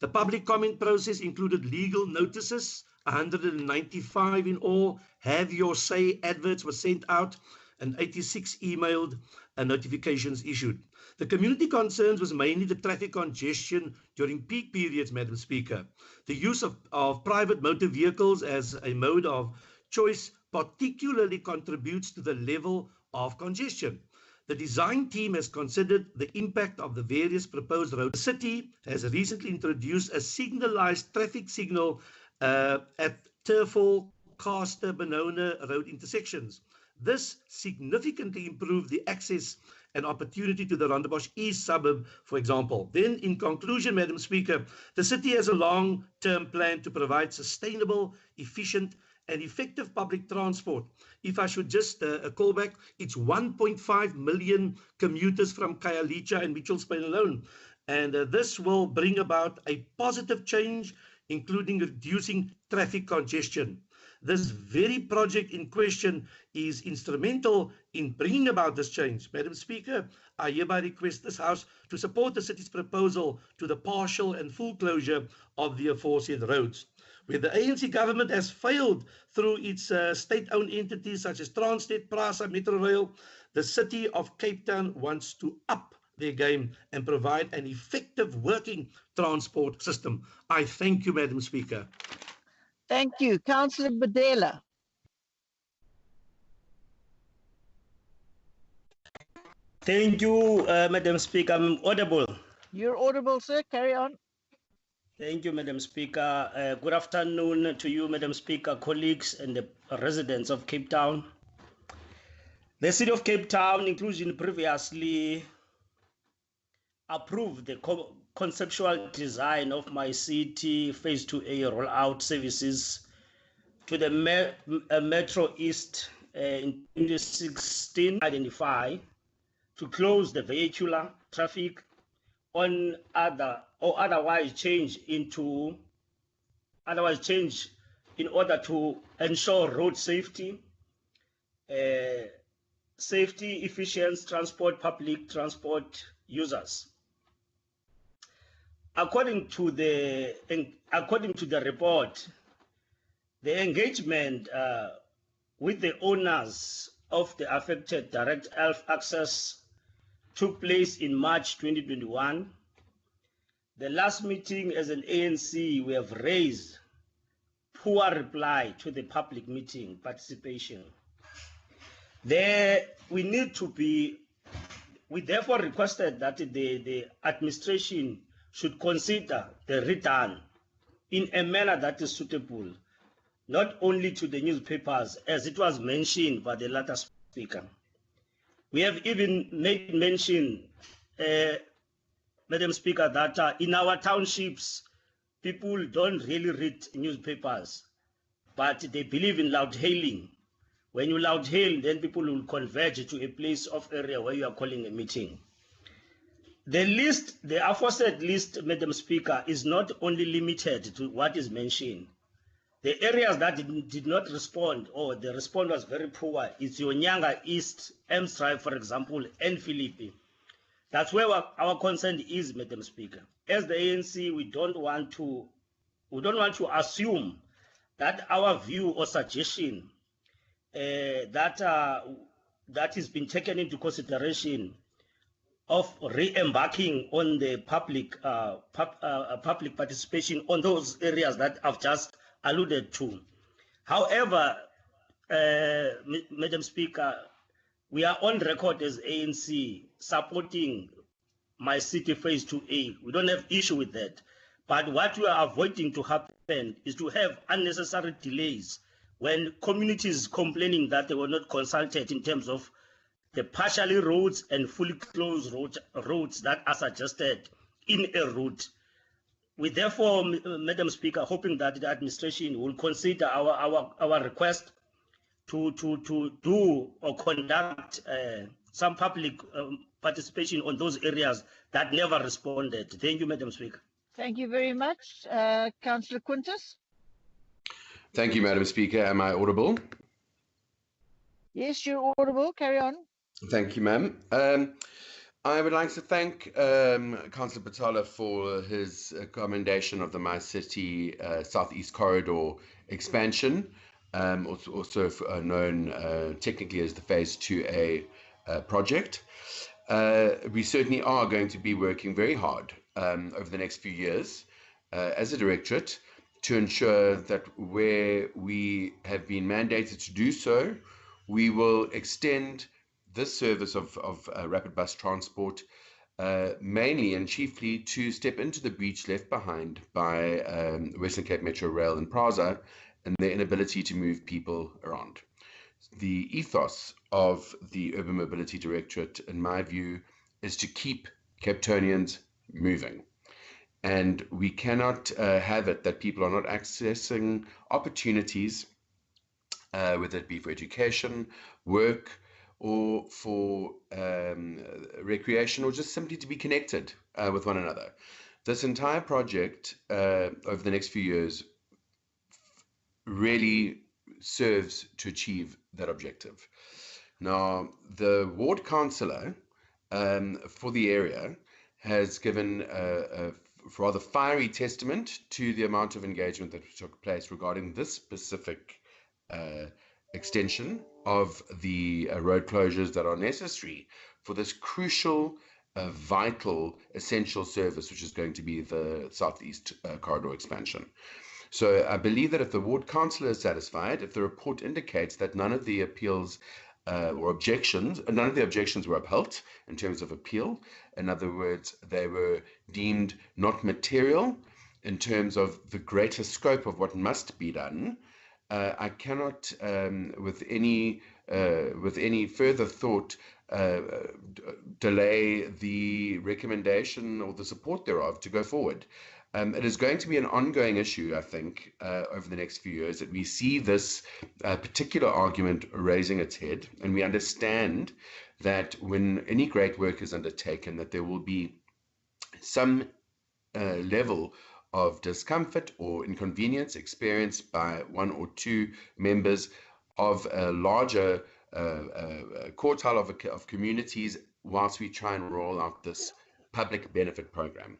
The public comment process included legal notices, 195 in all, have your say adverts were sent out, and 86 emailed notifications issued. The community concerns was mainly the traffic congestion during peak periods, Madam Speaker. The use of private motor vehicles as a mode of choice particularly contributes to the level of congestion. The design team has considered the impact of the various proposed roads. The city has recently introduced a signalized traffic signal at Turfall, Caster, Benona road intersections. This significantly improved the access and opportunity to the Rondebosch East suburb, for example. Then, in conclusion, Madam Speaker, the city has a long-term plan to provide sustainable, efficient, and effective public transport. If I should just call back, it's 1.5 million commuters from Khayelitsha and Mitchells Plain alone. And this will bring about a positive change, including reducing traffic congestion. This very project in question is instrumental in bringing about this change. Madam Speaker, I hereby request this House to support the city's proposal to the partial and full closure of the aforesaid roads. Where the ANC government has failed through its state-owned entities such as Transnet, PRASA, Metrorail, the city of Cape Town wants to up their game and provide an effective working transport system. I thank you, Madam Speaker. Thank you. Councillor Badela. Thank you, Madam Speaker. I'm audible. You're audible, sir. Carry on. Thank you, Madam Speaker. Good afternoon to you, Madam Speaker, colleagues, and the residents of Cape Town. The City of Cape Town inclusion previously approved the conceptual design of my city Phase 2A rollout services to the Metro East in 2016. Identify to close the vehicular traffic on otherwise change in order to ensure road safety, efficient transport, public transport users. According to the report, the engagement with the owners of the affected direct access took place in March 2021. The last meeting as an ANC, we have raised poor reply to the public meeting participation. We therefore requested that the administration should consider the redone in a manner that is suitable, not only to the newspapers, as it was mentioned by the latter speaker. We have even made mention, Madam Speaker, that in our townships, people don't really read newspapers, but they believe in loud hailing. When you loud hail, then people will converge to a place of area where you are calling a meeting. The aforesaid list, Madam Speaker, is not only limited to what is mentioned. The areas that did not respond, or the response was very poor, is Yonyanga East, Ems Drive, for example, and Philippi. That's where our concern is, Madam Speaker. As the ANC, we don't want to assume that our view or suggestion that has been taken into consideration of re-embarking on the public participation on those areas that I've just alluded to. However, Madam Speaker, we are on record as ANC supporting my city Phase 2A. We don't have issue with that. But what we are avoiding to happen is to have unnecessary delays when communities complaining that they were not consulted in terms of the partially roads and fully closed roads that are suggested in a route. We therefore, Madam Speaker, hoping that the administration will consider our request to do or conduct some public participation on those areas that never responded. Thank you, Madam Speaker. Thank you very much. Councillor Quintus. Thank you, Madam Speaker. Am I audible? Yes, you're audible. Carry on. Thank you, ma'am. I would like to thank Councillor Patala for his commendation of the My City Southeast Corridor expansion, also known technically as the Phase 2A project. We certainly are going to be working very hard over the next few years as a directorate to ensure that where we have been mandated to do so, we will extend this service of rapid bus transport mainly and chiefly to step into the breach left behind by Western Cape Metro Rail and PRASA and their inability to move people around. The ethos of the Urban Mobility Directorate, in my view, is to keep Cape Townians moving. And we cannot have it that people are not accessing opportunities, whether it be for education, work, or for recreation, or just simply to be connected with one another. This entire project over the next few years really serves to achieve that objective. Now, the ward councillor for the area has given a rather fiery testament to the amount of engagement that took place regarding this specific extension of the road closures that are necessary for this crucial, vital, essential service, which is going to be the Southeast Corridor expansion. So I believe that if the ward councillor is satisfied, if the report indicates that none of the appeals or objections, none of the objections were upheld in terms of appeal, in other words, they were deemed not material in terms of the greater scope of what must be done, I cannot, with any further thought, delay the recommendation or the support thereof to go forward. It is going to be an ongoing issue, I think, over the next few years, that we see this particular argument raising its head, and we understand that when any great work is undertaken, that there will be some level of discomfort or inconvenience experienced by one or two members of a larger quartile of communities whilst we try and roll out this public benefit program.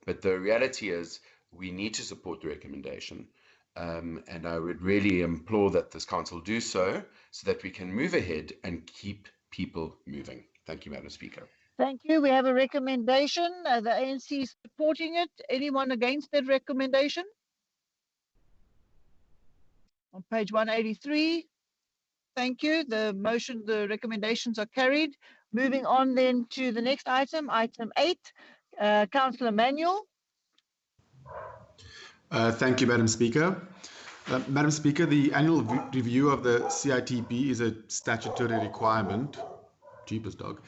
But the reality is we need to support the recommendation, and I would really implore that this council do so that we can move ahead and keep people moving. Thank you, Madam Speaker. Thank you. We have a recommendation. The ANC is supporting it. Anyone against that recommendation? On page 183. Thank you. The recommendations are carried. Moving on then to the next item, item 8. Councillor Manuel. Thank you, Madam Speaker. Madam Speaker, the annual review of the CITP is a statutory requirement. Jeepers dog.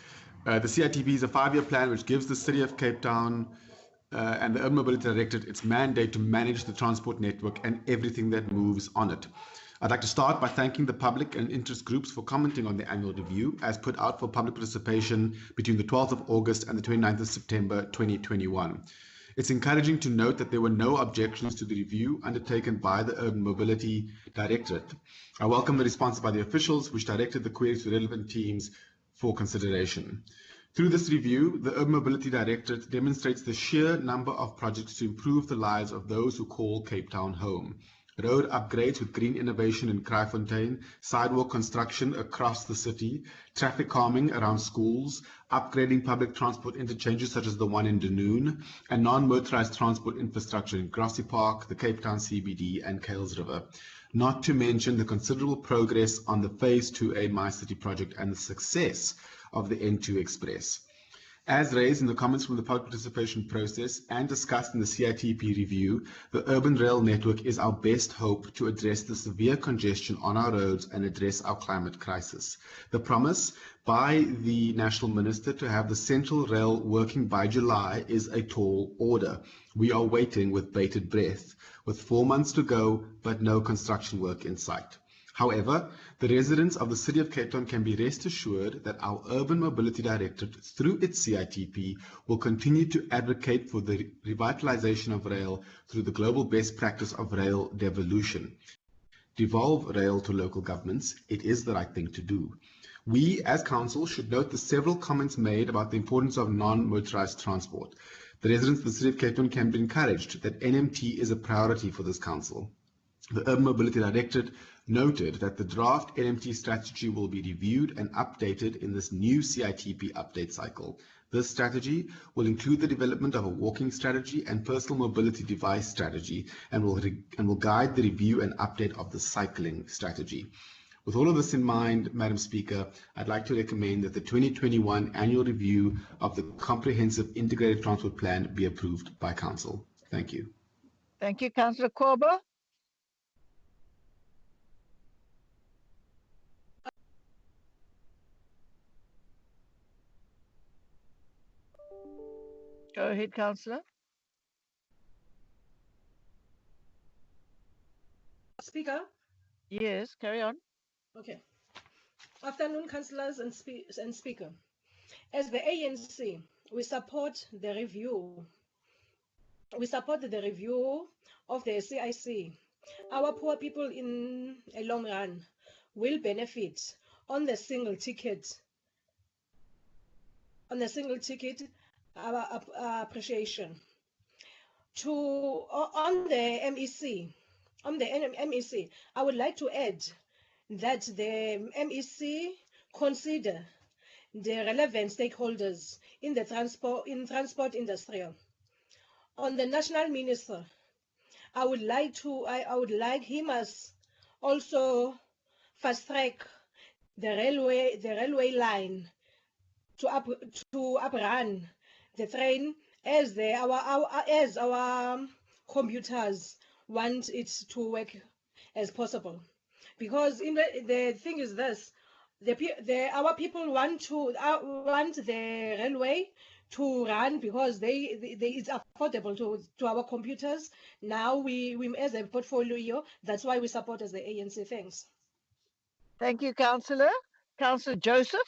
The CITP is a 5-year plan which gives the City of Cape Town and the Urban Mobility Directorate its mandate to manage the transport network and everything that moves on it. I'd like to start by thanking the public and interest groups for commenting on the annual review as put out for public participation between the 12th of August and the 29th of September 2021. It's encouraging to note that there were no objections to the review undertaken by the Urban Mobility Directorate. I welcome the response by the officials which directed the queries to relevant teams for consideration. Through this review, the Urban Mobility Directorate demonstrates the sheer number of projects to improve the lives of those who call Cape Town home. Road upgrades with green innovation in Kraaifontein, sidewalk construction across the city, traffic calming around schools, upgrading public transport interchanges such as the one in Dunoon, and non-motorized transport infrastructure in Grassy Park, the Cape Town CBD, and Kales River. Not to mention the considerable progress on the Phase 2A My City project and the success of the N2 Express. As raised in the comments from the public participation process and discussed in the CITP review, the urban rail network is our best hope to address the severe congestion on our roads and address our climate crisis. The promise by the National Minister to have the Central Rail working by July is a tall order. We are waiting with bated breath, with 4 months to go, but no construction work in sight. However, the residents of the City of Cape Town can be rest assured that our Urban Mobility Directorate, through its CITP, will continue to advocate for the revitalization of rail through the global best practice of rail devolution. Devolve rail to local governments, it is the right thing to do. We, as Council, should note the several comments made about the importance of non-motorized transport. The residents of the City of Cape Town can be encouraged that NMT is a priority for this Council. The Urban Mobility Directorate noted that the draft NMT strategy will be reviewed and updated in this new CITP update cycle. This strategy will include the development of a walking strategy and personal mobility device strategy and will guide the review and update of the cycling strategy. With all of this in mind, Madam Speaker, I'd like to recommend that the 2021 annual review of the Comprehensive Integrated Transport Plan be approved by Council. Thank you. Thank you, Councillor Korba. Go ahead, Councillor. Speaker? Yes, carry on. Okay. Afternoon, councillors and Speaker. As the ANC, we support the review. We support the review of the CIC. Our poor people in a long run will benefit on the single ticket. Appreciation. On the MEC, I would like to add that the MEC consider the relevant stakeholders in the transport industry. On the national minister, I would like him as also fast track the railway line to uprun the train as our computers want it to work as possible. Because the thing is this, our people want the railway to run because it's affordable to our computers. Now we as a portfolio, that's why we support as the ANC. Thanks. Thank you, Councillor. Councillor Joseph.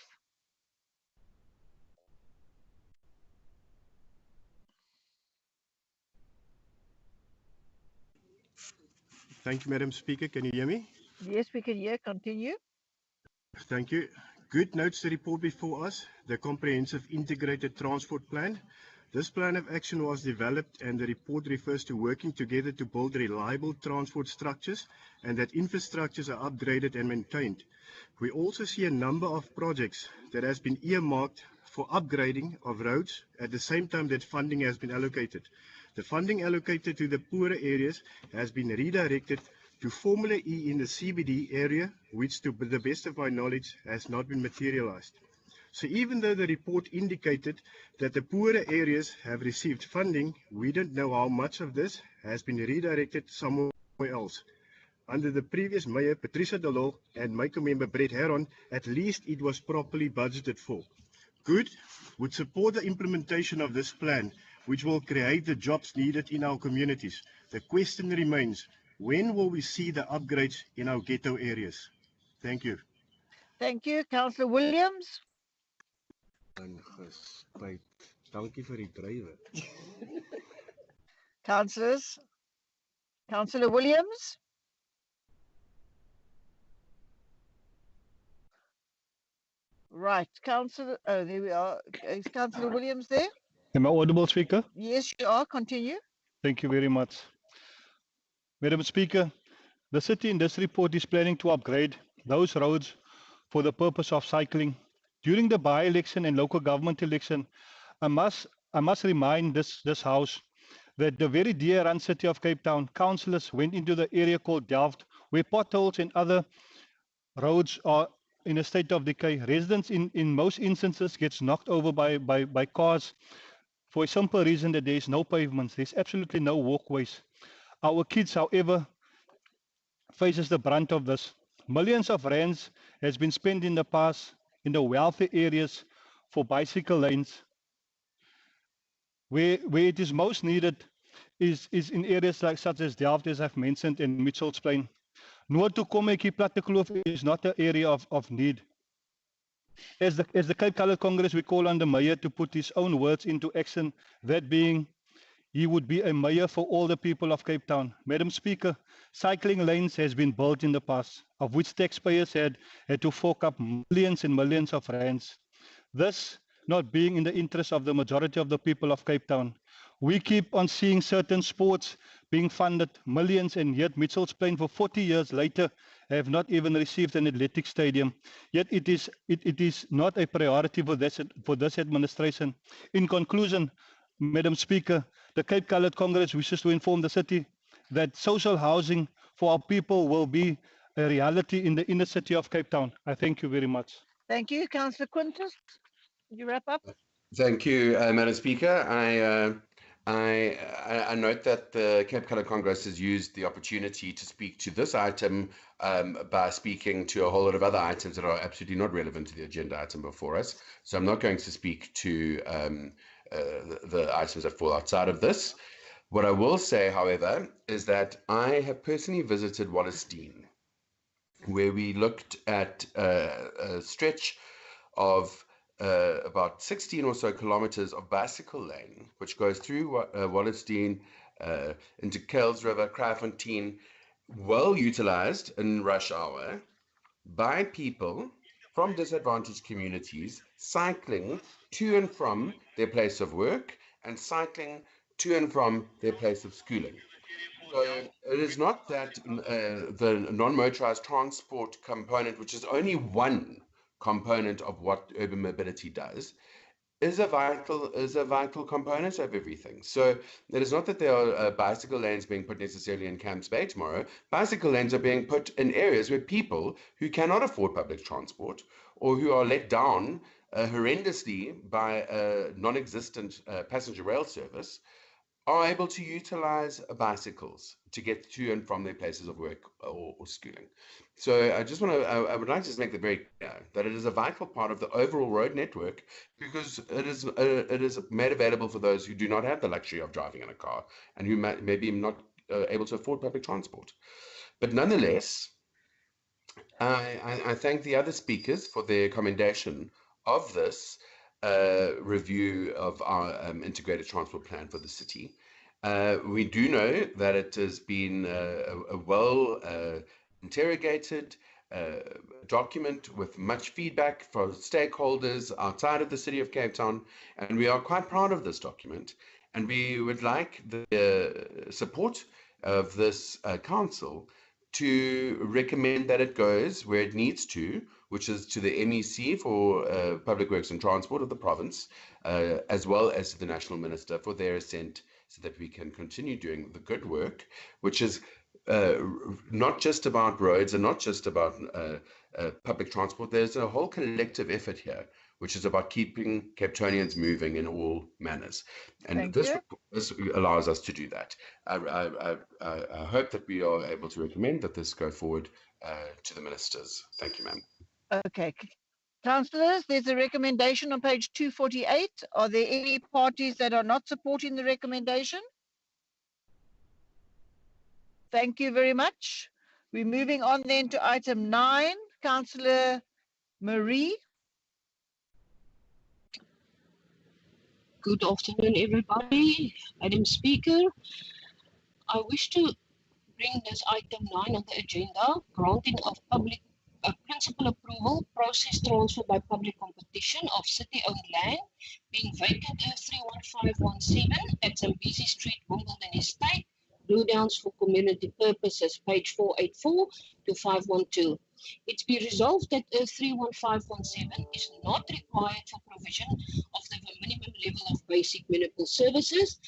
Thank you, Madam Speaker. Can you hear me? Yes, we can hear. Continue. Thank you. Good notes to report before us, the Comprehensive Integrated Transport Plan. This plan of action was developed and the report refers to working together to build reliable transport structures and that infrastructures are upgraded and maintained. We also see a number of projects that has been earmarked for upgrading of roads at the same time that funding has been allocated. The funding allocated to the poorer areas has been redirected to Formula E in the CBD area, which to the best of my knowledge has not been materialized. So even though the report indicated that the poorer areas have received funding, we don't know how much of this has been redirected somewhere else. Under the previous Mayor, Patricia de Lille, and my member Brett Heron, at least it was properly budgeted for. Good would support the implementation of this plan, which will create the jobs needed in our communities. The question remains, when will we see the upgrades in our ghetto areas? Thank you. Thank you, Councillor Williams. Dankie vir die drywe. Councillors. Councillor Williams. Right, Councillor. Oh, there we are. Is Councillor Williams there? Am I audible, Speaker? Yes, you are. Continue. Thank you very much. Madam Speaker, the city in this report is planning to upgrade those roads for the purpose of cycling. During the by-election and local government election, I must remind this House that the very dear-run city of Cape Town councillors went into the area called Delft, where potholes and other roads are in a state of decay. Residents in most instances gets knocked over by cars for a simple reason that there is no pavements. There's absolutely no walkways. Our kids, however, faces the brunt of this. Millions of rands has been spent in the past in the wealthy areas for bicycle lanes. Where it is most needed is in areas like such as Delft, as I've mentioned, in Mitchell's Plain. Noord to Kommetjie Plattekloof is not an area of need. As the Cape Colored Congress, we call on the mayor to put his own words into action, that being, he would be a mayor for all the people of Cape Town. Madam Speaker, cycling lanes has been built in the past, of which taxpayers had to fork up millions and millions of rands. This not being in the interest of the majority of the people of Cape Town. We keep on seeing certain sports being funded millions, and yet Mitchell's Plain for 40 years later have not even received an athletic stadium. Yet it is not a priority for this administration. In conclusion, Madam Speaker, the Cape Colored Congress wishes to inform the city that social housing for our people will be a reality in the inner city of Cape Town. I thank you very much. Thank you, Councillor Quintus. You wrap up? Thank you, Madam Speaker. I note that the Cape Colored Congress has used the opportunity to speak to this item by speaking to a whole lot of other items that are absolutely not relevant to the agenda item before us. So I'm not going to speak to the items that fall outside of this. What I will say, however, is that I have personally visited Wallerstein, where we looked at a stretch of about 16 or so kilometers of bicycle lane, which goes through Wallerstein into Kells River, Kraaifontein, well utilized in rush hour by people from disadvantaged communities cycling to and from their place of work and cycling to and from their place of schooling. So it is not that the non-motorized transport component, which is only one component of what urban mobility does, is a vital component of everything. So it is not that there are bicycle lanes being put necessarily in Camps Bay tomorrow. Bicycle lanes are being put in areas where people who cannot afford public transport or who are let down horrendously by a non-existent passenger rail service are able to utilize bicycles to get to and from their places of work or schooling. So I would like to just make it very clear that it is a vital part of the overall road network because it is made available for those who do not have the luxury of driving in a car and who maybe not able to afford public transport. But nonetheless, I thank the other speakers for their commendation of this review of our integrated transport plan for the city. We do know that it has been a well interrogated document with much feedback from stakeholders outside of the city of Cape Town, and we are quite proud of this document. And we would like the support of this council to recommend that it goes where it needs to, which is to the MEC for Public Works and Transport of the province, as well as to the National Minister for their assent so that we can continue doing the good work, which is not just about roads and not just about public transport. There's a whole collective effort here, which is about keeping Cape Townians moving in all manners. And this allows us to do that. I hope that we are able to recommend that this go forward to the ministers. Thank you, ma'am. Okay. Councillors, there's a recommendation on page 248. Are there any parties that are not supporting the recommendation? Thank you very much. We're moving on then to item 9. Councillor Marie. Good afternoon, everybody. Madam Speaker, I wish to bring this item 9 on the agenda, granting of public principal approval, process transfer by public competition of city-owned land being vacant as 31517 at Zambezi Street, Wimbledon Estate, Blue Downs for community purposes, page 484 to 512. It's be resolved that Earth 31517 is not required for provision of the minimum level of basic municipal services,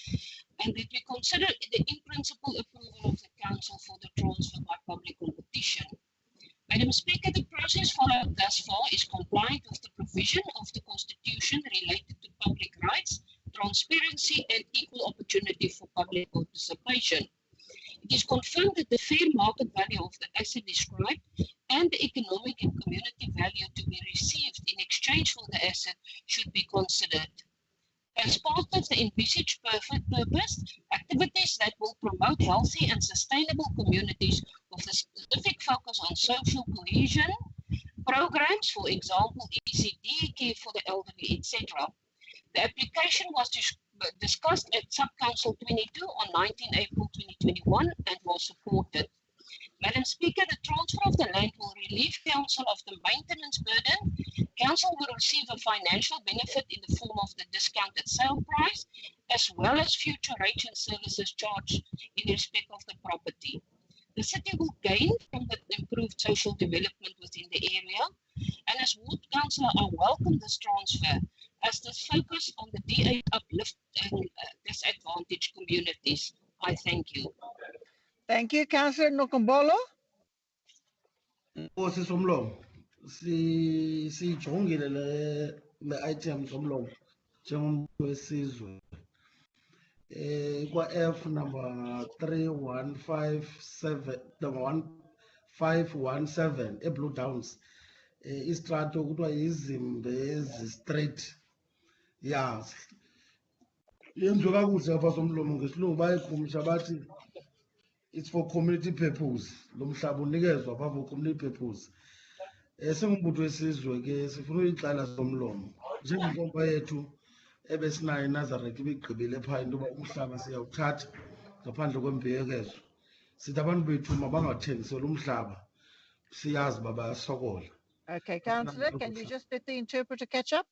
and that we consider the in-principle approval of the Council for the transfer by public competition. Madam Speaker, the process followed thus far is compliant with the provision of the Constitution related to public rights, transparency and equal opportunity for public participation. It is confirmed that the fair market value of the asset described and the economic and community value to be received in exchange for the asset should be considered. As part of the envisaged purpose, activities that will promote healthy and sustainable communities with a specific focus on social cohesion, programs, for example, ECD, care for the elderly, etc. The application was discussed at Sub-Council 22 on 19 April 2021 and was supported. Madam Speaker, the transfer of the land will relieve Council of the maintenance burden. Council will receive a financial benefit in the form of the discounted sale price, as well as future rates and services charged in respect of the property. The city will gain from the improved social development within the area, and as Ward Councillor, I welcome this transfer, as this focus on the DA uplift and disadvantaged communities. I thank you. Thank you, Councillor Nokumbolo. Nkosi somlomo siyijongile le item somlomo njengomuntu wesizwe kwa F number 3157 number 1517 eBlue Downs istrato kuthiwa yiZimbezi Street ya yenziwe kakuhle apha somlomo ngesilungu bayiqhumsha bathi it's for community purpose. Lo mhlaba unikezwa apha for community purpose. Singumbutho wesizwe ke sifuna uyixela somlomo. Njengenkomba yethu ebesinayo iNazareth ibigqibile phaa into yoba umhlaba siyawuthatha ngaphandle kwembuyekezo. Sithi abantu bethu mabangathengiselwa umhlaba. Siyazi uba bayasokola. Okay, Councillor, can you just let the interpreter catch up?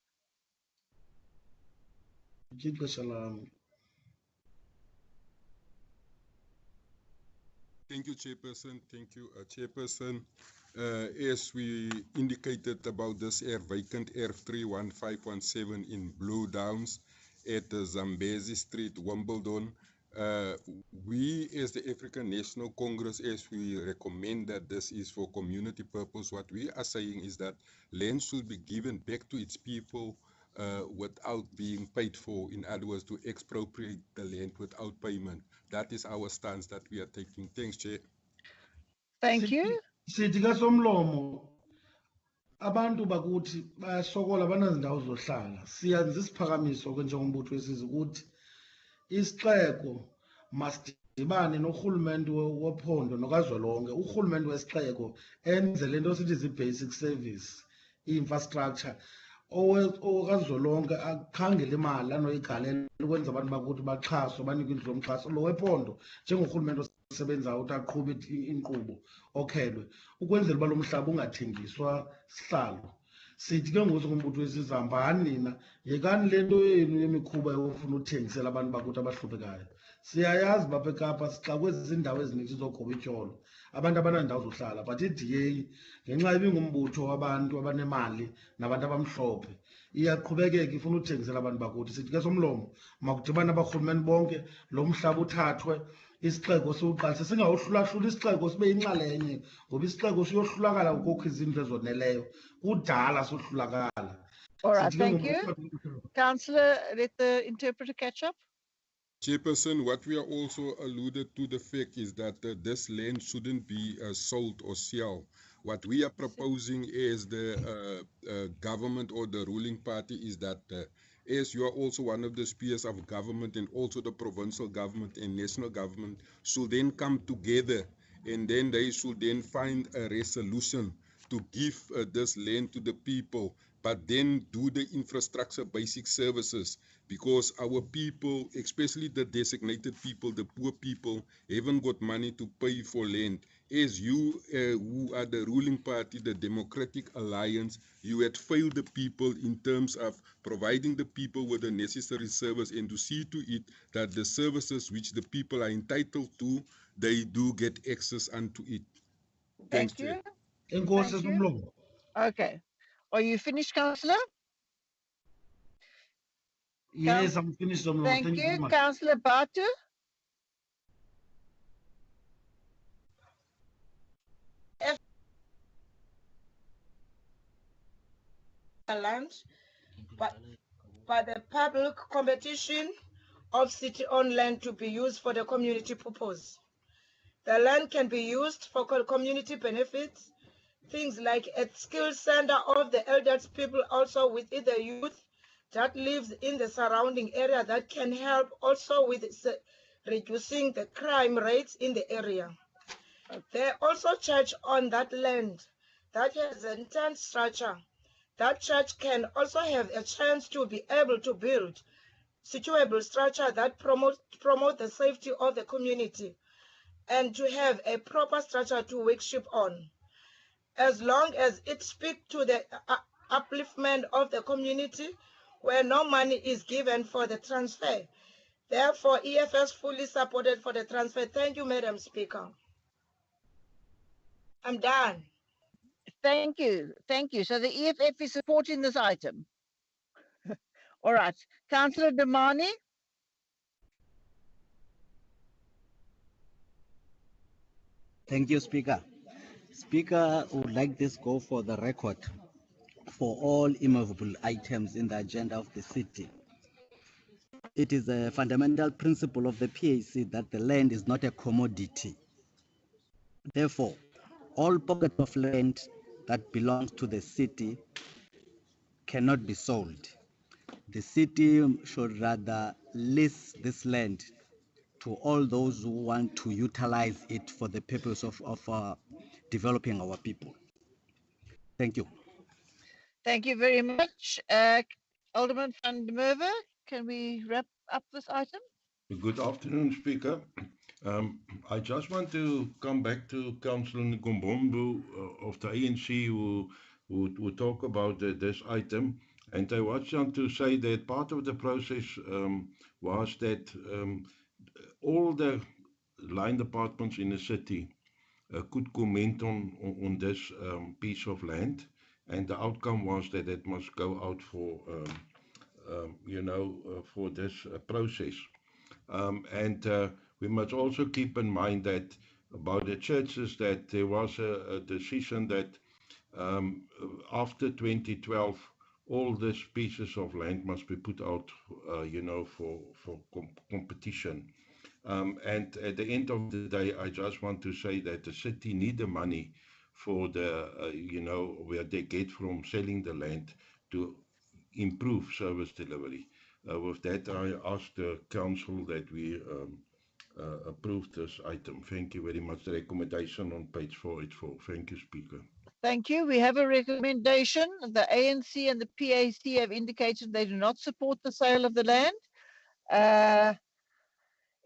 Ixesha lam. Thank you, Chairperson. Thank you, Chairperson. As we indicated about this vacant erf 31517 in Blue Downs at Zambezi Street, Wimbledon, we as the African National Congress, as we recommend that this is for community purpose, what we are saying is that land should be given back to its people without being paid for. In other words, to expropriate the land without payment. That is our stance that we are taking. Thanks, Chair. Thank you. Sithi kasomlomo abantu bakuthi bayasokola banazindawo zohlala. Siyenza isiphakamiso ke njengombutho wesizwe ukuthi isixeko masidibane norhulumente wophondo nokazwelonke. Urhulumente wesixeko enze lento sithi zi-basic service, i-infrastructure. Okazwelonke akhangele imali anoyigalela ukwenza abantu bakuthi baxhaswe banikwe indlu yomxhaso. Lo wephondo njengorhulumente osebenzayo uthi aqhube inkqubo okhelwe ukwenzela uba lo mhlaba ungathengiswa sihlalo. Sithi ke ngoku ngombutho wesizwe hambani nina, yekani le nto yenu yemikhuba yofuna uthengisela abantu bakuthi abahluphekayo. Siyayazi bapha eKapa xa kwezi ndawo ezininzi zogoba ityholo abantu abanandawo zohlala, but i-DA ngenxa ibingumbutho wabantu abanemali nabantu abamhlophe iyaqhubekeka ifuna uthengisela abantu bakuthi. Sithi ke somlomo makudibane abarhulumeni bonke, lo mhlaba uthathwe, isixeko siwuqalise, singawohlulahlula isixeko sibe yinxalenye, ngoba isixeko siyohlulakala kukho izindlu ezoneleyo, kudala sohlulakala. All right, thank you. Councillor, let the interpreter catch up. Chairperson, what we are also alluded to the fact is that this land shouldn't be sold or sell. What we are proposing as the government or the ruling party is that as you are also one of the spheres of government, and also the provincial government and national government should then come together, and then they should then find a resolution to give this land to the people, but then do the infrastructure basic services, because our people, especially the designated people, the poor people, haven't got money to pay for land. As you who are the ruling party, the Democratic Alliance, you had failed the people in terms of providing the people with the necessary service, and to see to it that the services which the people are entitled to, they do get access unto it. Thanks, Thank you. Thank you. Okay. Are you finished, Councillor? Yes, I'm finished. Thank you. Councillor Batu? Land, but the public competition of city-owned land to be used for the community purpose. The land can be used for community benefits, things like a skill center of the elderly people, also with the youth that lives in the surrounding area, that can help also with reducing the crime rates in the area. There also church on that land that has a tent structure. That church can also have a chance to be able to build suitable structure that promote the safety of the community, and to have a proper structure to worship on, as long as it speaks to the upliftment of the community, where no money is given for the transfer. Therefore, EFS fully supported for the transfer. Thank you, Madam Speaker. I'm done. Thank you. Thank you. So the EFF is supporting this item. All right. Councillor Damani? Thank you, Speaker. Speaker, would like this go for the record for all immovable items in the agenda of the city. It is a fundamental principle of the PAC that the land is not a commodity. Therefore, all pocket of land that belongs to the city cannot be sold. The city should rather lease this land to all those who want to utilize it for the purpose of developing our people. Thank you. Thank you very much. Alderman van der Merwe, can we wrap up this item? Good afternoon, Speaker. I just want to come back to Councillor Ngombombo of the ANC who talk about this item. And I want to say that part of the process was that all the line departments in the city could comment on this piece of land, and the outcome was that it must go out for for this process. And we must also keep in mind that about the churches, that there was a decision that after 2012, all these pieces of land must be put out, for competition. And at the end of the day, I just want to say that the city need the money for the, where they get from selling the land to improve service delivery. With that, I ask the council that we approve this item. Thank you very much. The recommendation on page 484. Thank you, Speaker. Thank you. We have a recommendation. The ANC and the PAC have indicated they do not support the sale of the land.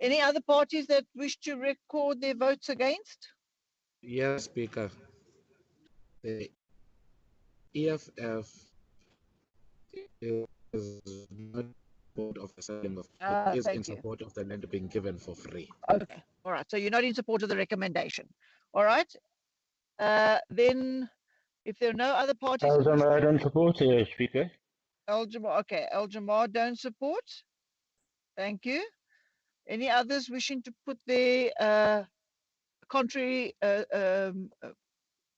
Any other parties that wish to record their votes against? Yes, Speaker. The EFF is not in support of the selling of, but is in Thank you. support of the land being given for free. Okay. All right. So you're not in support of the recommendation. All right. Then if there are no other parties, I don't support the Speaker. Okay, Al Jamar don't support. Thank you. Any others wishing to put their contrary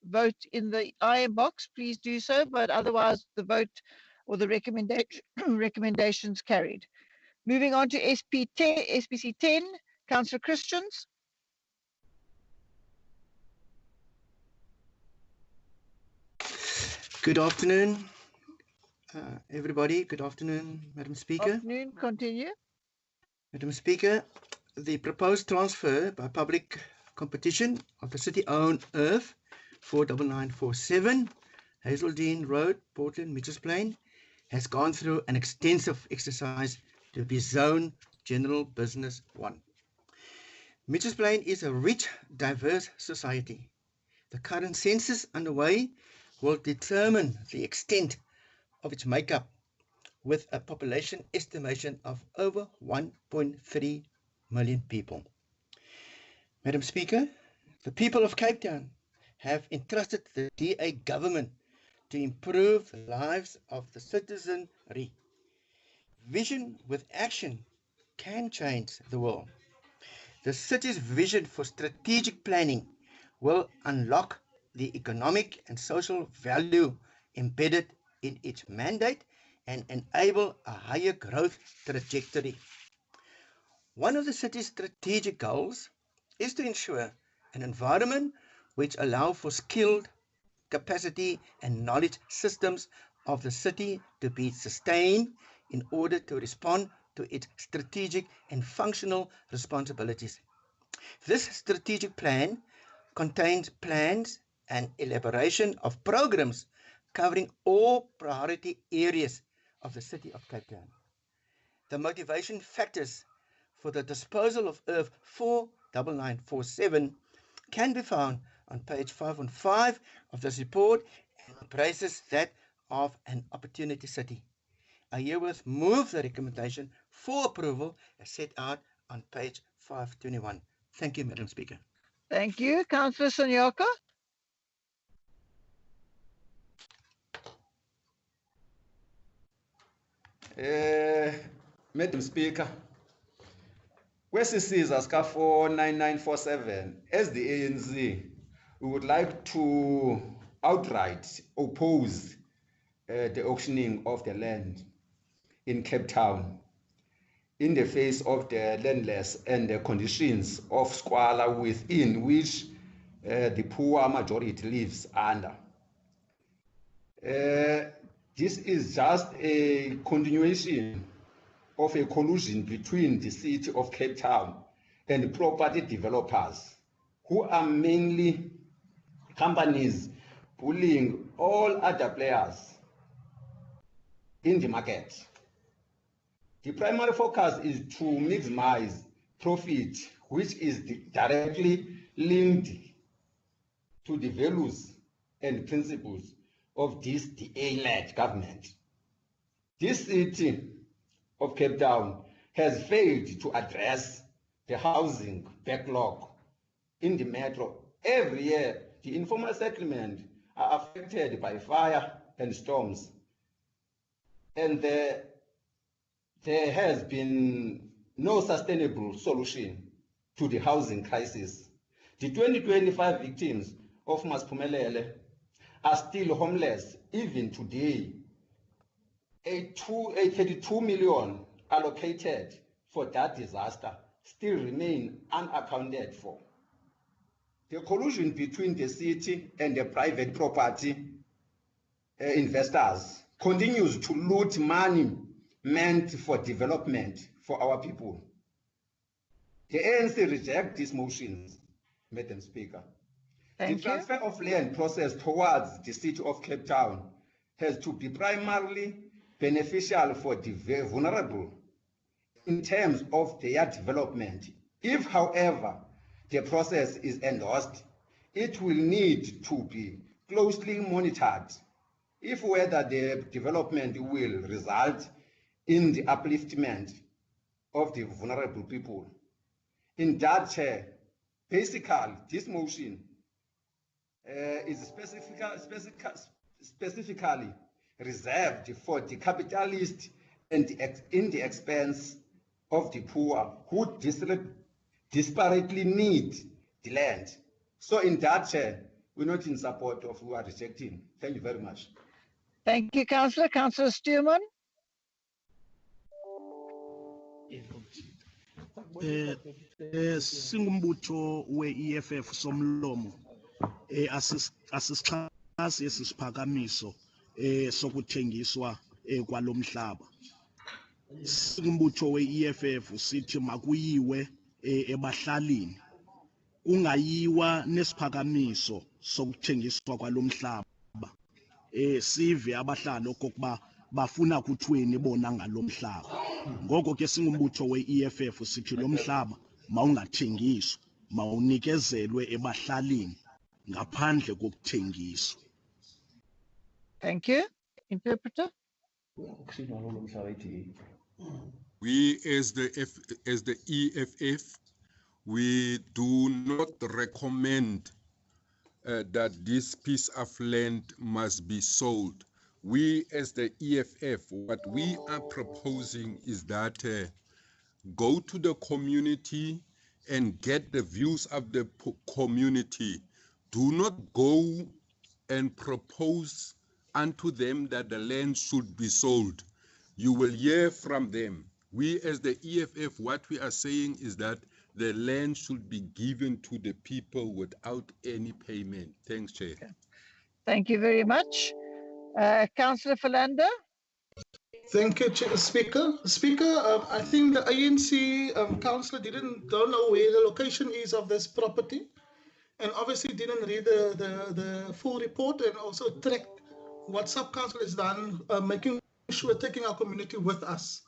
vote in the iron box, please do so, but otherwise the vote or the recommendation recommendations carried. Moving on to SPC 10, Councillor Christians. Good afternoon, everybody. Good afternoon, Madam Speaker. Afternoon, continue. Madam Speaker, the proposed transfer by public competition of the city-owned earth 49947, Hazeldean Road, Portland, Mitchells Plain, has gone through an extensive exercise to be Zone General Business 1. Mitchells Plain is a rich, diverse society. The current census underway will determine the extent of its makeup, with a population estimation of over 1.3 million people. Madam Speaker, the people of Cape Town have entrusted the DA government to improve the lives of the citizenry. Vision with action can change the world. The city's vision for strategic planning will unlock the economic and social value embedded in its mandate and enable a higher growth trajectory. One of the city's strategic goals is to ensure an environment which allows for skilled capacity and knowledge systems of the city to be sustained in order to respond to its strategic and functional responsibilities. This strategic plan contains plans and elaboration of programs covering all priority areas of the city of Cape Town. The motivation factors for the disposal of earth 49947 can be found on page 515 of this report and embraces that of an opportunity city. I herewith move the recommendation for approval as set out on page 521. Thank you, Madam Speaker. Thank you. Councillor Sonyaka. Madam Speaker, kwesisiza sika 49947, as the ANC, we would like to outright oppose the auctioning of the land in Cape Town in the face of the landless and the conditions of squalor within which the poor majority lives under. This is just a continuation of a collusion between the city of Cape Town and property developers, who are mainly companies bullying all other players in the market. The primary focus is to maximize profit, which is directly linked to the values and principles of this DA-led government. This city of Cape Town has failed to address the housing backlog in the metro Every year, the informal settlement are affected by fire and storms. And there has been no sustainable solution to the housing crisis. The 2025 victims of Masphumelele are still homeless even today. A 32 million allocated for that disaster still remain unaccounted for. The collusion between the city and the private property investors continues to loot money meant for development for our people. The ANC rejects these motions, Madam Speaker. The transfer of land process towards the city of Cape Town has to be primarily beneficial for the vulnerable in terms of their development. If, however, the process is endorsed, it will need to be closely monitored if whether the development will result in the upliftment of the vulnerable people. In that, basically, this motion is specifically reserved for the capitalists and in the expense of the poor who disparately need the land. So in that, we're not in support of who are rejecting. Thank you very much. Thank you, Councillor. Councillor Stuurman. Singumbutho we-EFF somlomo asisixhasi esisiphakamiso sokuthengiswa kwalomhlaba. Singumbutho we-EFF sithi makuyiwe ebahlalini, kungayiwa nesiphakamiso sokuthengiswa kwalomhlaba. Sive abahlali okokuba bafuna kuthweni bona ngalomhlaba. Ngoko ke singumbutho we-EFF sithi lo mhlaba mawungathengiswa, mawunikezelwe ebahlalini ngaphandle kokuthengiswa. Thank you. Interpreter. We as the EFF, we do not recommend that this piece of land must be sold. We as the EFF, what we are proposing is that go to the community and get the views of the community. Do not go and propose unto them that the land should be sold. You will hear from them. We as the EFF, what we are saying is that the land should be given to the people without any payment. Thanks, Chair. Okay. Thank you very much. Councillor Philander. Thank you, Speaker. Speaker, I think the ANC councillor don't know where the location is of this property, and obviously didn't read the full report and also track what sub-council has done, making sure taking our community with us.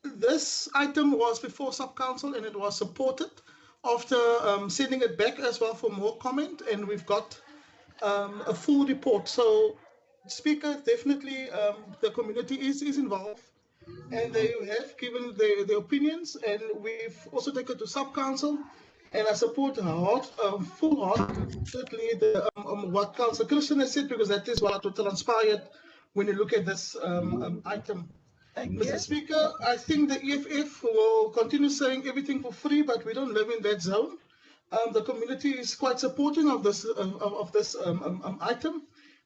This item was before sub-council and it was supported after sending it back as well for more comment, and we've got a full report. So, Speaker, definitely the community is involved and they have given their opinions, and we've also taken to sub-council, and I support full-heartedly what Councillor Christian has said, because that is what transpired when you look at this item. Mr. Speaker, I think the EFF will continue saying everything for free, but we don't live in that zone. The community is quite supporting of this item,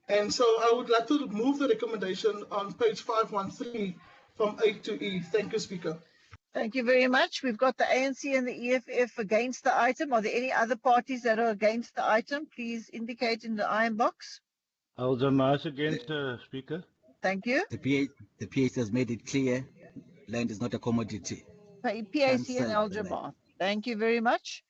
and so I would like to move the recommendation on page 513 from A to E. Thank you, Speaker. Thank you very much. We've got the ANC and the EFF against the item. Are there any other parties that are against the item? Please indicate in the iron box. Aldermas against, Speaker. Thank you. The PH has made it clear land is not a commodity. PAC and Al-Jamaa. Thank you very much.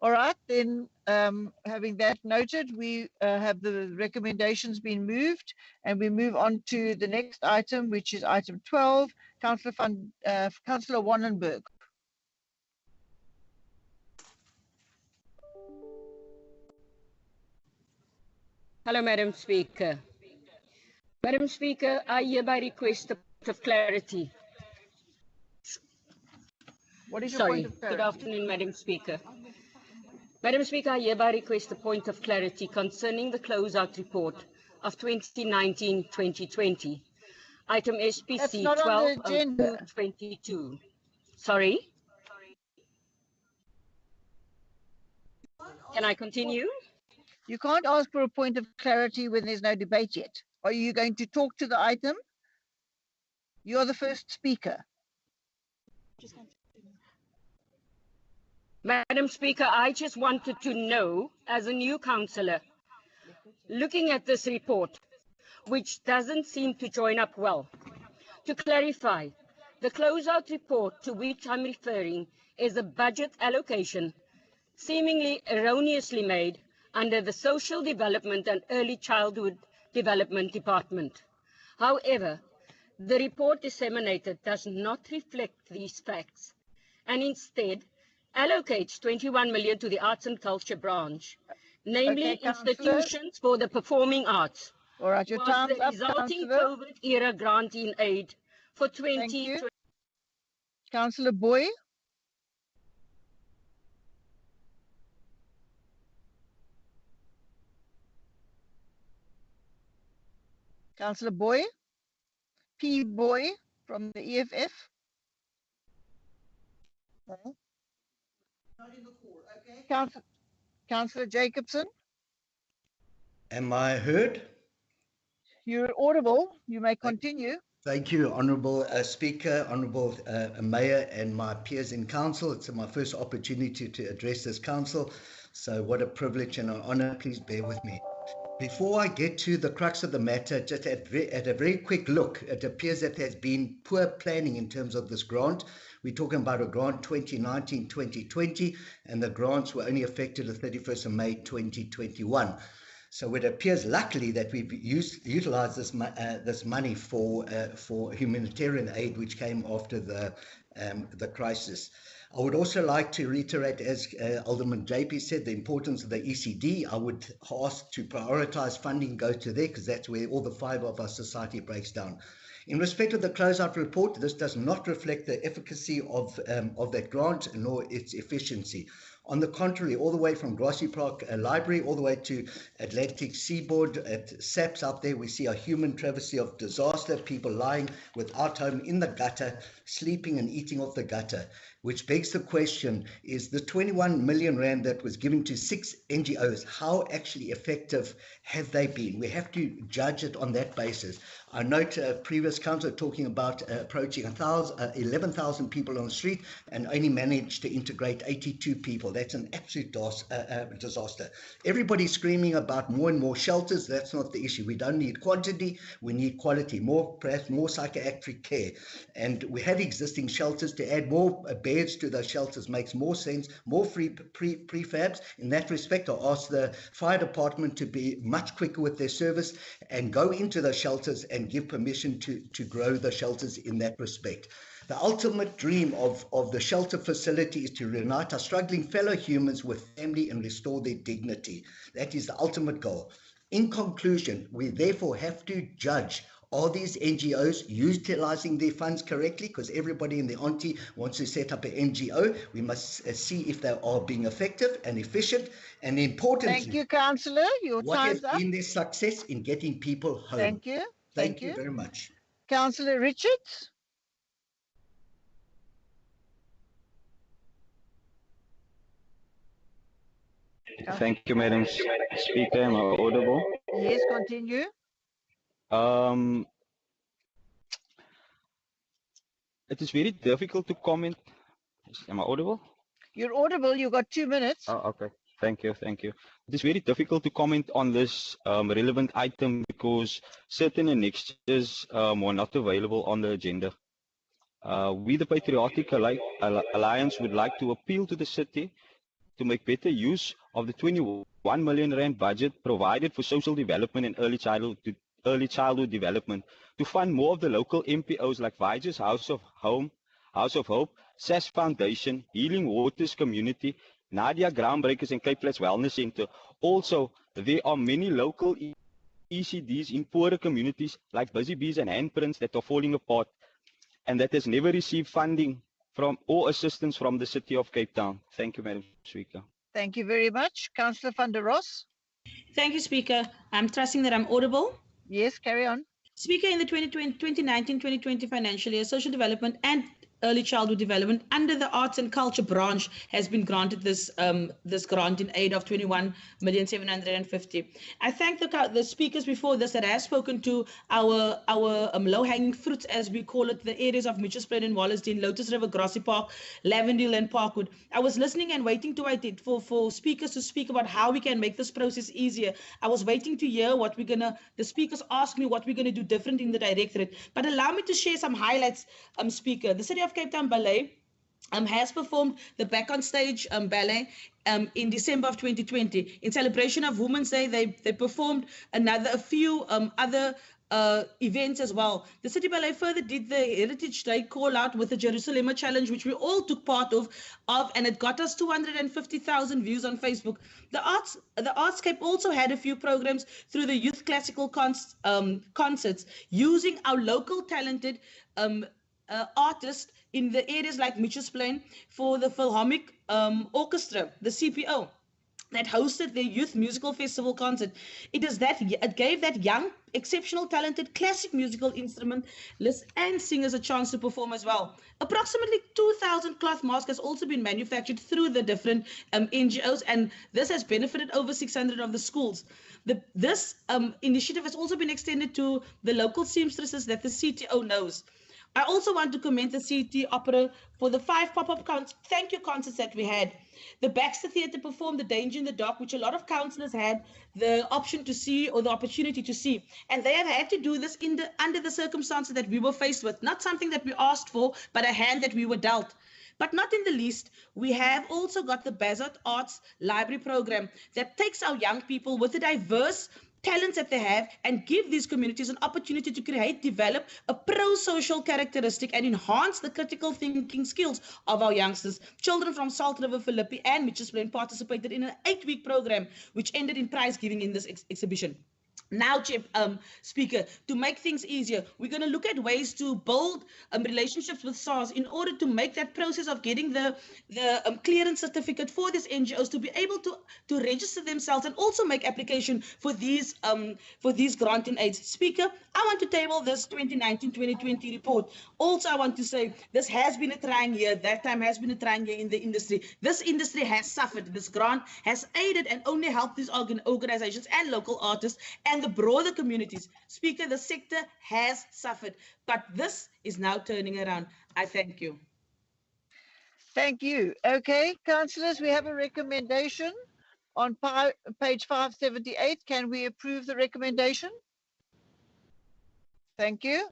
All right, then having that noted, we have the recommendations been moved, and we move on to the next item, which is item 12, Councillor Wannenberg. Hello, Madam Speaker. Madam Speaker, I hereby request a bit of clarity. What is your Sorry, point of clarity? good afternoon, Madam Speaker. Madam Speaker, I hereby request a point of clarity concerning the closeout report of 2019-2020, item That's SPC not on the agenda. 120222. Sorry? Can I continue? You can't ask for a point of clarity when there's no debate yet. Are you going to talk to the item? You're the first speaker. Madam Speaker, I just wanted to know, as a new councillor, looking at this report, which doesn't seem to join up well, to clarify, the closeout report to which I'm referring is a budget allocation seemingly erroneously made under the Social Development and Early Childhood Development Department. However, the report disseminated does not reflect these facts and instead allocates 21 million to the Arts and Culture branch, namely Okay, Councillor. institutions for the performing arts. All right, your Was time's the up, resulting Councillor. COVID era grant in aid for Thank 2020. you. Councillor Boy. Councillor Boy. P. Boy from the EFF. Okay. Councillor Jacobson. Am I heard? You're audible. You may continue. Thank you, Honourable Speaker, Honourable Mayor and my peers in Council. It's my first opportunity to address this Council, so what a privilege and an honour. Please bear with me. Before I get to the crux of the matter, just at a very quick look, it appears that there's been poor planning in terms of this grant. We're talking about a grant 2019-2020, and the grants were only effective the 31st of May 2021. So it appears, luckily, that we've utilised this money for humanitarian aid, which came after the crisis. I would also like to reiterate, as Alderman JP said, the importance of the ECD. I would ask to prioritise funding, go to there, because that's where all the fibre of our society breaks down. In respect of the closeout report, this does not reflect the efficacy of that grant nor its efficiency. On the contrary, all the way from Grassy Park Library all the way to Atlantic Seaboard at SAPS up there, we see a human travesty of disaster, people lying without home in the gutter, sleeping and eating off the gutter, which begs the question, is the 21 million rand that was given to 6 NGOs, how actually effective have they been? We have to judge it on that basis. I note previous councillor talking about approaching 11,000 people on the street and only managed to integrate 82 people. That's an absolute disaster. Everybody's screaming about more and more shelters. That's not the issue. We don't need quantity, we need quality, perhaps more psychiatric care. And we have existing shelters. To add more beds to those shelters makes more sense, more free prefabs. In that respect, I ask the fire department to be much quicker with their service and go into the shelters and give permission to grow the shelters in that respect. The ultimate dream of the shelter facility is to reunite our struggling fellow humans with family and restore their dignity. That is the ultimate goal. In conclusion, we therefore have to judge, are these NGOs utilising their funds correctly? Because everybody in the Auntie wants to set up an NGO. We must see if they are being effective and efficient. And importantly, thank you, Councillor. Your what time's has up. been their success in getting people home? Thank you. Thank you very much. Councillor Richards. Thank you, Madam Speaker. Am I audible? Yes, continue. It is very difficult to comment. Am I audible? You're audible. You've got 2 minutes. Oh, okay. Thank you. Thank you. It is very difficult to comment on this relevant item because certain annexes were not available on the agenda. We, the Patriotic Alliance, would like to appeal to the city to make better use of the 21 million rand budget provided for social development and early childhood development to fund more of the local MPOs like Viges House of Hope, SAS Foundation, Healing Waters Community, Nadia Groundbreakers and Cape Flats Wellness Center. Also, there are many local ECDs in poorer communities like Busy Bees and Handprints that are falling apart and that has never received funding from or assistance from the City of Cape Town. Thank you, Madam Speaker. Thank you very much. Councillor van der Ross. Thank you, Speaker. I'm trusting that I'm audible. Yes, carry on. Speaker, in the 2019-2020 financial year, social development and early childhood development under the arts and culture branch has been granted this grant in aid of 21,750,000. I thank the speakers before this that have spoken to our low-hanging fruits, as we call it, the areas of Mitchells Plain and Wallasdean, Lotus River, Grassy Park, Lavendale and Parkwood. I was listening and waiting for speakers to speak about how we can make this process easier. I was waiting to hear the speakers ask me what we're gonna do different in the directorate. But allow me to share some highlights, Speaker. The City of Cape Town Ballet has performed the Back on Stage ballet in December of 2020. In celebration of Women's Day, they performed a few other events as well. The City Ballet further did the Heritage Day call out with the Jerusalem Challenge, which we all took part of, and it got us 250,000 views on Facebook. The Artscape also had a few programs through the youth classical concerts using our local talented artists in the areas like Mitchells Plain for the Philharmonic Orchestra, the CPO, that hosted the Youth Musical Festival concert. It gave that young, exceptional, talented classic musical instrumentalists and singers a chance to perform as well. Approximately 2,000 cloth masks has also been manufactured through the different NGOs, and this has benefited over 600 of the schools. This initiative has also been extended to the local seamstresses that the CTO knows. I also want to commend the CT Opera for the 5 pop-up thank you concerts that we had. The Baxter Theatre performed The Danger in the Dark, which a lot of councillors had the option to see or the opportunity to see. And they have had to do this under the circumstances that we were faced with. Not something that we asked for, but a hand that we were dealt. But not in the least, we have also got the Bazard Arts Library program that takes our young people with the diverse talents that they have and give these communities an opportunity to develop a pro-social characteristic and enhance the critical thinking skills of our youngsters. Children from Salt River, Philippi and Mitchells Plain participated in an 8-week program which ended in prize giving in this exhibition. Now, Speaker, to make things easier, we're going to look at ways to build relationships with SARS in order to make that process of getting the clearance certificate for these NGOs to be able to register themselves and also make application for these grant and aids. Speaker, I want to table this 2019-2020 report. Also, I want to say this has been a trying year. That time has been a trying year in the industry. This industry has suffered. This grant has aided and only helped these organizations and local artists and the broader communities. Speaker, the sector has suffered, but this is now turning around. I thank you. Thank you. Okay, councillors, we have a recommendation on page 578. Can we approve the recommendation? Thank you.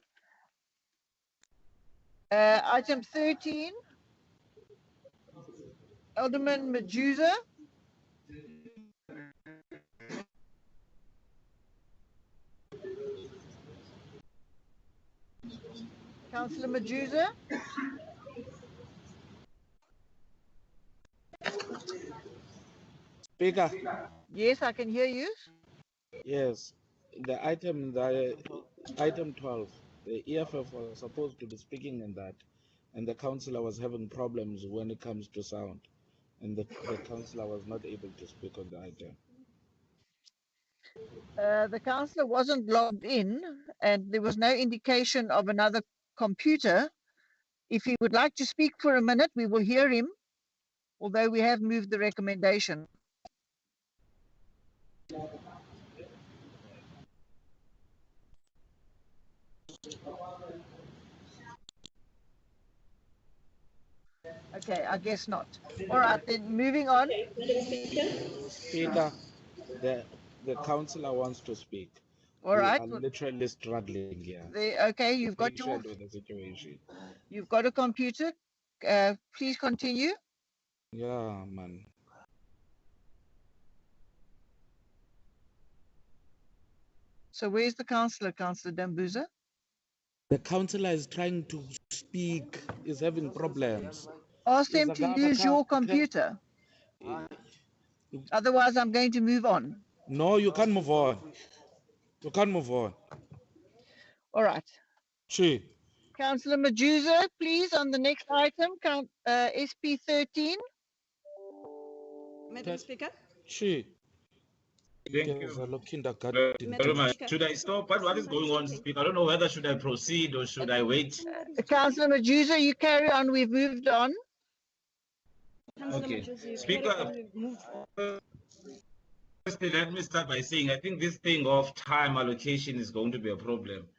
Item 13, Alderman Majuza. Councillor Majuza. Speaker. Yes, I can hear you. Yes, item 12, the EFF was supposed to be speaking in that, and the councillor was having problems when it comes to sound, and the councillor was not able to speak on the item. The councillor wasn't logged in and there was no indication of another computer. If he would like to speak for a minute, we will hear him, although we have moved the recommendation. Okay, I guess not. All right, then moving on. Speaker, the councillor wants to speak. All right. We are literally struggling here. Okay, you've got your. With the situation. You've got a computer. Please continue. Yeah, man. So where's the councillor, Councillor Dambuza? The councillor is trying to speak, is having problems. Ask them to use your computer. Otherwise, I'm going to move on. No, you can't move on. You can't move on. All right. She. Councillor Majuza, please, on the next item, SP 13. Madam Speaker. She. Thank There's you a kindergarten. very much. Should I stop? What is going on, Speaker? I don't know whether should I proceed or should I wait. Councillor Majuza, you carry on. We've moved on. Okay. Speaker, firstly, let me start by saying I think this thing of time allocation is going to be a problem.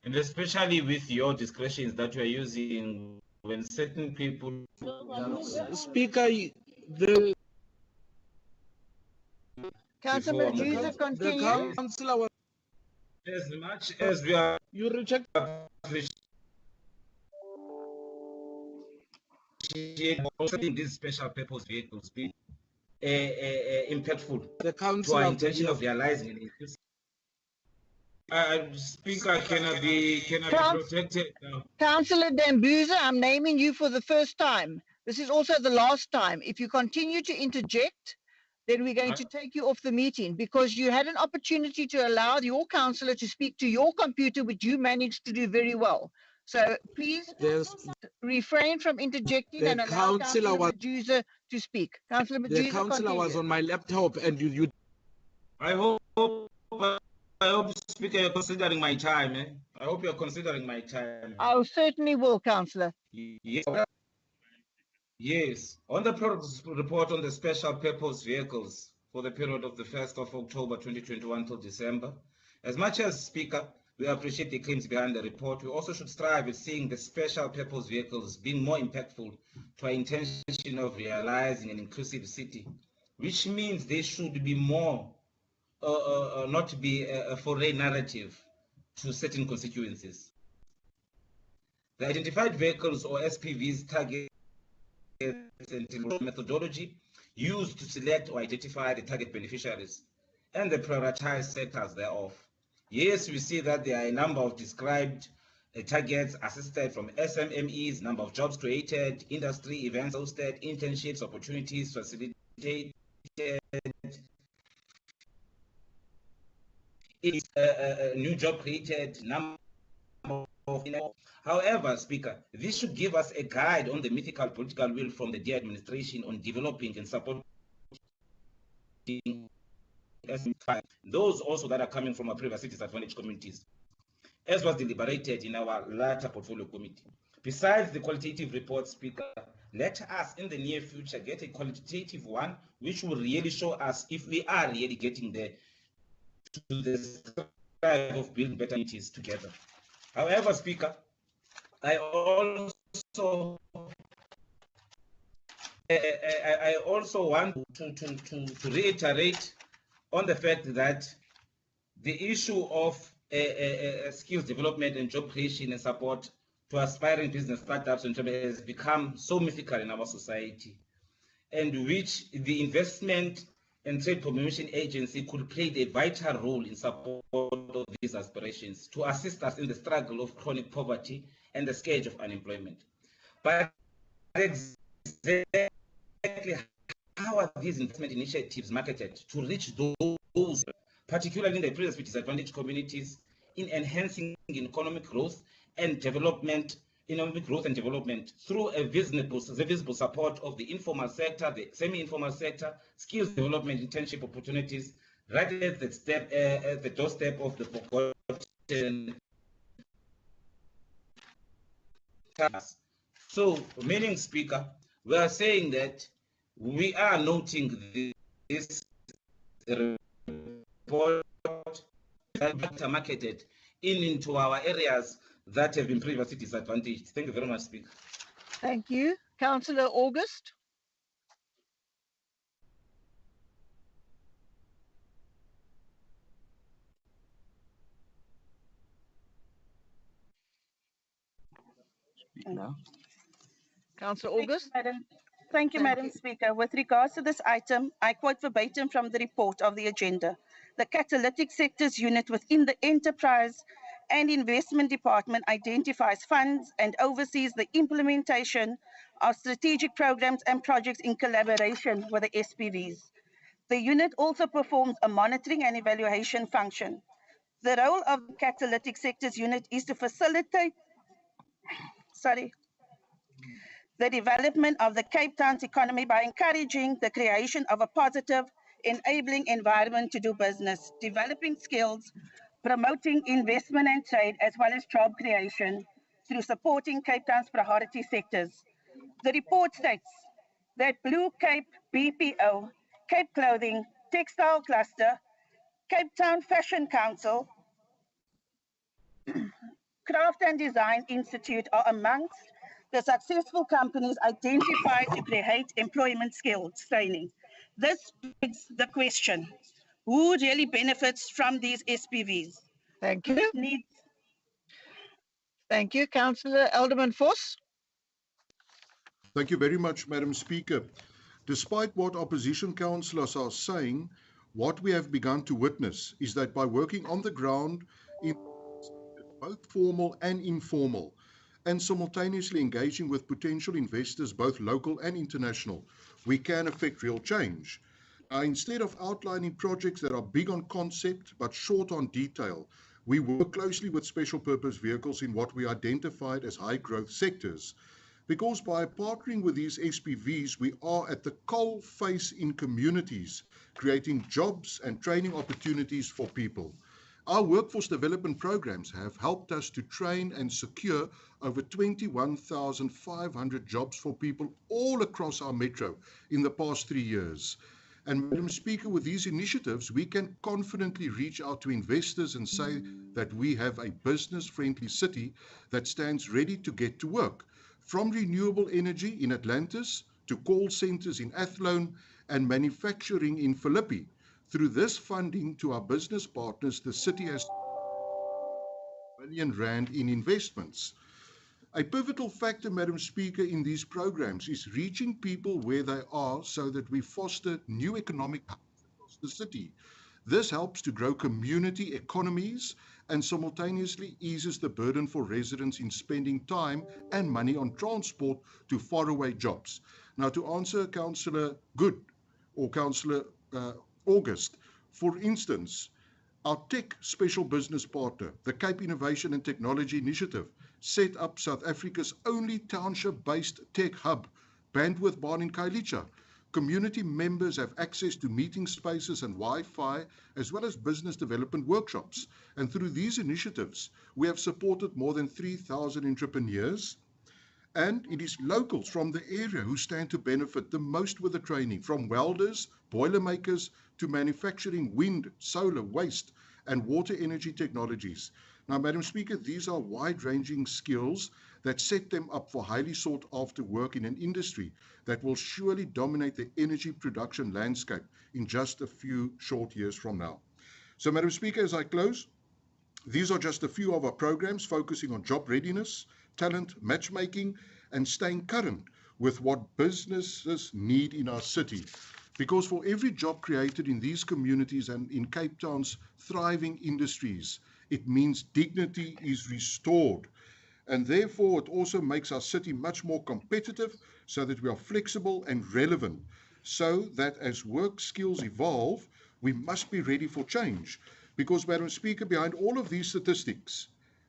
And especially with your discretions that you are using when certain people... Speaker, the... Councillor Majuza, continue. The councillor was... As much as we are... You reject... These special purpose vehicles be impactful to our intention of realizing it. Speaker, can I be protected now? Councillor Dambuza, I'm naming you for the first time. This is also the last time. If you continue to interject, then we're going to take you off the meeting because you had an opportunity to allow your councillor to speak to your computer, which you managed to do very well. So please refrain from interjecting and allow Councillor Majuza to speak. Councillor Majuza, the councillor was on my laptop and you... I hope, Speaker, you're considering my time. Eh? I hope you're considering my time. I certainly will, Councillor. Yes. On the progress report on the special purpose vehicles for the period of the 1st of October 2021 till December, as much as, Speaker, we appreciate the claims behind the report, we also should strive at seeing the special purpose vehicles being more impactful to our intention of realizing an inclusive city, which means they should be more, not be a foreign narrative to certain constituencies. The identified vehicles or SPVs target and methodology used to select or identify the target beneficiaries and the prioritized sectors thereof. Yes, we see that there are a number of described targets assisted from SMMEs, number of jobs created, industry events hosted, internships, opportunities facilitated, new job created, number of... However, Speaker, this should give us a guide on the mythical political will from the dear administration on developing and supporting those also that are coming from our privacy disadvantaged communities, as was deliberated in our latter portfolio committee. Besides the qualitative report, Speaker, let us in the near future get a qualitative one which will really show us if we are really getting there to the strive of building better communities together. However, Speaker, I also want to reiterate on the fact that the issue of skills development and job creation and support to aspiring business startups and jobs has become so mythical in our society, and which the Investment and Trade Promotion Agency could play a vital role in support of these aspirations to assist us in the struggle of chronic poverty and the scourge of unemployment. But exactly how are these investment initiatives marketed to reach those, particularly in the previously disadvantaged communities, in enhancing economic growth and development, through a visible support of the informal sector, the semi-informal sector, skills development, internship opportunities, right at the doorstep of the forgotten. So, meaning, Speaker, we are saying that we are noting this report that are marketed into our areas that have been previously disadvantaged. Thank you very much, Speaker. Thank you. Councillor August. No. Councillor August. Thank you, Madam Speaker. With regards to this item, I quote verbatim from the report of the agenda. The catalytic sectors unit within the enterprise and investment department identifies funds and oversees the implementation of strategic programs and projects in collaboration with the SPVs. The unit also performs a monitoring and evaluation function. The role of the catalytic sectors unit is to facilitate the development of the Cape Town's economy by encouraging the creation of a positive, enabling environment to do business, developing skills, promoting investment and trade, as well as job creation through supporting Cape Town's priority sectors. The report states that Blue Cape BPO, Cape Clothing, Textile Cluster, Cape Town Fashion Council, Craft and Design Institute are amongst the successful companies identified to create employment skills training. This begs the question, who really benefits from these SPVs? Thank you. Thank you. Councillor Alderman Voss. Thank you very much, Madam Speaker. Despite what opposition councillors are saying, what we have begun to witness is that by working on the ground in both formal and informal, and simultaneously engaging with potential investors, both local and international, we can affect real change. Instead of outlining projects that are big on concept but short on detail, we work closely with special purpose vehicles in what we identified as high growth sectors. Because by partnering with these SPVs, we are at the coal face in communities, creating jobs and training opportunities for people. Our workforce development programs have helped us to train and secure over 21,500 jobs for people all across our metro in the past 3 years. And Madam Speaker, with these initiatives, we can confidently reach out to investors and say that we have a business-friendly city that stands ready to get to work. From renewable energy in Atlantis to call centers in Athlone and manufacturing in Philippi. Through this funding to our business partners, the city has R1 billion in investments. A pivotal factor, Madam Speaker, in these programs is reaching people where they are so that we foster new economic hubs across the city. This helps to grow community economies and simultaneously eases the burden for residents in spending time and money on transport to faraway jobs. Now, to answer Councillor Good or Councillor August, for instance, our tech special business partner, the Cape Innovation and Technology Initiative, set up South Africa's only township-based tech hub, Bandwidth Barn in Kailicha. Community members have access to meeting spaces and Wi-Fi, as well as business development workshops. And through these initiatives, we have supported more than 3,000 entrepreneurs. And it is locals from the area who stand to benefit the most with the training, from welders, boilermakers, to manufacturing wind, solar, waste, and water energy technologies. Now, Madam Speaker, these are wide-ranging skills that set them up for highly sought-after work in an industry that will surely dominate the energy production landscape in just a few short years from now. So, Madam Speaker, as I close, these are just a few of our programs focusing on job readiness, talent matchmaking, and staying current with what businesses need in our city. Because for every job created in these communities and in Cape Town's thriving industries, it means dignity is restored. And therefore, it also makes our city much more competitive so that we are flexible and relevant, so that as work skills evolve, we must be ready for change. Because, Madam Speaker, behind all of these statistics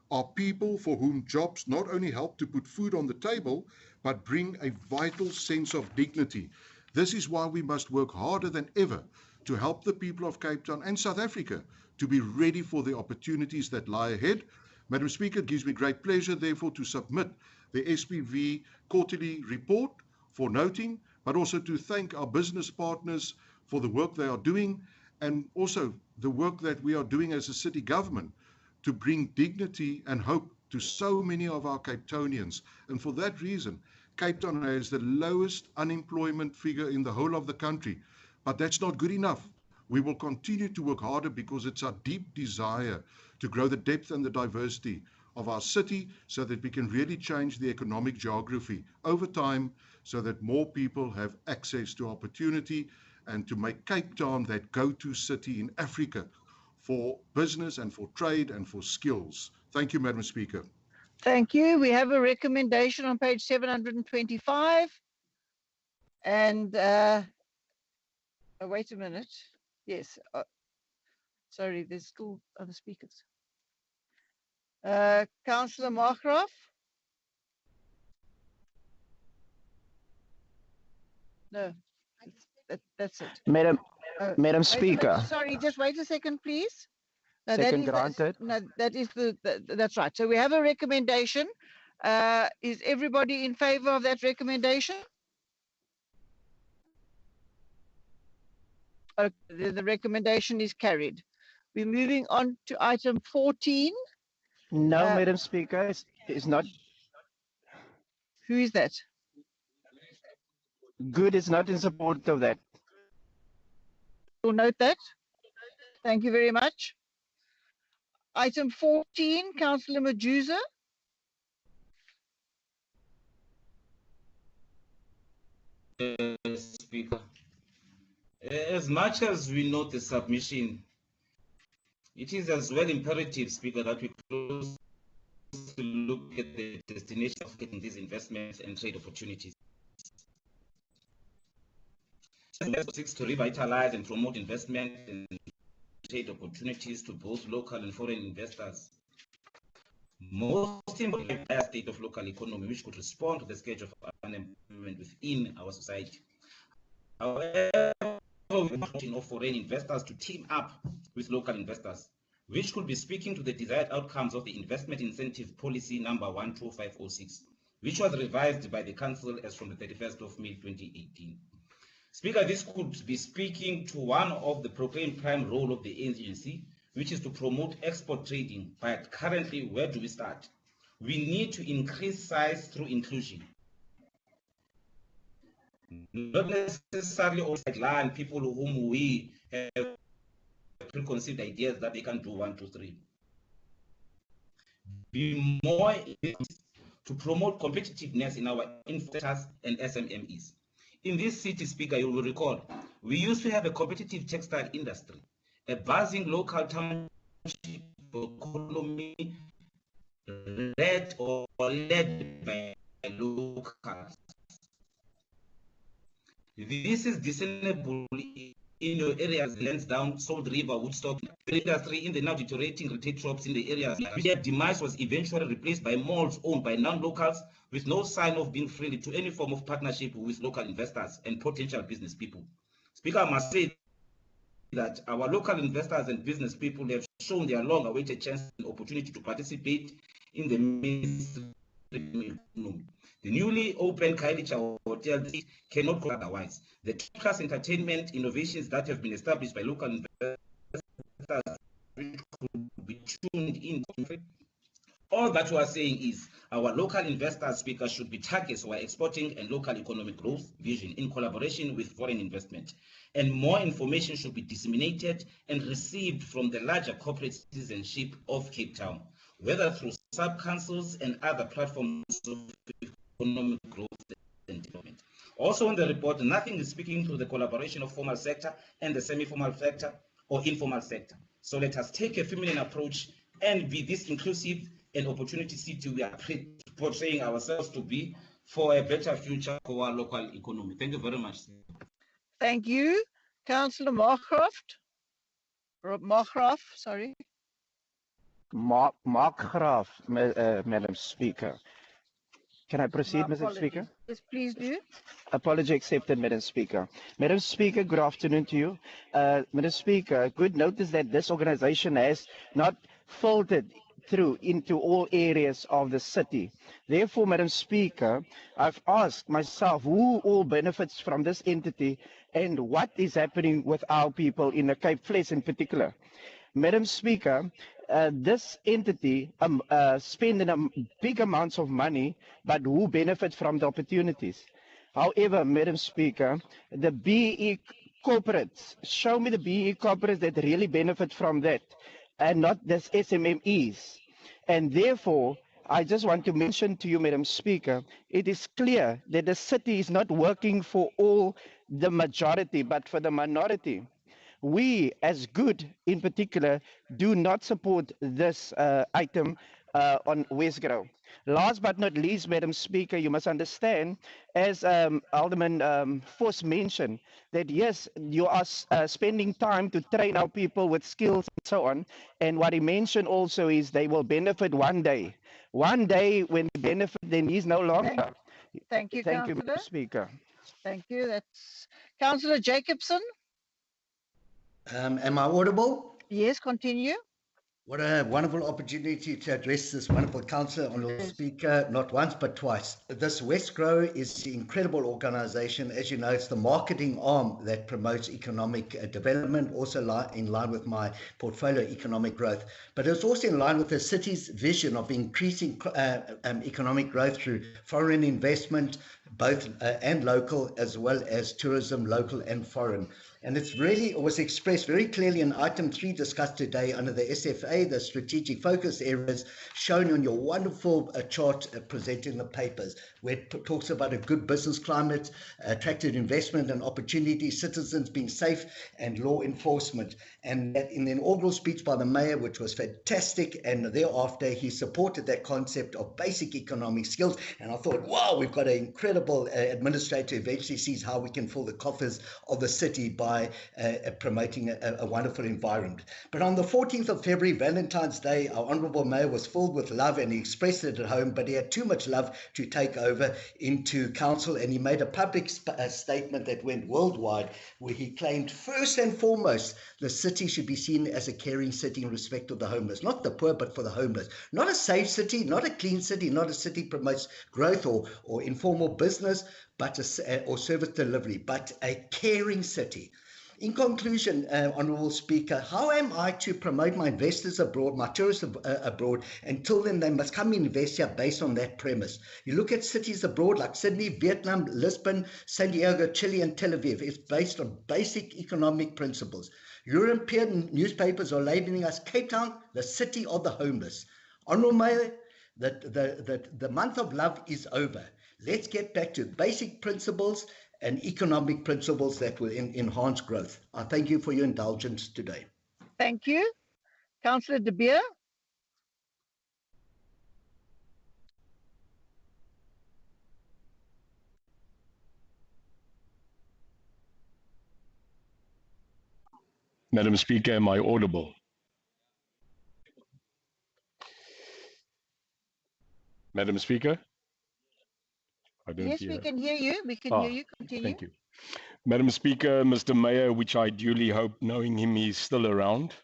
are people for whom jobs not only help to put food on the table, but bring a vital sense of dignity. This is why we must work harder than ever to help the people of Cape Town and South Africa to be ready for the opportunities that lie ahead. Madam Speaker, it gives me great pleasure, therefore, to submit the SPV quarterly report for noting, but also to thank our business partners for the work they are doing, and also the work that we are doing as a city government to bring dignity and hope to so many of our Cape Townians. And for that reason, Cape Town has the lowest unemployment figure in the whole of the country. But that's not good enough. We will continue to work harder because it's our deep desire to grow the depth and the diversity of our city so that we can really change the economic geography over time so that more people have access to opportunity and to make Cape Town that go-to city in Africa for business and for trade and for skills. Thank you, Madam Speaker. Thank you. We have a recommendation on page 725. And wait a minute. Yes. Sorry, there's still other speakers. Councillor Markgraaff. No, that's it. Madam Oh, Madam wait a minute. Speaker, Sorry, just wait a second, please. No, second granted. that is that's right. So we have a recommendation. Is everybody in favor of that recommendation? Okay, the recommendation is carried. We're moving on to item 14. No, Madam Speaker, it's not. Who is that? Good is not in support of that. We'll note that. Thank you very much. Item 14, Councillor Majuza. Speaker. As much as we note the submission, it is as well imperative, Speaker, that we close to look at the destination of getting these investments and trade opportunities. Seeks to revitalize and promote investment and trade opportunities to both local and foreign investors. Most importantly, a state of local economy which could respond to the scourge of unemployment within our society. However, we want foreign investors to team up with local investors, which could be speaking to the desired outcomes of the Investment Incentive Policy number 12506, which was revised by the Council as from the 31st of May 2018. Speaker, this could be speaking to one of the proclaimed prime role of the agency, which is to promote export trading. But currently, where do we start? We need to increase size through inclusion. Not necessarily all sideline people whom we have preconceived ideas that they can do 1, 2, 3. Be more to promote competitiveness in our investors and SMMEs. In this city, Speaker, you will recall, we used to have a competitive textile industry, a buzzing local township economy led by locals. This is discernible in your areas, Lansdowne, Salt River, Woodstock, industry in the now deteriorating retail shops in the areas. Their demise was eventually replaced by malls owned by non-locals with no sign of being friendly to any form of partnership with local investors and potential business people. Speaker, I must say that our local investors and business people have shown their long-awaited chance and opportunity to participate in the mainstream economy. The newly opened Kailicha Hotel cannot go otherwise. The class entertainment innovations that have been established by local investors could be tuned in. All that we are saying is our local investors, Speaker, should be targets who are exporting and local economic growth vision in collaboration with foreign investment. And more information should be disseminated and received from the larger corporate citizenship of Cape Town, whether through sub-councils and other platforms of economic growth and development. Also in the report, nothing is speaking to the collaboration of formal sector and the semi-formal sector or informal sector. So let us take a feminine approach and be this inclusive and opportunity city we are portraying ourselves to be for a better future for our local economy. Thank you very much. Thank you. Councillor Markgraf, sorry. Markgraf, Madam Speaker. Can I proceed, Mr. Speaker? Yes, please do. Apology accepted, Madam Speaker. Madam Speaker, good afternoon to you. Madam Speaker, good notice that this organization has not filtered through into all areas of the city. Therefore, Madam Speaker, I've asked myself who all benefits from this entity and what is happening with our people in the Cape Flats in particular. Madam Speaker, this entity spending big amounts of money, but who benefit from the opportunities? However, Madam Speaker, the BE corporates, show me the BE corporates that really benefit from that, and not this SMMEs. And therefore, I just want to mention to you, Madam Speaker, it is clear that the city is not working for all the majority, but for the minority. We, as Good in particular, do not support this item on Westgrove. Last but not least, Madam Speaker, you must understand, as Alderman Foss mentioned, that yes, you are spending time to train our people with skills and so on. And what he mentioned also is they will benefit one day. One day when they benefit, then he's no longer. Thank you, Thank you, Councillor. Madam Speaker. Thank you. That's Councillor Jacobson. Am I audible? Yes, continue. What a wonderful opportunity to address this wonderful council, honourable speaker, not once but twice. This Westgrow is an incredible organisation. As you know, it's the marketing arm that promotes economic development, also in line with my portfolio economic growth. But it's also in line with the city's vision of increasing economic growth through foreign investment, both and local, as well as tourism, local and foreign. And it was expressed very clearly in item 3 discussed today under the SFA, the strategic focus areas shown on your wonderful chart presented in the papers, where it talks about a good business climate, attractive investment and opportunity, citizens being safe, and law enforcement. And that in the inaugural speech by the mayor, which was fantastic, and thereafter he supported that concept of basic economic skills. And I thought, wow, we've got an incredible administrator who eventually sees how we can fill the coffers of the city by promoting a wonderful environment. But on the 14th of February, Valentine's Day, our Honourable Mayor was filled with love, and he expressed it at home, but he had too much love to take over into council, and he made a public statement that went worldwide, where he claimed first and foremost the city should be seen as a caring city in respect of the homeless, not the poor, but for the homeless. Not a safe city, not a clean city, not a city promotes growth or informal business, but or service delivery, but a caring city. In conclusion, Honourable Speaker, how am I to promote my investors abroad, my tourists abroad, and tell them they must come invest here based on that premise? You look at cities abroad like Sydney, Vietnam, Lisbon, San Diego, Chile, and Tel Aviv. It's based on basic economic principles. European newspapers are labeling us Cape Town, the city of the homeless. Honourable Mayor, the month of love is over. Let's get back to basic principles and economic principles that will enhance growth. I thank you for your indulgence today. Thank you. Councillor De Beer. Madam Speaker, am I audible? Madam Speaker? I don't Yes, hear. we can hear you. We can hear you. Continue. Thank you. Madam Speaker, Mr. Mayor, which I duly hope, knowing him, he's still around,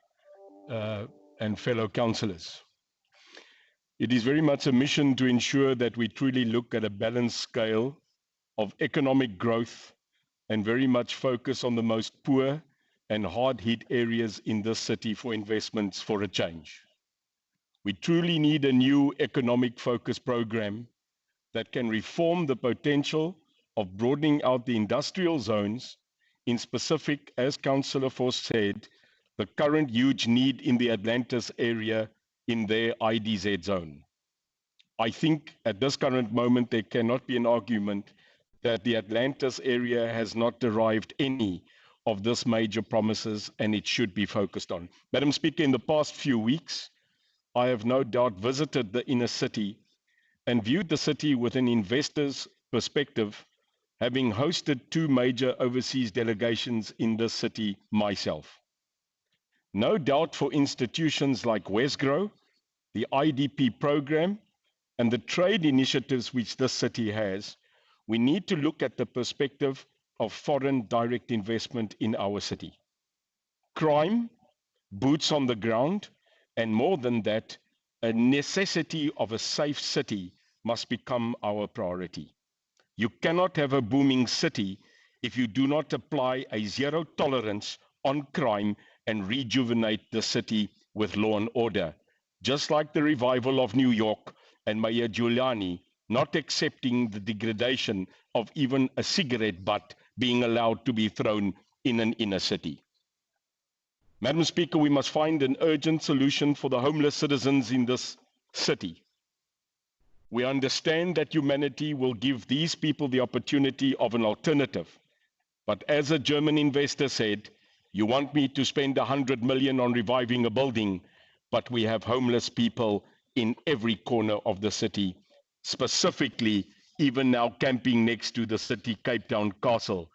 and fellow councillors. It is very much a mission to ensure that we truly look at a balanced scale of economic growth and very much focus on the most poor and hard-hit areas in this city for investments for a change. We truly need a new economic focus program that can reform the potential of broadening out the industrial zones, in specific, as Councillor Voss said, the current huge need in the Atlantis area in their IDZ zone. I think at this current moment, there cannot be an argument that the Atlantis area has not derived any of this major promises, and it should be focused on. Madam Speaker, in the past few weeks, I have no doubt visited the inner city and viewed the city with an investor's perspective, having hosted 2 major overseas delegations in this city myself. No doubt for institutions like Westgrow, the IDP program, and the trade initiatives which this city has, we need to look at the perspective of foreign direct investment in our city. Crime, boots on the ground, and more than that, a necessity of a safe city must become our priority. You cannot have a booming city if you do not apply a zero tolerance on crime and rejuvenate the city with law and order, just like the revival of New York and Mayor Giuliani not accepting the degradation of even a cigarette butt being allowed to be thrown in an inner city. Madam Speaker, we must find an urgent solution for the homeless citizens in this city. We understand that humanity will give these people the opportunity of an alternative. But as a German investor said, you want me to spend 100 million on reviving a building, but we have homeless people in every corner of the city, specifically even now camping next to the city Cape Town Castle.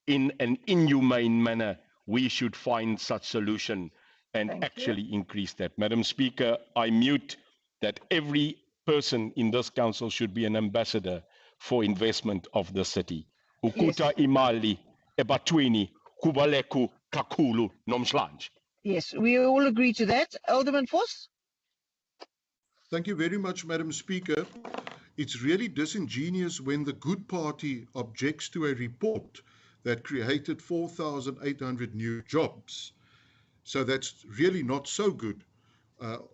In an inhumane manner, we should find such solution and actually increase that. Madam Speaker, I mute that every person in this council should be an ambassador for investment of the city. Ukuta imali ebatwini kubaleku kakulu nomslanj. Yes, we all agree to that. Alderman Voss? Thank you very much, Madam Speaker. It's really disingenuous when the good party objects to a report that created 4,800 new jobs. So that's really not so good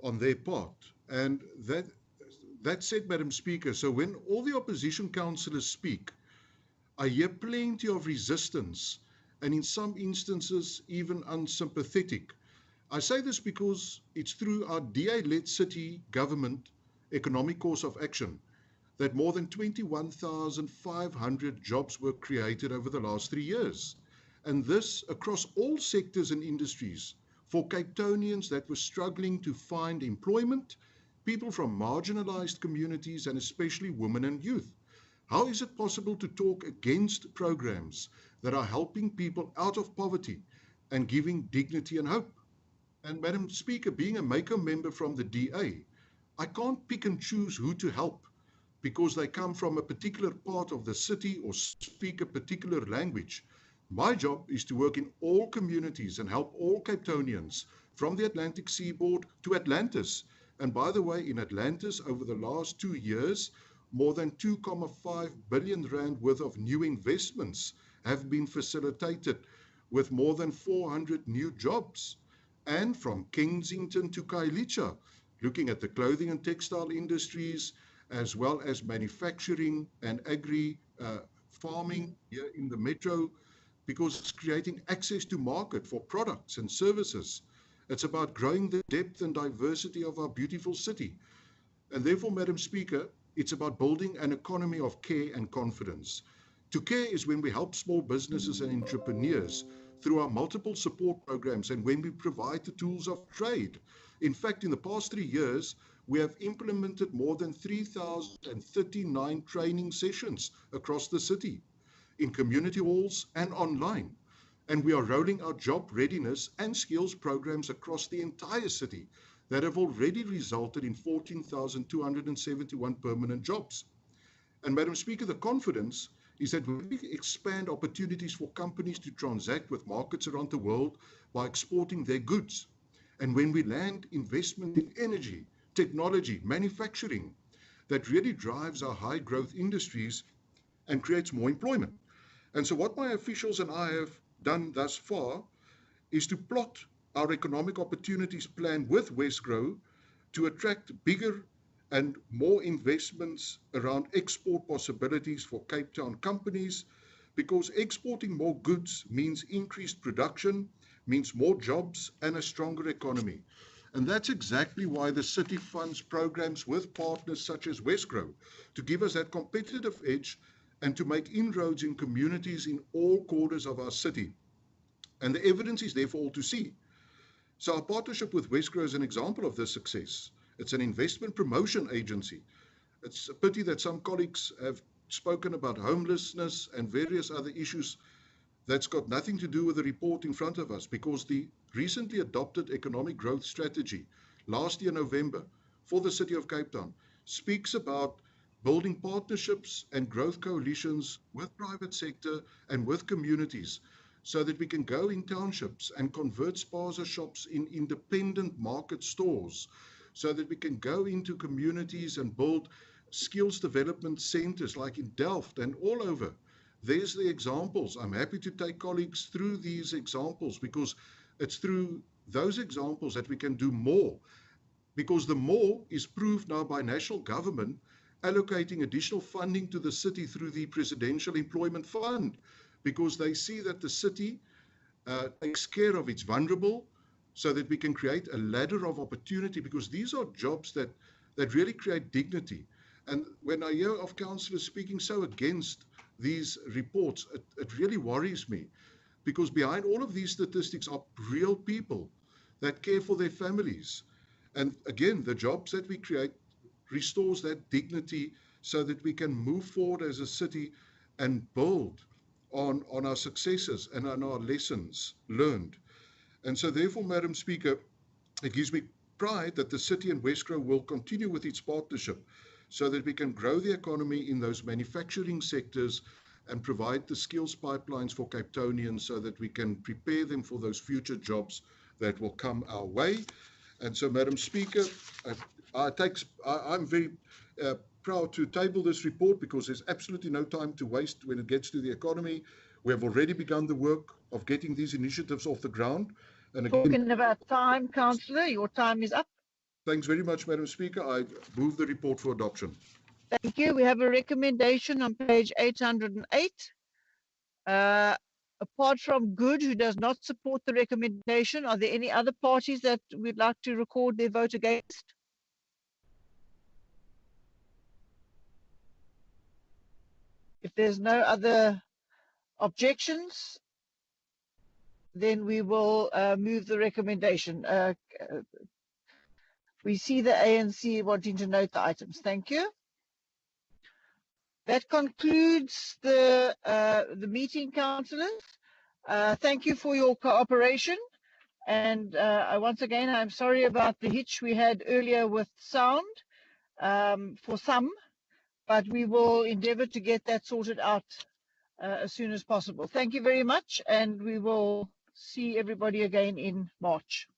on their part. And that said, Madam Speaker, so when all the opposition councillors speak, I hear plenty of resistance and in some instances even unsympathetic. I say this because it's through our DA-led city government economic course of action that more than 21,500 jobs were created over the last 3 years. And this across all sectors and industries for Cape Townians that were struggling to find employment, people from marginalized communities and especially women and youth. How is it possible to talk against programs that are helping people out of poverty and giving dignity and hope? And Madam Speaker, being a MACO member from the DA, I can't pick and choose who to help because they come from a particular part of the city or speak a particular language. My job is to work in all communities and help all Cape Townians from the Atlantic seaboard to Atlantis. And by the way, in Atlantis, over the last 2 years, more than 2.5 billion rand worth of new investments have been facilitated with more than 400 new jobs. And from Kensington to Kailicha, looking at the clothing and textile industries, as well as manufacturing and agri farming here in the metro, because it's creating access to market for products and services. It's about growing the depth and diversity of our beautiful city. And therefore, Madam Speaker, it's about building an economy of care and confidence. To care is when we help small businesses and entrepreneurs through our multiple support programs and when we provide the tools of trade. In fact, in the past 3 years, we have implemented more than 3,039 training sessions across the city, in community halls and online. And we are rolling out job readiness and skills programs across the entire city that have already resulted in 14,271 permanent jobs. And Madam Speaker, the confidence is that when we expand opportunities for companies to transact with markets around the world by exporting their goods, and when we land investment in energy, technology, manufacturing, that really drives our high growth industries and creates more employment. And so what my officials and I have done thus far is to plot our economic opportunities plan with Westgrow to attract bigger and more investments around export possibilities for Cape Town companies, because exporting more goods means increased production, means more jobs and a stronger economy. And that's exactly why the city funds programs with partners such as Westgrow to give us that competitive edge and to make inroads in communities in all corners of our city. And the evidence is there for all to see. So our partnership with Westgrow is an example of this success. It's an investment promotion agency. It's a pity that some colleagues have spoken about homelessness and various other issues that's got nothing to do with the report in front of us, because the recently adopted economic growth strategy last year November for the city of Cape Town speaks about building partnerships and growth coalitions with private sector and with communities so that we can go in townships and convert spaza shops in independent market stores, so that we can go into communities and build skills development centers like in Delft and all over. There's the examples. I'm happy to take colleagues through these examples, because it's through those examples that we can do more, because the more is proved now by national government allocating additional funding to the city through the Presidential Employment Fund, because they see that the city takes care of its vulnerable, so that we can create a ladder of opportunity, because these are jobs that really create dignity. And when I hear of councillors speaking so against these reports, it really worries me, because behind all of these statistics are real people that care for their families. And again, the jobs that we create restores that dignity so that we can move forward as a city and build on our successes and on our lessons learned. And so therefore, Madam Speaker, it gives me pride that the city and Westgrow will continue with its partnership so that we can grow the economy in those manufacturing sectors and provide the skills pipelines for Cape Townians so that we can prepare them for those future jobs that will come our way. And so, Madam Speaker, I'm very proud to table this report because there's absolutely no time to waste when it gets to the economy. We have already begun the work of getting these initiatives off the ground. And again, Talking about time, Councillor, your time is up. thanks very much, Madam Speaker. I move the report for adoption. Thank you. We have a recommendation on page 808. Apart from Good, who does not support the recommendation, are there any other parties that we'd like to record their vote against? If there's no other objections, then we will move the recommendation. We see the ANC wanting to note the items. Thank you. That concludes the meeting, councillors. Thank you for your cooperation. And once again, I'm sorry about the hitch we had earlier with sound for some, but we will endeavor to get that sorted out as soon as possible. Thank you very much, and we will see everybody again in March.